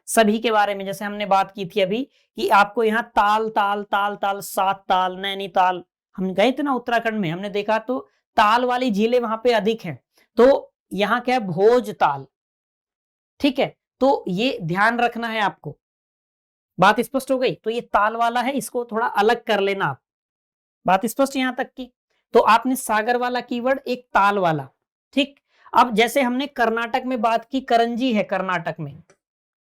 सभी के बारे में। जैसे हमने बात की थी अभी कि आपको यहाँ ताल ताल ताल ताल, सात ताल, नैनीताल, हम गए थे ना उत्तराखंड में, हमने देखा तो ताल वाली झीलें वहां पे अधिक हैं। तो यहाँ क्या है? भोजताल। ठीक है, तो ये ध्यान रखना है आपको। बात स्पष्ट हो गई। तो ये ताल वाला है, इसको थोड़ा अलग कर लेना आप। बात स्पष्ट यहां तक की। तो आपने सागर वाला कीवर्ड, एक ताल वाला। ठीक। अब जैसे हमने कर्नाटक में बात की, करंजी है कर्नाटक में,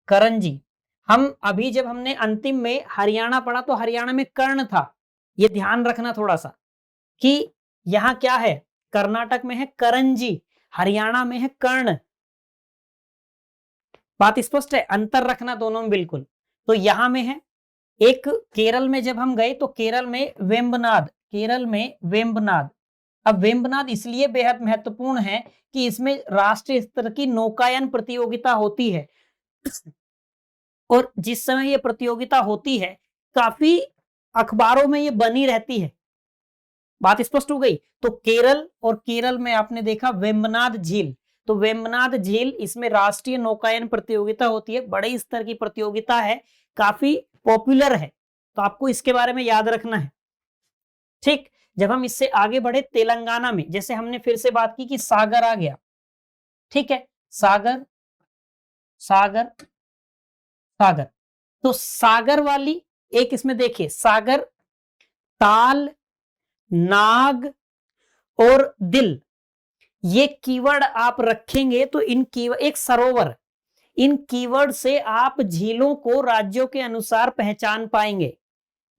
करंजी। हम अभी जब हमने अंतिम में हरियाणा पढ़ा तो हरियाणा में कर्ण था। ये ध्यान रखना थोड़ा सा कि यहां क्या है? कर्नाटक में है करंजी, हरियाणा में है कर्ण। बात स्पष्ट है, अंतर रखना दोनों में बिल्कुल। तो यहां में है एक, केरल में जब हम गए तो केरल में वेम्बनाद, केरल में वेम्बनाद। अब वेम्बनाद इसलिए बेहद महत्वपूर्ण है कि इसमें राष्ट्रीय स्तर की नौकायन प्रतियोगिता होती है और जिस समय ये प्रतियोगिता होती है काफी अखबारों में ये बनी रहती है। बात स्पष्ट हो गई। तो केरल, और केरल में आपने देखा वेम्बनाद झील। तो वेम्बनाद झील, इसमें राष्ट्रीय नौकायन प्रतियोगिता होती है, बड़े स्तर की प्रतियोगिता है, काफी पॉपुलर है। तो आपको इसके बारे में याद रखना है। ठीक। जब हम इससे आगे बढ़े तेलंगाना में, जैसे हमने फिर से बात की कि सागर आ गया। ठीक है, सागर सागर सागर। तो सागर वाली एक इसमें देखिए, सागर, ताल, नाग और दिल, ये कीवर्ड आप रखेंगे तो इन कीवर्ड, एक सरोवर, इन कीवर्ड से आप झीलों को राज्यों के अनुसार पहचान पाएंगे।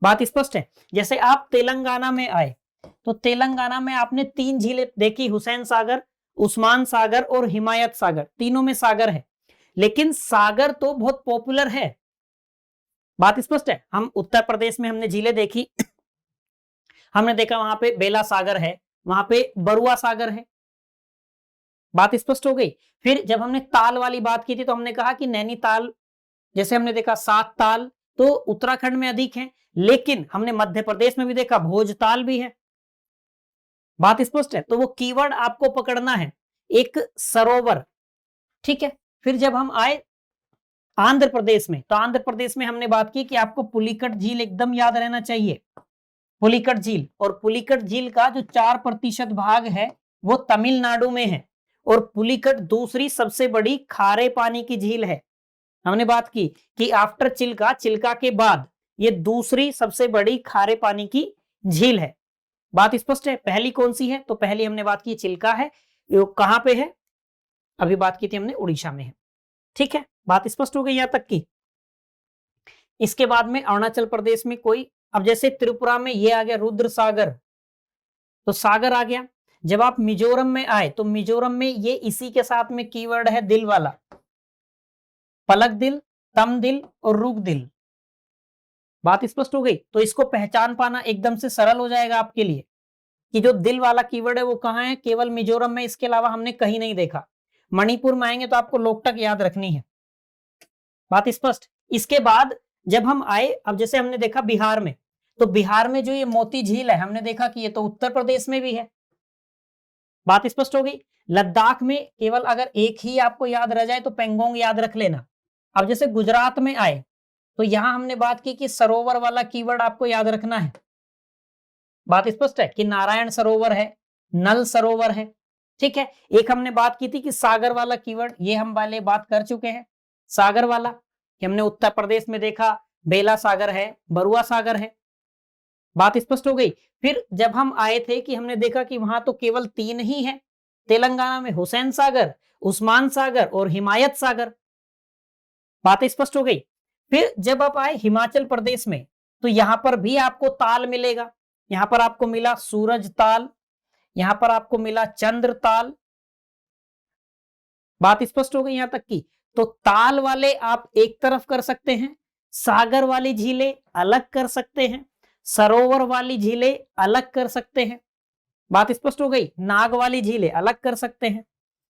बात स्पष्ट है। जैसे आप तेलंगाना में आए तो तेलंगाना में आपने तीन झीलें देखी, हुसैन सागर, उस्मान सागर और हिमायत सागर। तीनों में सागर है, लेकिन सागर तो बहुत पॉपुलर है। बात स्पष्ट है। हम उत्तर प्रदेश में हमने झीलें देखी, हमने देखा वहां पे बेला सागर है, वहां पे बरुआ सागर है। बात स्पष्ट हो गई। फिर जब हमने ताल वाली बात की थी तो हमने कहा कि नैनीताल, जैसे हमने देखा सात ताल तो उत्तराखंड में अधिक है, लेकिन हमने मध्य प्रदेश में भी देखा भोजताल भी है। बात स्पष्ट है। तो वो कीवर्ड आपको पकड़ना है, एक सरोवर। ठीक है। फिर जब हम आए आंध्र प्रदेश में, तो आंध्र प्रदेश में हमने बात की कि आपको पुलिकट झील एकदम याद रहना चाहिए, पुलिकट झील। और पुलिकट झील का जो 4% भाग है वो तमिलनाडु में है, और पुलिकट दूसरी सबसे बड़ी खारे पानी की झील है। हमने बात की कि आफ्टर चिल्का, चिल्का के बाद ये दूसरी सबसे बड़ी खारे पानी की झील है। बात स्पष्ट है। पहली कौन सी है? तो पहली हमने बात की चिल्का है, वो कहां पे है? अभी बात की थी हमने, उड़ीसा में है। ठीक है, बात स्पष्ट हो गई यहां तक की। इसके बाद में अरुणाचल प्रदेश में कोई, अब जैसे त्रिपुरा में ये आ गया रुद्र सागर, तो सागर आ गया। जब आप मिजोरम में आए तो मिजोरम में ये इसी के साथ में कीवर्ड है दिल वाला, पलक दिल, तम दिल और रुग दिल। बात स्पष्ट हो गई। तो इसको पहचान पाना एकदम से सरल हो जाएगा आपके लिए कि जो दिल वाला कीवर्ड है वो कहां है, केवल मिजोरम में, इसके अलावा हमने कहीं नहीं देखा। मणिपुर में आएंगे तो आपको लोकटक याद रखनी है। बात स्पष्ट। इसके बाद जब हम आए, अब जैसे हमने देखा बिहार में, तो बिहार में जो ये मोती झील है हमने देखा कि ये तो उत्तर प्रदेश में भी है। बात स्पष्ट हो गई। लद्दाख में केवल अगर एक ही आपको याद रह जाए तो पेंगोंग याद रख लेना। अब जैसे गुजरात में आए तो यहां हमने बात की कि सरोवर वाला कीवर्ड आपको याद रखना है। बात स्पष्ट है कि नारायण सरोवर है, नल सरोवर है। ठीक है। एक हमने बात की थी कि सागर वाला कीवर्ड, ये हम वाले बात कर चुके हैं। सागर वाला कि हमने उत्तर प्रदेश में देखा, बेला सागर है, बरुआ सागर है। बात स्पष्ट हो गई। फिर जब हम आए थे कि हमने देखा कि वहां तो केवल 3 ही है, तेलंगाना में हुसैन सागर, उस्मान सागर और हिमायत सागर। बात स्पष्ट हो गई। फिर जब आप आए हिमाचल प्रदेश में, तो यहां पर भी आपको ताल मिलेगा। यहां पर आपको मिला सूरज ताल, यहां पर आपको मिला चंद्र ताल। बात स्पष्ट हो गई यहां तक की। तो ताल वाले आप एक तरफ कर सकते हैं, सागर वाली झीलें अलग कर सकते हैं, सरोवर वाली झीलें अलग कर सकते हैं। बात स्पष्ट हो गई। नाग वाली झीलें अलग कर सकते हैं।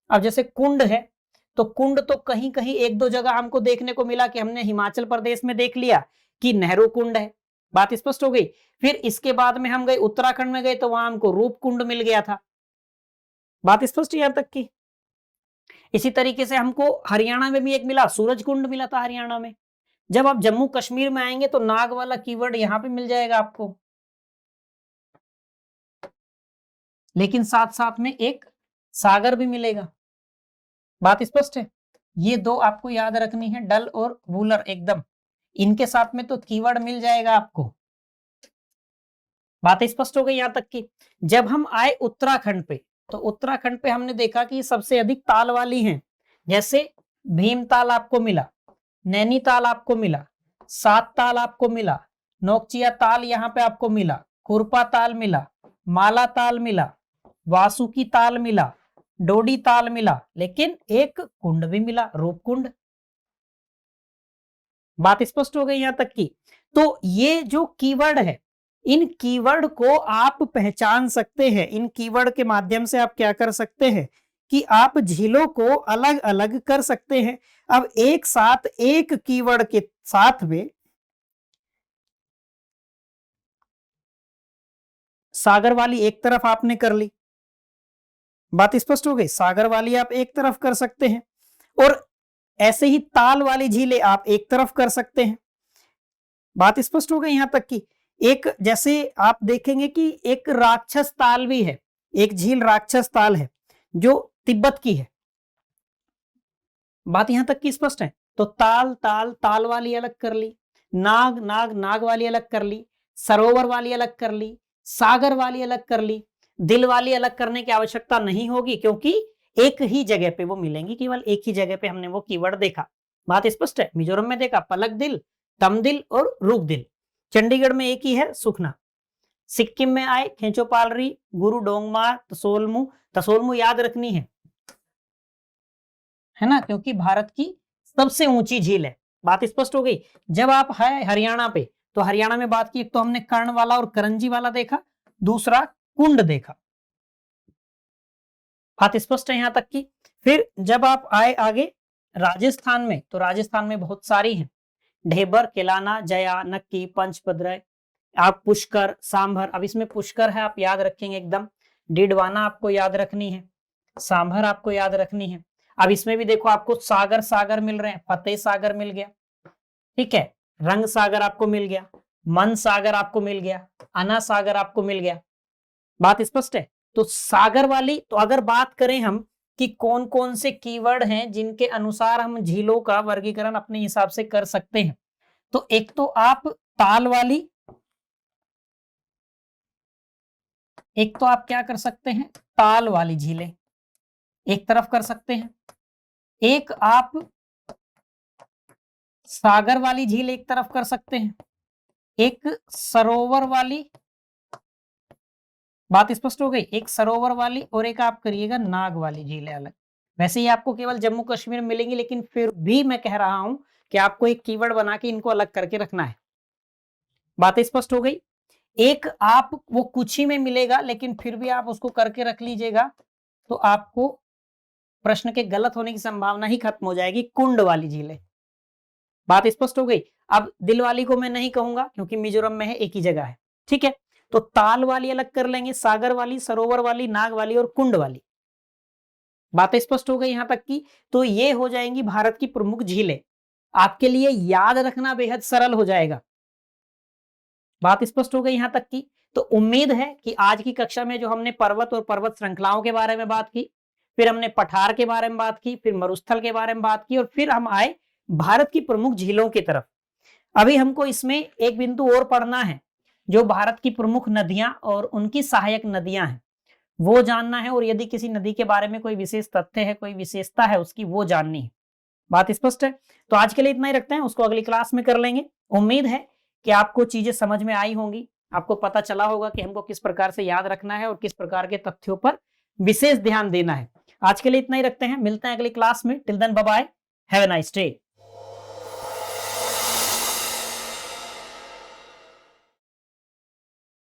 अब जैसे कुंड है, तो कुंड तो कहीं कहीं एक दो जगह हमको देखने को मिला कि हमने हिमाचल प्रदेश में देख लिया कि नेहरू कुंड है। बात स्पष्ट हो गई। फिर इसके बाद में हम गए उत्तराखंड में गए, तो वहां हमको रूप कुंड मिल गया था। बात स्पष्ट यहां तक की। इसी तरीके से हमको हरियाणा में भी एक मिला, सूरज कुंड मिला था हरियाणा में। जब आप जम्मू कश्मीर में आएंगे तो नाग वाला कीवर्ड यहां पे मिल जाएगा आपको, लेकिन साथ साथ में एक सागर भी मिलेगा। बात स्पष्ट है। ये दो आपको याद रखनी है, डल और वूलर एकदम, इनके साथ में तो कीवर्ड मिल जाएगा आपको। बात स्पष्ट हो गई यहां तक की। जब हम आए उत्तराखंड पे, तो उत्तराखंड पे हमने देखा कि सबसे अधिक ताल वाली हैं। जैसे भीमताल आपको मिला, नैनीताल आपको मिला, सात ताल आपको मिला, नोकचिया ताल यहाँ पे आपको मिला, खुरपा ताल मिला, माला ताल मिला, वासुकी ताल मिला, डोडी ताल मिला, लेकिन एक कुंड भी मिला, रूप कुंड। बात स्पष्ट हो गई यहां तक की। तो ये जो कीवर्ड है, इन कीवर्ड को आप पहचान सकते हैं। इन कीवर्ड के माध्यम से आप क्या कर सकते हैं कि आप झीलों को अलग अलग कर सकते हैं। अब एक साथ एक कीवर्ड के साथ में सागर वाली एक तरफ आपने कर ली, बात स्पष्ट हो गई। सागर वाली आप एक तरफ कर सकते हैं, और ऐसे ही ताल वाली झीलें आप एक तरफ कर सकते हैं। बात स्पष्ट हो गई यहां तक की। एक जैसे आप देखेंगे कि एक राक्षस ताल भी है, एक झील राक्षस ताल है जो तिब्बत की है। बात यहां तक की स्पष्ट है। तो ताल ताल ताल वाली अलग कर ली, नाग नाग नाग वाली अलग कर ली, सरोवर वाली अलग कर ली, सागर वाली अलग कर ली। दिल वाली अलग करने की आवश्यकता नहीं होगी, क्योंकि एक ही जगह पे वो मिलेंगी, केवल एक ही जगह पे हमने वो कीवर्ड देखा। बात स्पष्ट है। मिजोरम में देखा पलक दिल, तमदिल और रूप दिल। चंडीगढ़ में एक ही है, सुखना। सिक्किम में आए खेचोपालरी, गुरु डोंगमा, तसोलमू। तसोलमू याद रखनी है ना, क्योंकि भारत की सबसे ऊंची झील है। बात स्पष्ट हो गई। जब आप है हरियाणा पे, तो हरियाणा में बात की, एक तो हमने कर्ण वाला और करंजी वाला देखा, दूसरा कुंड देखा। बात स्पष्ट है यहां तक की। फिर जब आप आए आगे राजस्थान में, तो राजस्थान में बहुत सारी हैं, ढेबर, केलाना, जया, नक्की, पंचपद्रय, आप पुष्कर, सांभर। अब इसमें पुष्कर है आप याद रखेंगे एकदम, डिडवाना आपको याद रखनी है, सांभर आपको याद रखनी है। अब इसमें भी देखो आपको सागर सागर मिल रहे हैं, फतेह सागर मिल गया, ठीक है, रंग सागर आपको मिल गया, मन सागर आपको मिल गया, अना सागर आपको मिल गया। बात स्पष्ट है। तो सागर वाली, तो अगर बात करें हम कि कौन कौन से कीवर्ड हैं जिनके अनुसार हम झीलों का वर्गीकरण अपने हिसाब से कर सकते हैं, तो एक तो आप ताल वाली, एक तो आप क्या कर सकते हैं, ताल वाली झीलें एक तरफ कर सकते हैं, एक आप सागर वाली झील एक तरफ कर सकते हैं, एक सरोवर वाली। बात स्पष्ट हो गई। एक सरोवर वाली और एक आप करिएगा नाग वाली झीलें अलग। वैसे ही आपको केवल जम्मू कश्मीर में मिलेंगी, लेकिन फिर भी मैं कह रहा हूं कि आपको एक कीवर्ड बना के इनको अलग करके रखना है। बात स्पष्ट हो गई। एक आप वो कुछ ही में मिलेगा, लेकिन फिर भी आप उसको करके रख लीजिएगा, तो आपको प्रश्न के गलत होने की संभावना ही खत्म हो जाएगी, कुंड वाली झीलें। बात स्पष्ट हो गई। अब दिल वाली को मैं नहीं कहूंगा, क्योंकि मिजोरम में है, एक ही जगह है, ठीक है। तो ताल वाली अलग कर लेंगे, सागर वाली, सरोवर वाली, नाग वाली और कुंड वाली। बातें स्पष्ट हो गई यहां तक की। तो ये हो जाएंगी भारत की प्रमुख झीलें, आपके लिए याद रखना बेहद सरल हो जाएगा। बात स्पष्ट हो गई यहां तक की। तो उम्मीद है कि आज की कक्षा में जो हमने पर्वत और पर्वत श्रृंखलाओं के बारे में बात की, फिर हमने पठार के बारे में बात की, फिर मरुस्थल के बारे में बात की, और फिर हम आए भारत की प्रमुख झीलों की तरफ। अभी हमको इसमें एक बिंदु और पढ़ना है जो भारत की प्रमुख नदियां और उनकी सहायक नदियां हैं वो जानना है, और यदि किसी नदी के बारे में कोई विशेष तथ्य है, कोई विशेषता है उसकी, वो जाननी है। बात स्पष्ट है? तो आज के लिए इतना ही रखते हैं, उसको अगली क्लास में कर लेंगे। उम्मीद है कि आपको चीजें समझ में आई होंगी, आपको पता चला होगा कि हमको किस प्रकार से याद रखना है और किस प्रकार के तथ्यों पर विशेष ध्यान देना है। आज के लिए इतना ही रखते हैं, मिलते हैं अगली क्लास में। Till then bye bye, have a nice day.